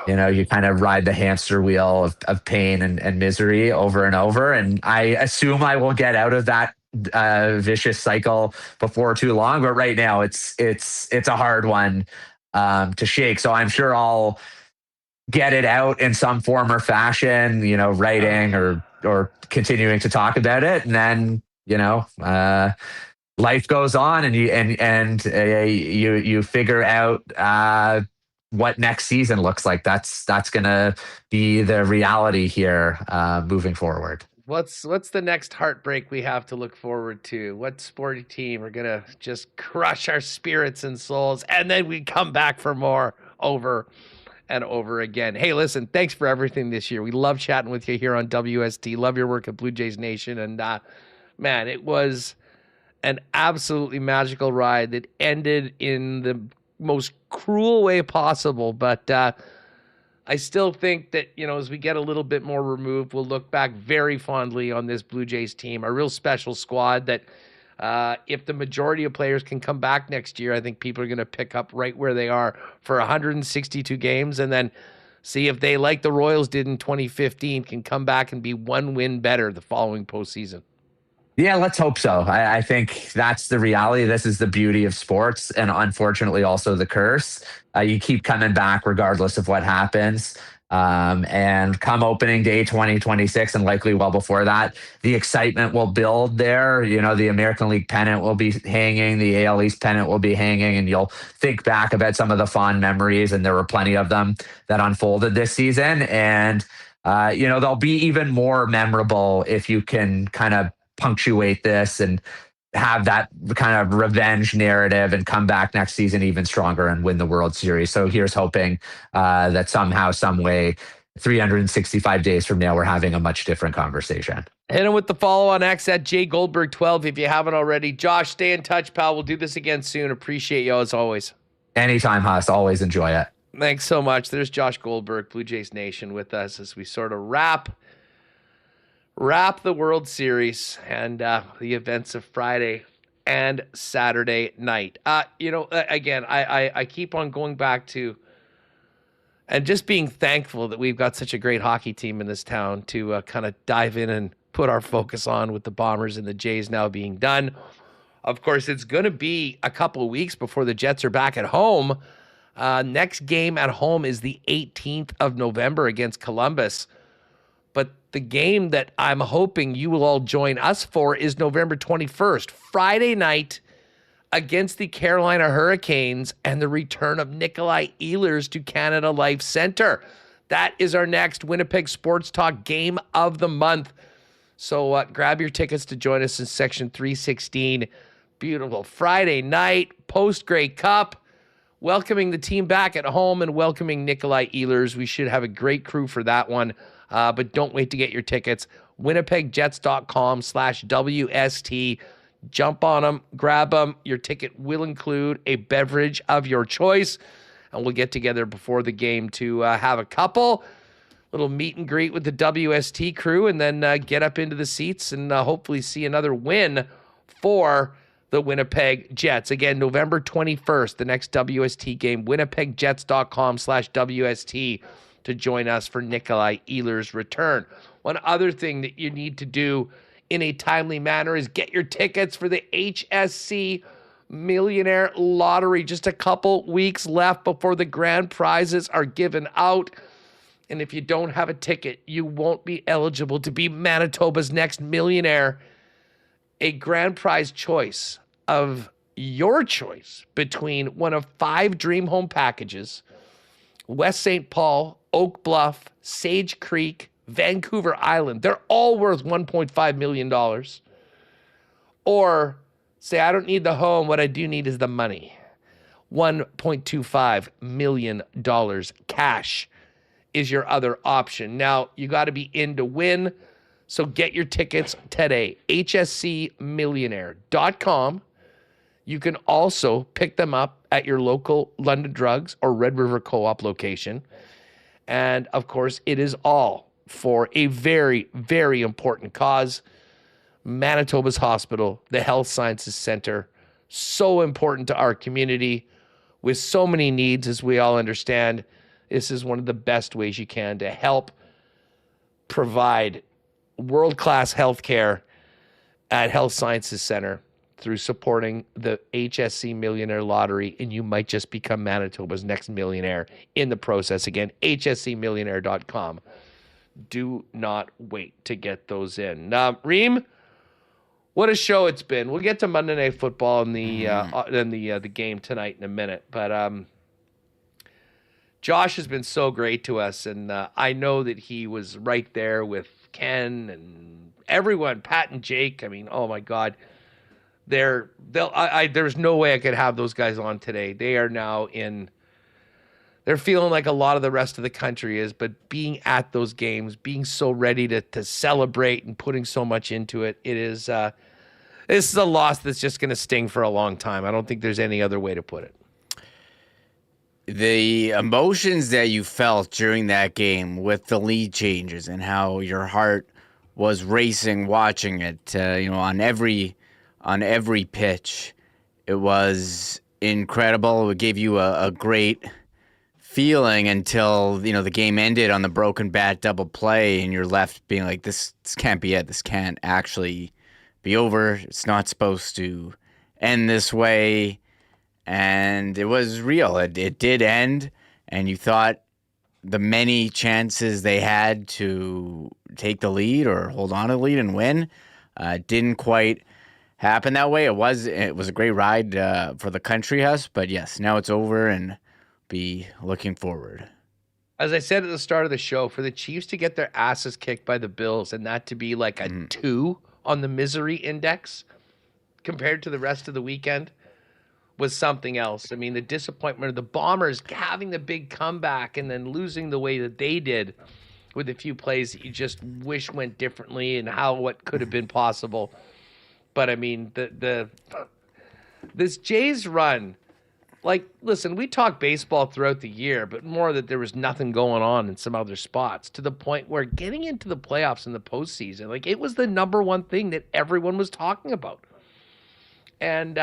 you kind of ride the hamster wheel of pain and misery over and over. And I assume I will get out of that vicious cycle before too long. But right now it's a hard one to shake. So I'm sure I'll get it out in some form or fashion, writing or continuing to talk about it. And then, life goes on, and you figure out what next season looks like. That's going to be the reality here moving forward. What's the next heartbreak we have to look forward to? What sporty team are going to just crush our spirits and souls, and then we come back for more over and over again? Hey, listen, thanks for everything this year. We love chatting with you here on WST. Love your work at Blue Jays Nation. And man, it was an absolutely magical ride that ended in the most cruel way possible. But I still think that, as we get a little bit more removed, we'll look back very fondly on this Blue Jays team, a real special squad that if the majority of players can come back next year, I think people are going to pick up right where they are for 162 games, and then see if they, like the Royals did in 2015, can come back and be one win better the following postseason. Yeah, let's hope so. I think that's the reality. This is the beauty of sports, and unfortunately also the curse. You keep coming back regardless of what happens. And come opening day 2026, and likely well before that, the excitement will build there. The American League pennant will be hanging, the AL East pennant will be hanging, and you'll think back about some of the fond memories, and there were plenty of them that unfolded this season. And, they'll be even more memorable if you can kind of punctuate this and have that kind of revenge narrative and come back next season even stronger and win the World Series. So here's hoping that somehow, some way, 365 days from now, we're having a much different conversation. Hit him with the follow on X at jgoldberg12 if you haven't already. Josh, stay in touch, pal. We'll do this again soon. Appreciate you as always. Anytime, Huss. Always enjoy it. Thanks so much. There's Josh Goldberg, Blue Jays Nation, with us as we sort of wrap the World Series and the events of Friday and Saturday night. Again, I keep on going back to and just being thankful that we've got such a great hockey team in this town to kind of dive in and put our focus on with the Bombers and the Jays now being done. Of course, it's going to be a couple of weeks before the Jets are back at home. Next game at home is the 18th of November against Columbus. But the game that I'm hoping you will all join us for is November 21st, Friday night, against the Carolina Hurricanes and the return of Nikolai Ehlers to Canada Life Centre. That is our next Winnipeg Sports Talk game of the month. So grab your tickets to join us in Section 316. Beautiful Friday night, post-Grey Cup, welcoming the team back at home and welcoming Nikolai Ehlers. We should have a great crew for that one, but don't wait to get your tickets. WinnipegJets.com/WST. Jump on them, grab them. Your ticket will include a beverage of your choice, and we'll get together before the game to have a little meet and greet with the WST crew, and then get up into the seats and hopefully see another win for the Winnipeg Jets. Again, November 21st, the next WST game, WinnipegJets.com/WST to join us for Nikolai Ehlers' return. One other thing that you need to do in a timely manner is get your tickets for the HSC Millionaire Lottery. Just a couple weeks left before the grand prizes are given out. And if you don't have a ticket, you won't be eligible to be Manitoba's next millionaire. A grand prize choice of your choice between one of 5 dream home packages, West St. Paul, Oak Bluff, Sage Creek, Vancouver Island. They're all worth $1.5 million. Or say, I don't need the home. What I do need is the money. $1.25 million cash is your other option. Now, you got to be in to win. So get your tickets today. HSCMillionaire.com. You can also pick them up at your local London Drugs or Red River Co-op location. And of course, it is all for a very, very important cause. Manitoba's Hospital, the Health Sciences Center, so important to our community with so many needs, as we all understand. This is one of the best ways you can to help provide world-class healthcare at Health Sciences Center through supporting the HSC Millionaire Lottery, and you might just become Manitoba's next millionaire in the process. Again, hscmillionaire.com. Do not wait to get those in. Reem, what a show it's been. We'll get to Monday Night Football and the game tonight in a minute, but Josh has been so great to us, and I know that he was right there with Ken and everyone, Pat and Jake. I mean, oh my God, there's no way I could have those guys on today. They are now they're feeling like a lot of the rest of the country is, but being at those games, being so ready to celebrate and putting so much into it, this is a loss that's just going to sting for a long time. I don't think there's any other way to put it. The emotions that you felt during that game with the lead changes and how your heart was racing watching it, on every pitch, it was incredible. It gave you a great feeling until the game ended on the broken bat double play, and you're left being like, this can't be it. This can't actually be over. It's not supposed to end this way. And it was real. It did end, and you thought the many chances they had to take the lead or hold on to the lead and win didn't quite happen that way. It was a great ride for the country house, but yes, now it's over and be looking forward. As I said at the start of the show, for the Chiefs to get their asses kicked by the Bills and that to be like a 2 on the misery index compared to the rest of the weekend was something else. I mean, the disappointment of the Bombers having the big comeback and then losing the way that they did with a few plays that you just wish went differently and what could have been possible. But I mean, this Jays run like, listen, we talk baseball throughout the year, but more that there was nothing going on in some other spots, to the point where getting into the playoffs in the postseason, like, it was the number one thing that everyone was talking about. And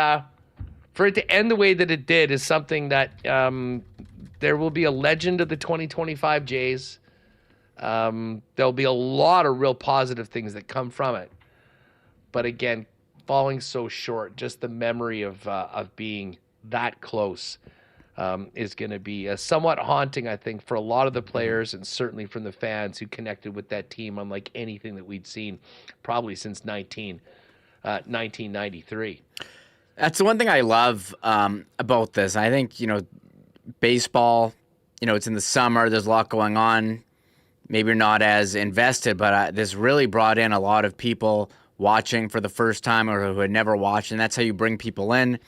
for it to end the way that it did is something that there will be a legend of the 2025 Jays. There'll be a lot of real positive things that come from it. But again, falling so short, just the memory of being that close is going to be somewhat haunting, I think, for a lot of the players and certainly from the fans who connected with that team unlike anything that we'd seen probably since 1993. That's the one thing I love about this. I think, baseball, it's in the summer. There's a lot going on. Maybe you're not as invested, but this really brought in a lot of people watching for the first time or who had never watched, and that's how you bring people in.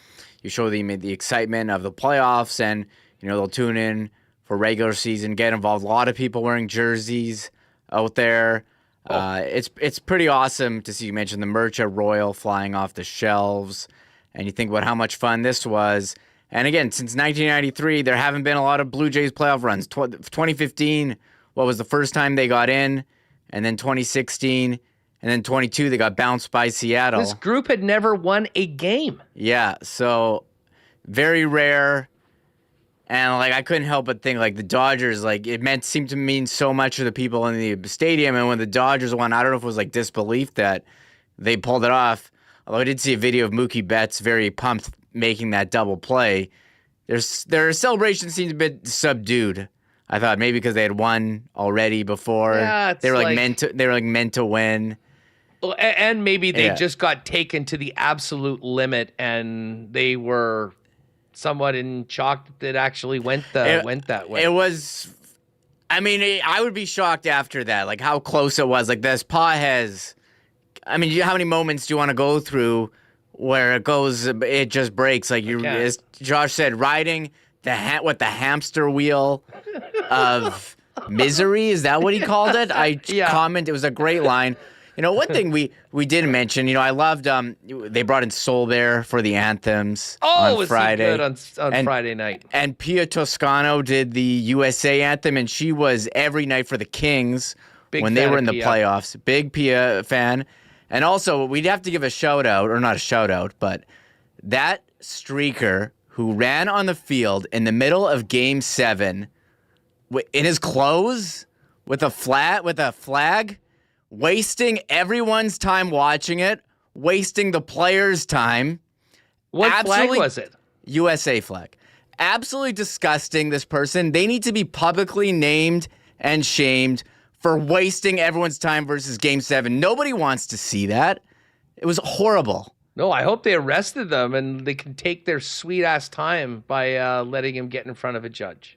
You show them the excitement of the playoffs, and they'll tune in for regular season, get involved. A lot of people wearing jerseys out there. It's pretty awesome to see. You mentioned the merch at Royal flying off the shelves, and you think about how much fun this was. And again, since 1993, there haven't been a lot of Blue Jays playoff runs. 2015, what was the first time they got in, and then 2016. And then 22, they got bounced by Seattle. This group had never won a game. Yeah, so very rare. And I couldn't help but think the Dodgers, it seemed to mean so much to the people in the stadium. And when the Dodgers won, I don't know if it was disbelief that they pulled it off. Although I did see a video of Mookie Betts very pumped making that double play. Their celebration seemed a bit subdued. I thought maybe because they had won already before. Yeah, they were meant to win. Well, and maybe they just got taken to the absolute limit, and they were somewhat in shock that it actually went that way. It was, I would be shocked after that, how close it was. This pot has, how many moments do you want to go through where it just breaks? As Josh said, riding the hamster wheel of misery. Is that what he called it? Comment. It was a great line. One thing we didn't mention, I loved, they brought in Soul Bear for the anthems on Friday. Was he good on Friday night? And Pia Toscano did the USA anthem, and she was every night for the Kings when they were in the playoffs. Big Pia fan. And also, we'd have to give a shout-out, or not a shout-out, but that streaker who ran on the field in the middle of Game 7 in his clothes with a flag, wasting everyone's time watching it, wasting the players' time. What flag was it? USA flag. Absolutely disgusting, this person. They need to be publicly named and shamed for wasting everyone's time versus Game 7. Nobody wants to see that. It was horrible. No, I hope they arrested them and they can take their sweet-ass time by letting him get in front of a judge.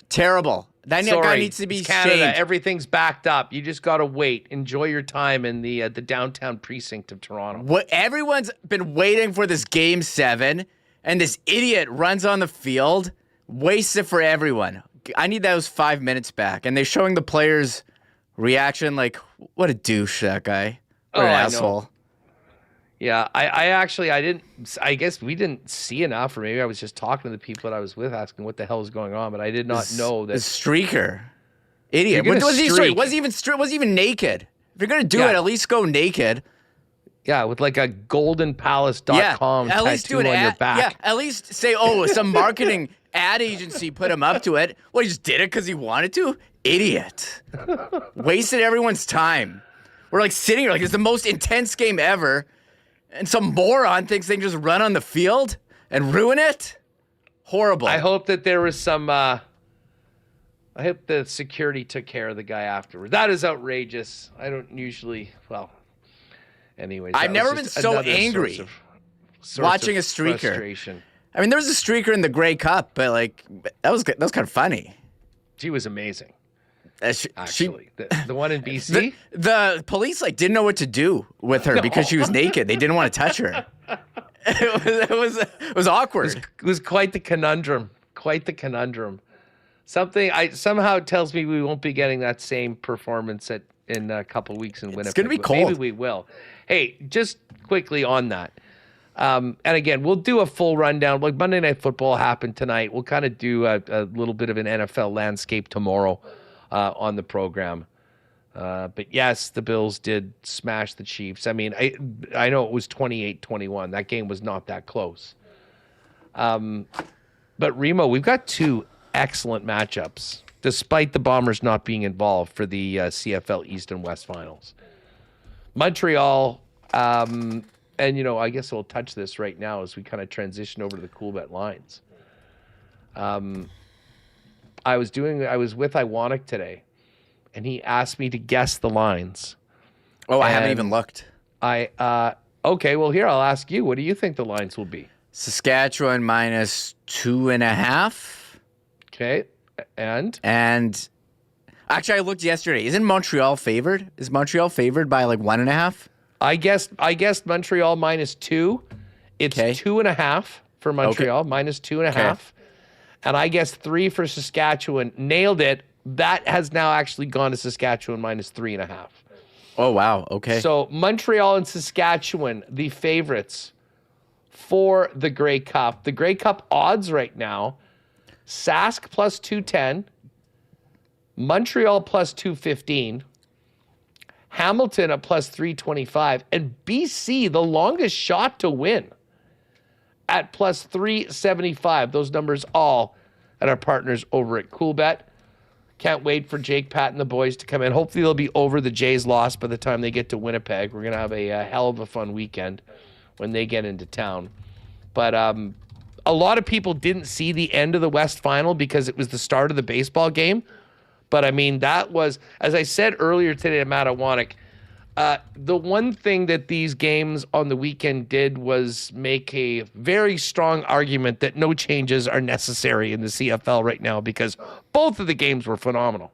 Terrible. That guy needs to be Canada. shamed. Everything's backed up. You just got to wait. Enjoy your time in the downtown precinct of Toronto. Everyone's been waiting for this Game 7, and this idiot runs on the field, wastes it for everyone. I need those 5 minutes back. And they're showing the players' reaction what a douche, that guy. What an asshole. Know. Yeah, I guess we didn't see enough, or maybe I was just talking to the people that I was with asking what the hell was going on, but I did not know that. The streaker. Idiot. Was he even naked? If you're going to do it, at least go naked. Yeah, with a goldenpalace.com tattoo on your back. Yeah, at least say, some marketing ad agency put him up to it. Well, he just did it because he wanted to? Idiot. Wasted everyone's time. We're sitting here it's the most intense game ever. And some moron thinks they can just run on the field and ruin it? Horrible. I hope that there was some... I hope the security took care of the guy afterward. That is outrageous. I don't usually... Well, anyways. I've never been so angry watching a streaker. Frustration. There was a streaker in the Grey Cup, but that was kind of funny. She was amazing. Actually, the one in BC? The police didn't know what to do with her because she was naked. They didn't want to touch her. It was awkward. It was quite the conundrum. Somehow tells me we won't be getting that same performance in a couple weeks in Winnipeg. It's going to be cold. Maybe we will. Hey, just quickly on that. And again, we'll do a full rundown. Like Monday Night Football happened tonight. We'll kind of do a little bit of an NFL landscape tomorrow on the program. But yes, the Bills did smash the Chiefs. I mean, I know it was 28-21. That game was not that close. But Remo, we've got two excellent matchups, despite the Bombers not being involved for the CFL East and West Finals. Montreal, and I guess we'll touch this right now as we kind of transition over to the Coolbet lines. I was with Iwanek today, and he asked me to guess the lines. Oh, I haven't even looked. Okay, well here I'll ask you. What do you think the lines will be? Saskatchewan -2.5. Okay, and actually, I looked yesterday. Isn't Montreal favored? Is Montreal favored by like 1.5? I guessed Montreal -2. It's 2.5 for Montreal, -2.5. Okay. And I guessed 3 for Saskatchewan. Nailed it. That has now actually gone to Saskatchewan -3.5. Oh, wow. Okay. So Montreal and Saskatchewan, the favorites for the Grey Cup. The Grey Cup odds right now, Sask +210, Montreal +215, Hamilton at +325, and BC, the longest shot to win, at +375. Those numbers all at our partners over at Coolbet. Can't wait for Jake, Pat, and the boys to come in. Hopefully they'll be over the Jays' loss by the time they get to Winnipeg. We're going to have a hell of a fun weekend when they get into town. But a lot of people didn't see the end of the West Final because it was the start of the baseball game. But, I mean, that was, as I said earlier today to Matt Iwanek, the one thing that these games on the weekend did was make a very strong argument that no changes are necessary in the CFL right now because both of the games were phenomenal.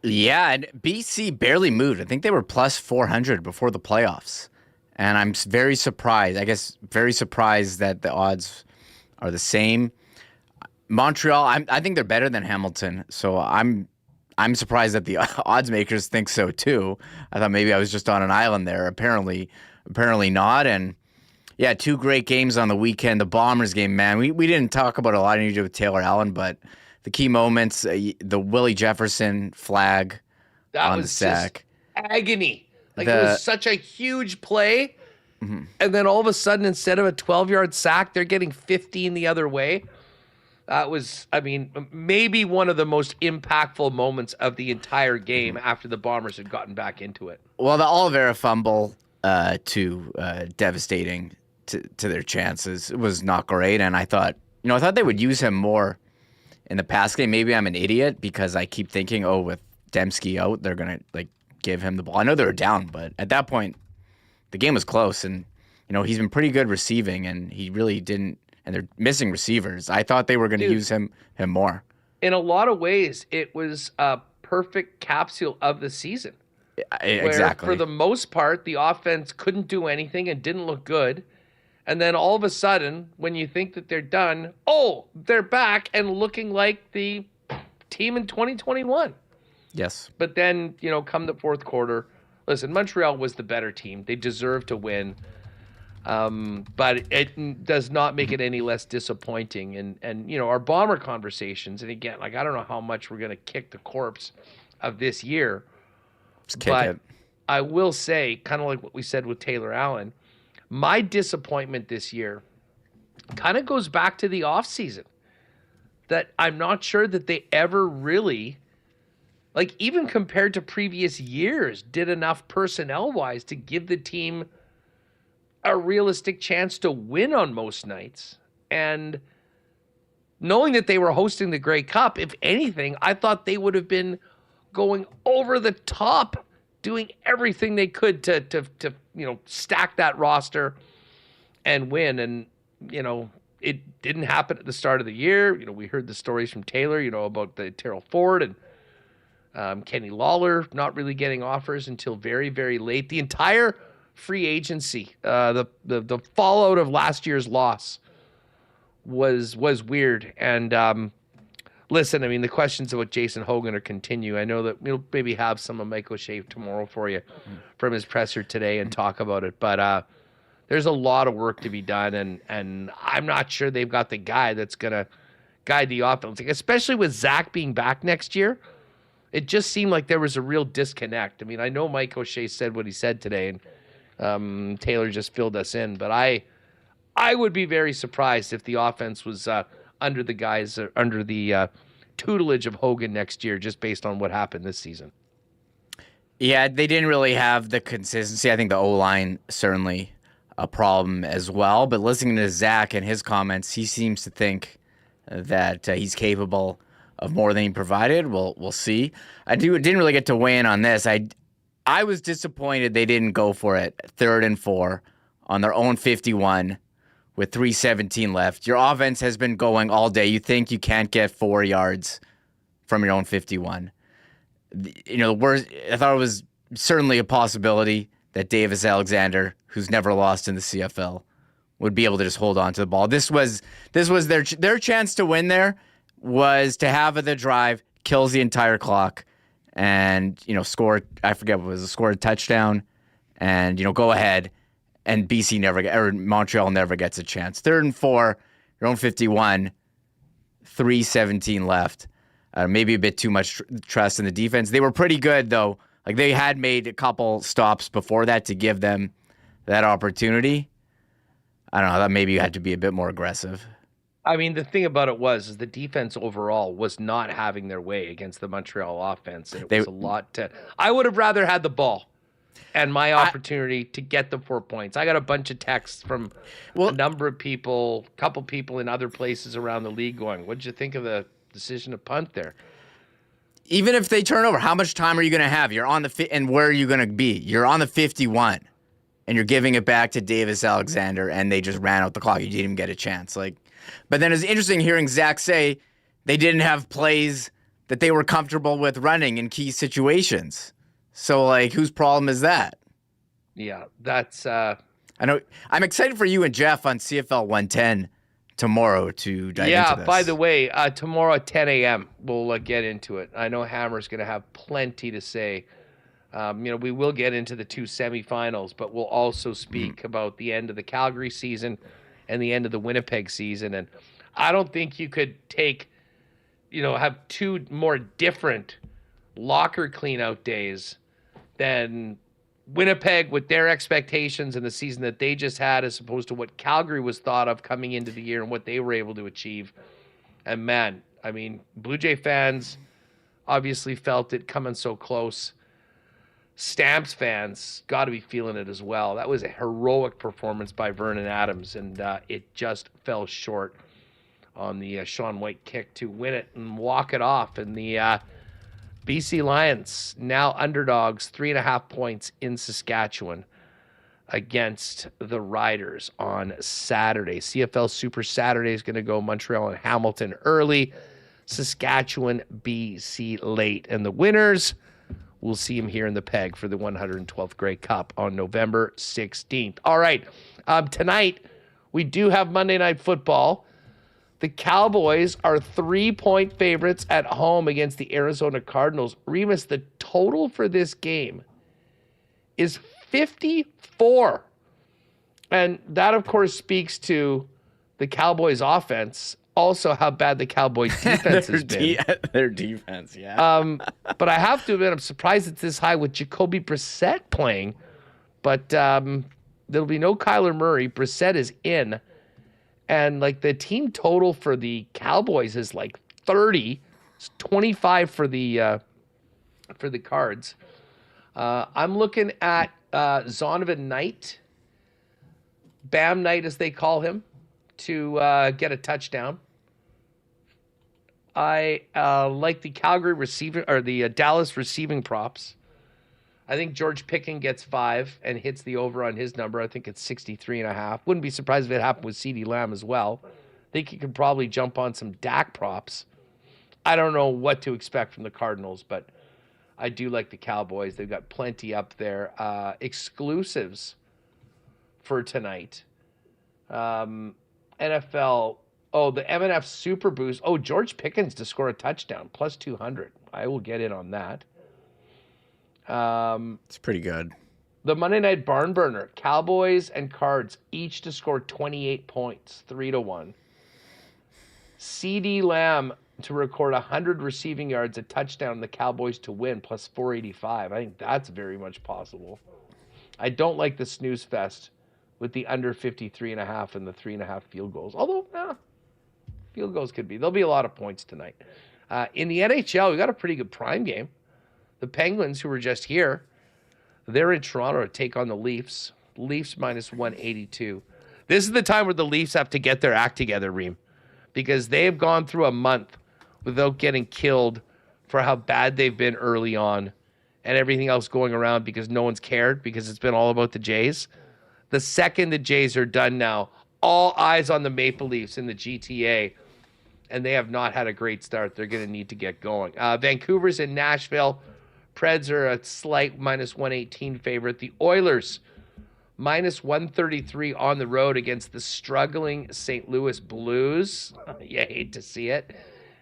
Yeah, and BC barely moved. I think they were +400 before the playoffs. And I'm very surprised, very surprised that the odds are the same. Montreal, I think they're better than Hamilton, so I'm surprised that the odds makers think so too. I thought maybe I was just on an island there. Apparently not. And yeah, two great games on the weekend. The Bombers game, man, we didn't talk about a lot of with Taylor Allen, but the key moments, the Willie Jefferson flag that on was the sack, just agony. Like it was such a huge play, and then all of a sudden, instead of a 12-yard sack, they're getting 15 the other way. That was, I mean, maybe one of the most impactful moments of the entire game after the Bombers had gotten back into it. Well, the Oliveira fumble, devastating to their chances. It was not great, and I thought they would use him more in the pass game. Maybe I'm an idiot because I keep thinking, with Dembski out, they're gonna give him the ball. I know they were down, but at that point, the game was close, and he's been pretty good receiving, and he really didn't. And they're missing receivers. I thought they were going to use him more. In a lot of ways, it was a perfect capsule of the season. Exactly. Where, for the most part, the offense couldn't do anything and didn't look good. And then all of a sudden, when you think that they're done, they're back and looking like the team in 2021. Yes. But then, come the fourth quarter, listen, Montreal was the better team. They deserved to win. But it does not make it any less disappointing. And our Bomber conversations, and again, I don't know how much we're going to kick the corpse of this year. But I will say, kind of like what we said with Taylor Allen, my disappointment this year kind of goes back to the offseason. That I'm not sure that they ever really, even compared to previous years, did enough personnel-wise to give the team a realistic chance to win on most nights. And knowing that they were hosting the Grey Cup, if anything, I thought they would have been going over the top, doing everything they could to stack that roster and win. And, it didn't happen at the start of the year. We heard the stories from Taylor, about the Terrell Ford and Kenny Lawler not really getting offers until very, very late. The entire free agency, the fallout of last year's loss was weird. And listen, I mean, the questions about Jason Hogan are continue. I know that we'll maybe have some of Mike O'Shea tomorrow for you from his presser today and talk about it. But there's a lot of work to be done, and I'm not sure they've got the guy that's going to guide the offense, especially with Zach being back next year. It just seemed like there was a real disconnect. I mean, I know Mike O'Shea said what he said today, and Taylor just filled us in, but I would be very surprised if the offense was under the tutelage of Hogan next year, just based on what happened this season. Yeah, they didn't really have the consistency. I think the O-line certainly a problem as well. But listening to Zach and his comments, he seems to think that he's capable of more than he provided. We'll see. Didn't really get to weigh in on this. I was disappointed they didn't go for it 3rd and 4 on their own 51 with 3:17 left. Your offense has been going all day. You think you can't get 4 yards from your own 51. The worst, I thought it was certainly a possibility that Davis Alexander, who's never lost in the CFL, would be able to just hold on to the ball. This was their chance to win. There was to have the drive, kills the entire clock, and score. I forget what it was. Score a touchdown, and go ahead. And BC Montreal never gets a chance. 3rd and 4, your own 51, 3:17 left. Maybe a bit too much trust in the defense. They were pretty good though. Like they had made a couple stops before that to give them that opportunity. I don't know. That maybe you had to be a bit more aggressive. I mean, the thing about it is the defense overall was not having their way against the Montreal offense. And it was a lot I would have rather had the ball and my opportunity to get the 4 points. I got a bunch of texts from a number of people, a couple people in other places around the league going, what did you think of the decision to punt there? Even if they turn over, how much time are you going to have? You're on and where are you going to be? You're on the 51, and you're giving it back to Davis Alexander, and they just ran out the clock. You didn't even get a chance. But then it's interesting hearing Zach say they didn't have plays that they were comfortable with running in key situations. So, whose problem is that? Yeah, that's... I know. I'm excited for you and Jeff on CFL 110 tomorrow to dive into this. Yeah, by the way, tomorrow at 10 a.m., we'll get into it. I know Hammer's going to have plenty to say. We will get into the 2 semifinals, but we'll also speak about the end of the Calgary season and the end of the Winnipeg season. And I don't think you could have 2 more different locker cleanout days than Winnipeg with their expectations and the season that they just had, as opposed to what Calgary was thought of coming into the year and what they were able to achieve. And man, I mean, Blue Jay fans obviously felt it coming so close. Stamps fans got to be feeling it as well. That was a heroic performance by Vernon Adams, and it just fell short on the Sean White kick to win it and walk it off. And the BC Lions, now underdogs, 3.5 points in Saskatchewan against the Riders on Saturday. CFL Super Saturday is going to go Montreal and Hamilton early, Saskatchewan, BC late. And the winners, we'll see them here in the Peg for the 112th Grey Cup on November 16th. All right, tonight we do have Monday Night Football. The Cowboys are 3-point favorites at home against the Arizona Cardinals. Remis, the total for this game is 54. And that, of course, speaks to the Cowboys' offense. Also, how bad the Cowboys' defense has been. Their defense, yeah. But I have to admit, I'm surprised it's this high with Jacoby Brissett playing. But there'll be no Kyler Murray. Brissett is in. And the team total for the Cowboys is 30. It's 25 for the Cards. I'm looking at Zonovan Knight, Bam Knight as they call him, to get a touchdown. I like the Calgary receiving or the Dallas receiving props. I think George Pickens gets 5 and hits the over on his number. I think it's 63.5. Wouldn't be surprised if it happened with CeeDee Lamb as well. I think you could probably jump on some Dak props. I don't know what to expect from the Cardinals, but I do like the Cowboys. They've got plenty up there. Exclusives for tonight. NFL. Oh, the M&F Super Boost. Oh, George Pickens to score a touchdown, plus 200. I will get in on that. It's pretty good. The Monday night barn burner, Cowboys and Cards, each to score 28 points, 3-1. CD Lamb to record 100 receiving yards, a touchdown, the Cowboys to win, plus 485. I think that's very much possible. I don't like the snooze fest with the under 53.5 and the 3.5 field goals. Although, field goals could be. There'll be a lot of points tonight. In the NHL, we got a pretty good prime game. The Penguins, who were just here, they're in Toronto to take on the Leafs. Leafs minus 182. This is the time where the Leafs have to get their act together, Reem, because they have gone through a month without getting killed for how bad they've been early on and everything else going around because no one's cared because it's been all about the Jays. The second the Jays are done now, all eyes on the Maple Leafs in the GTA, and they have not had a great start. They're going to need to get going. Vancouver's in Nashville. Preds are a slight minus 118 favorite. The Oilers minus 133 on the road against the struggling St. Louis Blues. You hate to see it.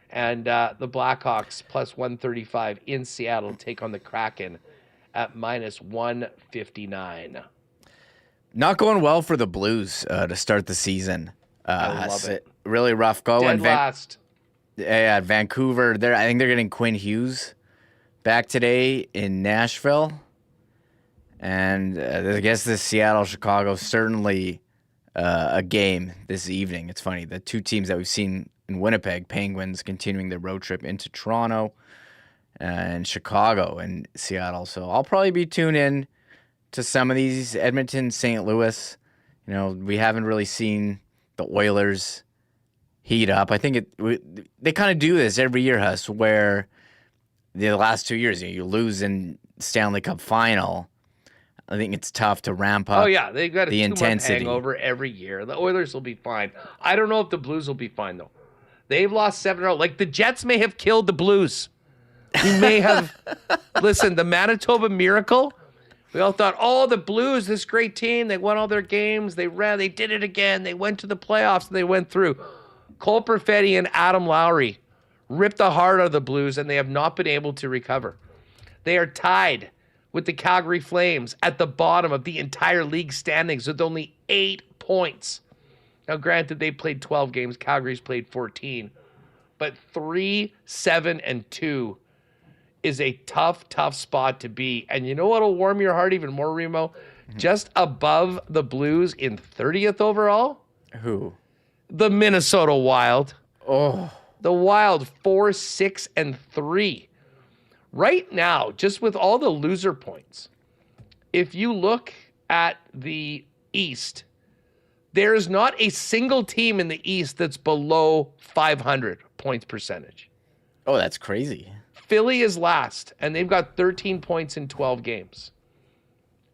And the Blackhawks plus 135 in Seattle take on the Kraken at minus 159. Not going well for the Blues to start the season. I love it. Really rough go. Dead last. Yeah, Vancouver. I think they're getting Quinn Hughes back today in Nashville. And I guess the Seattle-Chicago certainly a game this evening. It's funny. The two teams that we've seen in Winnipeg, Penguins continuing their road trip into Toronto, and Chicago and Seattle. So I'll probably be tuned in to some of these. Edmonton, St. Louis. You know, we haven't really seen the Oilers heat up. I think they kind of do this every year, Huss, where the last 2 years you lose in Stanley Cup final. I think it's tough to ramp up. Oh yeah, they've got a the intensity hangover every year. The Oilers will be fine. I don't know if the Blues will be fine though. They've lost 7 in a row. Like the Jets may have killed the Blues. We may have. Listen, the Manitoba Miracle. We all thought, oh, the Blues, this great team. They won all their games. They did it again. They went to the playoffs and they went through. Cole Perfetti and Adam Lowry ripped the heart out of the Blues, and they have not been able to recover. They are tied with the Calgary Flames at the bottom of the entire league standings with only 8 points. Now, granted, they played 12 games. Calgary's played 14. But 3-7-2 is a tough spot to be. And you know what'll warm your heart even more, Remo? Mm-hmm. Just above the Blues in 30th overall? Who? The Minnesota Wild. Oh. The Wild 4-6-3. Right now, just with all the loser points, if you look at the East, there is not a single team in the East that's below 500 points percentage. Oh, that's crazy. Philly is last, and they've got 13 points in 12 games.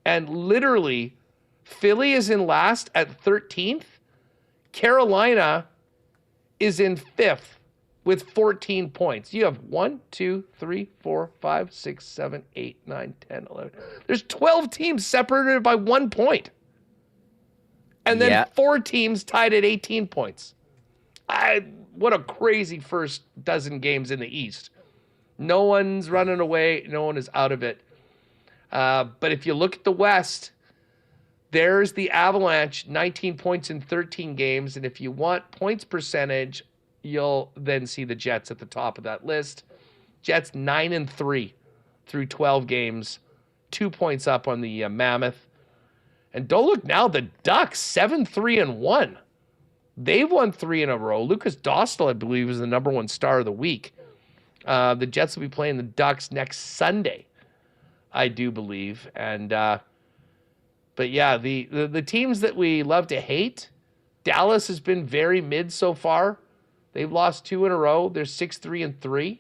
And literally, Philly is in last at 13th. Carolina is in 5th with 14 points. You have 1, 2, 3, 4, 5, 6, 7, 8, 9, 10, 11. There's 12 teams separated by 1 point. And then 4 teams tied at 18 points. What a crazy first dozen games in the East. No one's running away. No one is out of it. But if you look at the West, there's the Avalanche, 19 points in 13 games. And if you want points percentage, you'll then see the Jets at the top of that list. Jets 9-3 through 12 games, 2 points up on the Mammoth. And don't look now, the Ducks 7-3-1. They've won 3 in a row. Lucas Dostal, I believe, is the number 1 star of the week. The Jets will be playing the Ducks next Sunday, I do believe. And but yeah, the teams that we love to hate, Dallas has been very mid so far. They've lost 2 in a row. They're 6-3-3.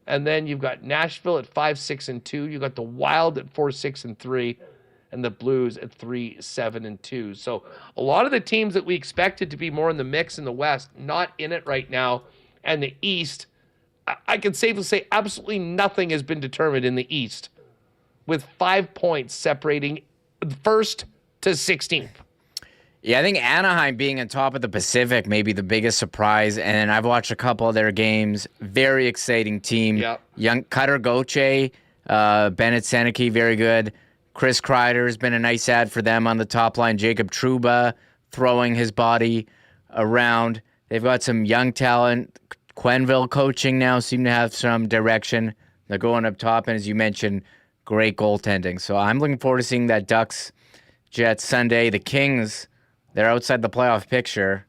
And then you've got Nashville at 5-6-2. You've got the Wild at 4-6-3. And the Blues at 3-7-2. So a lot of the teams that we expected to be more in the mix in the West, not in it right now. And the East, I can safely say absolutely nothing has been determined in the East, with 5 points separating 1st to 16th. Yeah, I think Anaheim being on top of the Pacific may be the biggest surprise. And I've watched a couple of their games. Very exciting team. Yep. Young Cutter Gauthier, Bennett Seneke, very good. Chris Kreider has been a nice add for them on the top line. Jacob Trouba throwing his body around. They've got some young talent. Quenneville coaching now seem to have some direction. They're going up top, and as you mentioned, great goaltending. So I'm looking forward to seeing that Ducks Jets Sunday. The Kings, they're outside the playoff picture.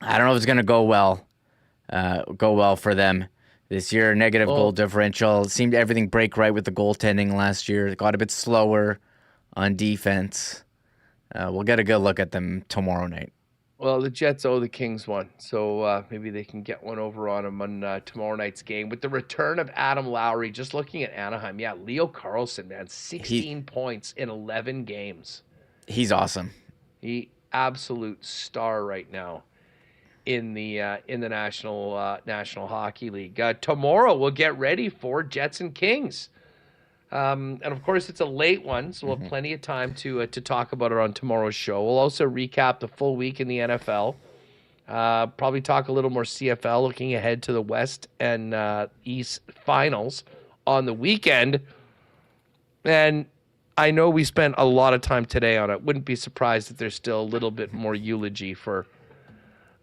I don't know if it's going to go well for them this year. Negative goal differential. It seemed everything break right with the goaltending last year. It got a bit slower on defense. We'll get a good look at them tomorrow night. Well, the Jets owe the Kings one, so maybe they can get one over on them on tomorrow night's game. With the return of Adam Lowry, just looking at Anaheim, Leo Carlson, man, 16 points in 11 games. He's awesome. He absolute star right now in the National Hockey League. Tomorrow we'll get ready for Jets and Kings. And of course, it's a late one, so we'll have plenty of time to talk about it on tomorrow's show. We'll also recap the full week in the NFL. Probably talk a little more CFL, looking ahead to the West and East finals on the weekend. And I know we spent a lot of time today on it. Wouldn't be surprised if there's still a little bit more eulogy for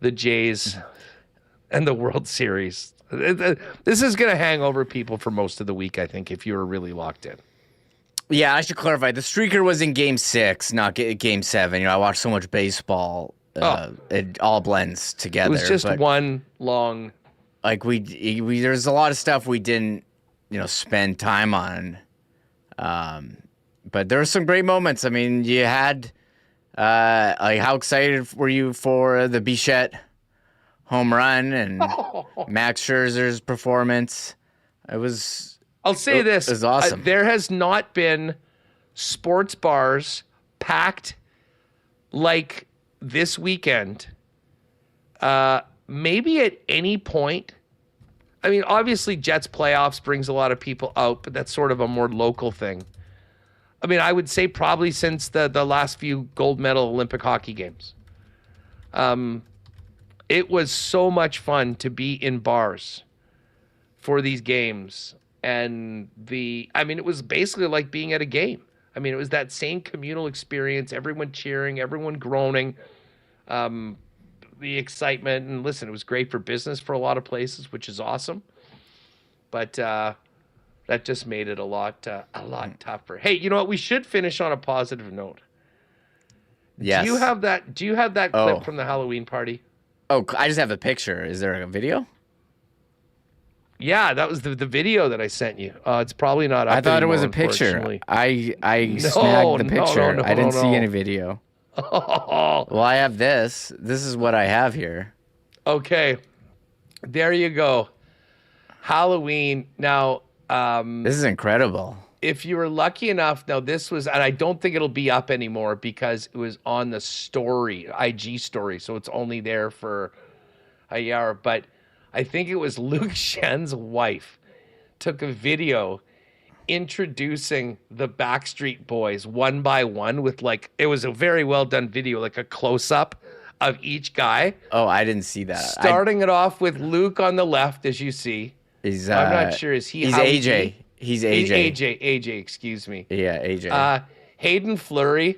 the Jays and the World Series. This is going to hang over people for most of the week, I think, if you were really locked in. Yeah, I should clarify. The streaker was in Game 6, not Game 7. I watched so much baseball. It all blends together. It was just one long... Like, there's a lot of stuff we didn't, spend time on. But there were some great moments. I mean, you had... how excited were you for the Bichette home run and Max Scherzer's performance? I'll say this. It was awesome. There has not been sports bars packed like this weekend. Maybe at any point. I mean, obviously Jets playoffs brings a lot of people out, but that's sort of a more local thing. I mean, I would say probably since the last few gold medal Olympic hockey games. It was so much fun to be in bars for these games. And it was basically like being at a game. I mean, it was that same communal experience, everyone cheering, everyone groaning, the excitement. And listen, it was great for business for a lot of places, which is awesome. But that just made it a lot tougher. Hey, you know what? We should finish on a positive note. Yes. Do you have that clip from the Halloween party? Oh, I just have a picture. Is there a video? Yeah, that was the video that I sent you. It's probably not up I thought it was a unfortunately. picture. I snagged the picture. No, I didn't see any video. Well, I have this. This is what I have here. Okay. There you go. Halloween. Now, this is incredible. If you were lucky enough, now this was, and I don't think it'll be up anymore because it was on the story, IG story, so it's only there for a year. But I think it was Luke Shen's wife took a video introducing the Backstreet Boys one by one with it was a very well done video, like a close up of each guy. Oh, I didn't see that. Starting it off with Luke on the left, as you see. I'm not sure. He's AJ. He's AJ. AJ, excuse me. Yeah, AJ. Hayden Fleury.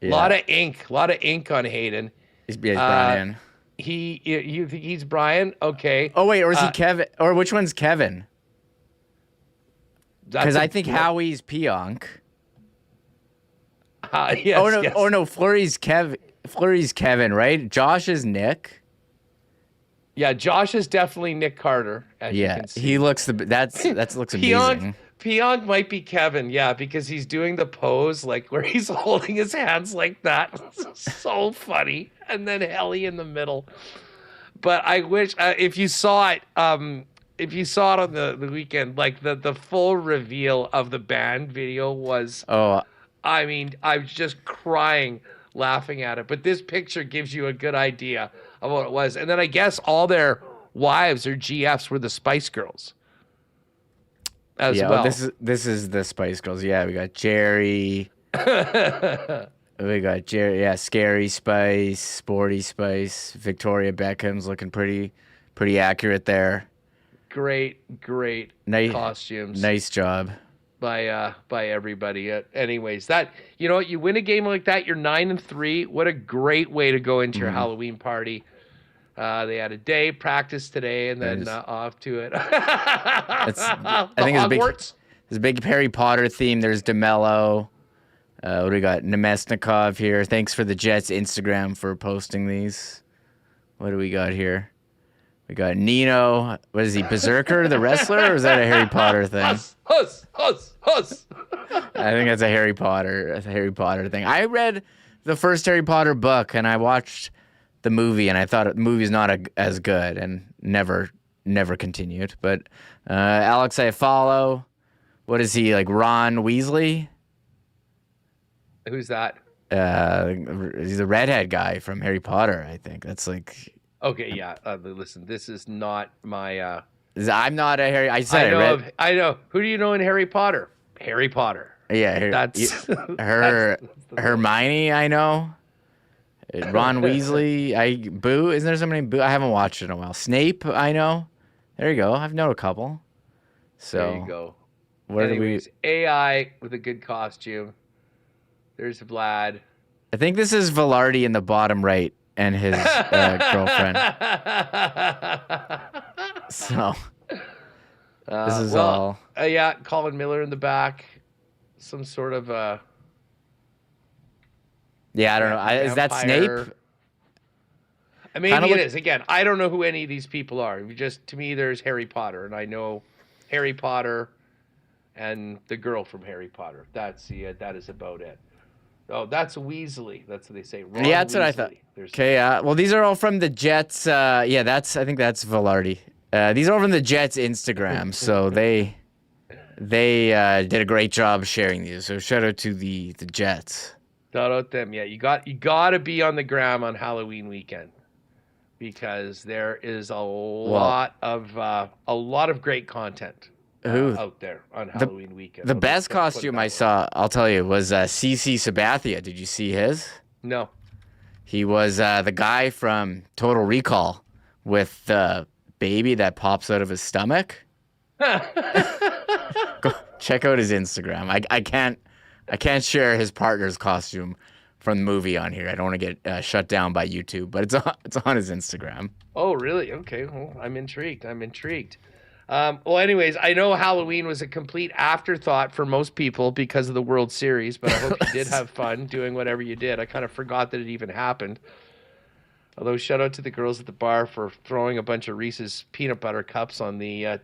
A lot of ink on Hayden. He's Brian. He's Brian? Okay. Oh, wait, or is he Kevin? Or which one's Kevin? Because I think Howie's Pionk. Yes, oh, no, yes. Oh, no, Fleury's Kevin, right? Josh is Nick. Yeah, Josh is definitely Nick Carter. As you can see. He looks that looks amazing. Pionk might be Kevin, yeah, because he's doing the pose where he's holding his hands like that. So funny. And then Helly in the middle. But I wish if you saw it, on the weekend, the full reveal of the band video was. I mean, I was just crying laughing at it. But this picture gives you a good idea of what it was. And then I guess all their wives or GFs were the Spice Girls as well. This is the Spice Girls. Yeah, we got Jerry. We got Jerry. Yeah, Scary Spice, Sporty Spice. Victoria Beckham's looking pretty accurate there. Great costumes. Nice job. by everybody. Anyways, that you know what, you win a game like that, you're 9-3. What a great way to go into your Halloween party. They had a day practice today, and then off to it. I think it's a big Harry Potter theme. There's DeMello. What do we got? Nemesnikov here. Thanks for the Jets Instagram for posting these. What do we got here? We got Nino. What is he, Berserker, the wrestler, or is that a Harry Potter thing? Huss. I think that's a Harry Potter thing. I read the first Harry Potter book, and I watched the movie, and I thought the movie's not as good, and never continued. But Alex, I follow. What is he, like Ron Weasley? Who's that? He's a redhead guy from Harry Potter, I think. That's like... Okay, yeah. Listen, this is not my... I'm not a Harry... I said I know. Who do you know in Harry Potter? Harry Potter. Yeah. That's... Hermione, I know. Ron Weasley. Boo? Isn't there somebody? Boo? I haven't watched it in a while. Snape, I know. There you go. I've known a couple. So there you go. Anyways, AI with a good costume. There's Vlad. I think this is Velarde in the bottom right and his girlfriend. So this is all. Yeah, Colin Miller in the back. Some sort of yeah, I don't know. Is that Snape? Maybe it is. Again, I don't know who any of these people are. To me, there's Harry Potter, and I know Harry Potter and the girl from Harry Potter. That is about it. Oh, that's Weasley. That's what they say. Ron that's Weasley. what I thought. Okay, well, these are all from the Jets. I think that's Velarde. These are all from the Jets Instagram, so they did a great job sharing these. So shout out to the Jets. Shout out them. Yeah, you got to be on the gram on Halloween weekend because there is a lot of great content out there on Halloween weekend. The best costume I saw, I'll tell you, was CC Sabathia. Did you see his? No. He was the guy from Total Recall with the baby that pops out of his stomach. Go check out his Instagram. I can't share his partner's costume from the movie on here. I don't want to get shut down by YouTube, but it's on his Instagram. Oh, really? Okay. Well, I'm intrigued. Well, anyways, I know Halloween was a complete afterthought for most people because of the World Series, but I hope you did have fun doing whatever you did. I kind of forgot that it even happened. Although, shout out to the girls at the bar for throwing a bunch of Reese's peanut butter cups on the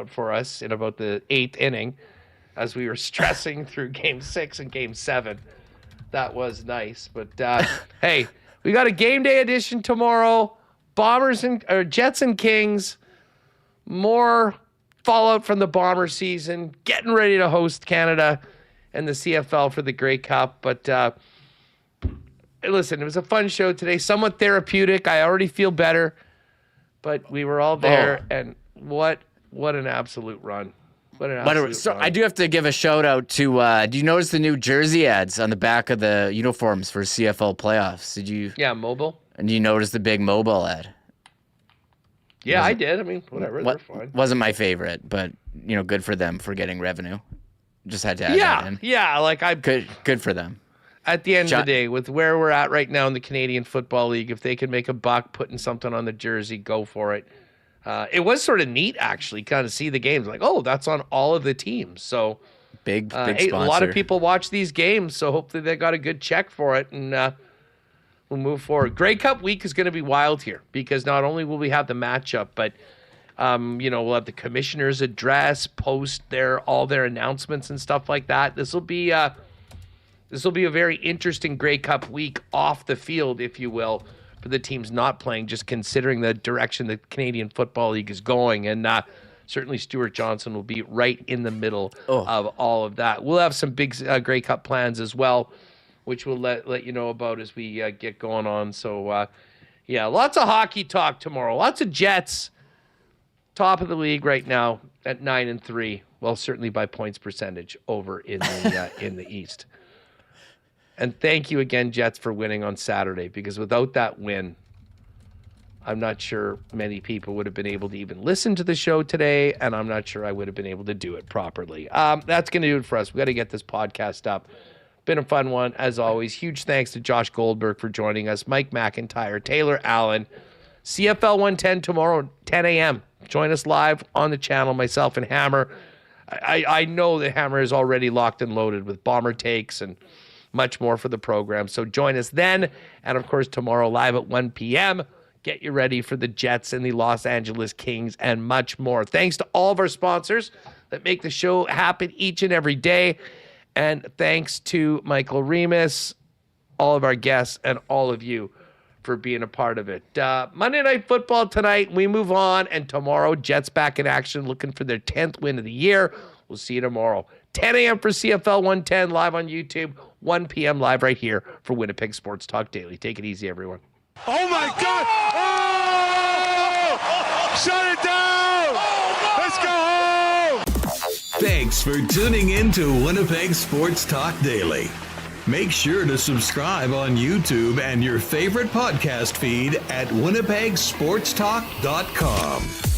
for us in about the 8th inning as we were stressing through Game 6 and Game 7. That was nice. But, hey, we got a game day edition tomorrow. Jets and Kings. More fallout from the Bomber season. Getting ready to host Canada and the CFL for the Grey Cup. But listen, it was a fun show today. Somewhat therapeutic. I already feel better. But we were all there, and what an absolute run. I do have to give a shout out to. Do you notice the new jersey ads on the back of the uniforms for CFL playoffs? Did you? Yeah, mobile. And you notice the big mobile ad? Yeah, I did. Whatever. They're fine. Wasn't my favorite, but good for them for getting revenue. Just had to add that in. Yeah, good for them. At the end of the day, with where we're at right now in the Canadian Football League, if they can make a buck putting something on the jersey, go for it. It was sort of neat, actually, kind of see the games. Like, oh, that's on all of the teams. So big hey, sponsor. A lot of people watch these games, so hopefully they got a good check for it, and we'll move forward. Grey Cup week is going to be wild here because not only will we have the matchup, but we'll have the commissioner's address, post all their announcements and stuff like that. This will be a very interesting Grey Cup week off the field, if you will, for the teams not playing, just considering the direction the Canadian Football League is going. And certainly Stuart Johnson will be right in the middle of all of that. We'll have some big Grey Cup plans as well, which we'll let you know about as we get going on. So, lots of hockey talk tomorrow. Lots of Jets, top of the league right now at 9-3. Well, certainly by points percentage over in the East. And thank you again, Jets, for winning on Saturday, because without that win, I'm not sure many people would have been able to even listen to the show today, and I'm not sure I would have been able to do it properly. That's going to do it for us. We got to get this podcast up. Been a fun one, as always. Huge thanks to Josh Goldberg for joining us, Mike McIntyre, Taylor Allen. CFL 110 tomorrow, 10 a.m. Join us live on the channel, myself and Hammer. I know that Hammer is already locked and loaded with Bomber takes and much more for the program. So join us then. And, of course, tomorrow live at 1 p.m., get you ready for the Jets and the Los Angeles Kings and much more. Thanks to all of our sponsors that make the show happen each and every day. And thanks to Michael Remis, all of our guests, and all of you for being a part of it. Monday Night Football tonight. We move on. And tomorrow, Jets back in action looking for their 10th win of the year. We'll see you tomorrow. 10 a.m. for CFL 110 live on YouTube. 1 p.m. live right here for Winnipeg Sports Talk Daily. Take it easy, everyone. Oh, my God. Oh! Shut it down. Let's go home. Thanks for tuning in to Winnipeg Sports Talk Daily. Make sure to subscribe on YouTube and your favorite podcast feed at winnipegsportstalk.com.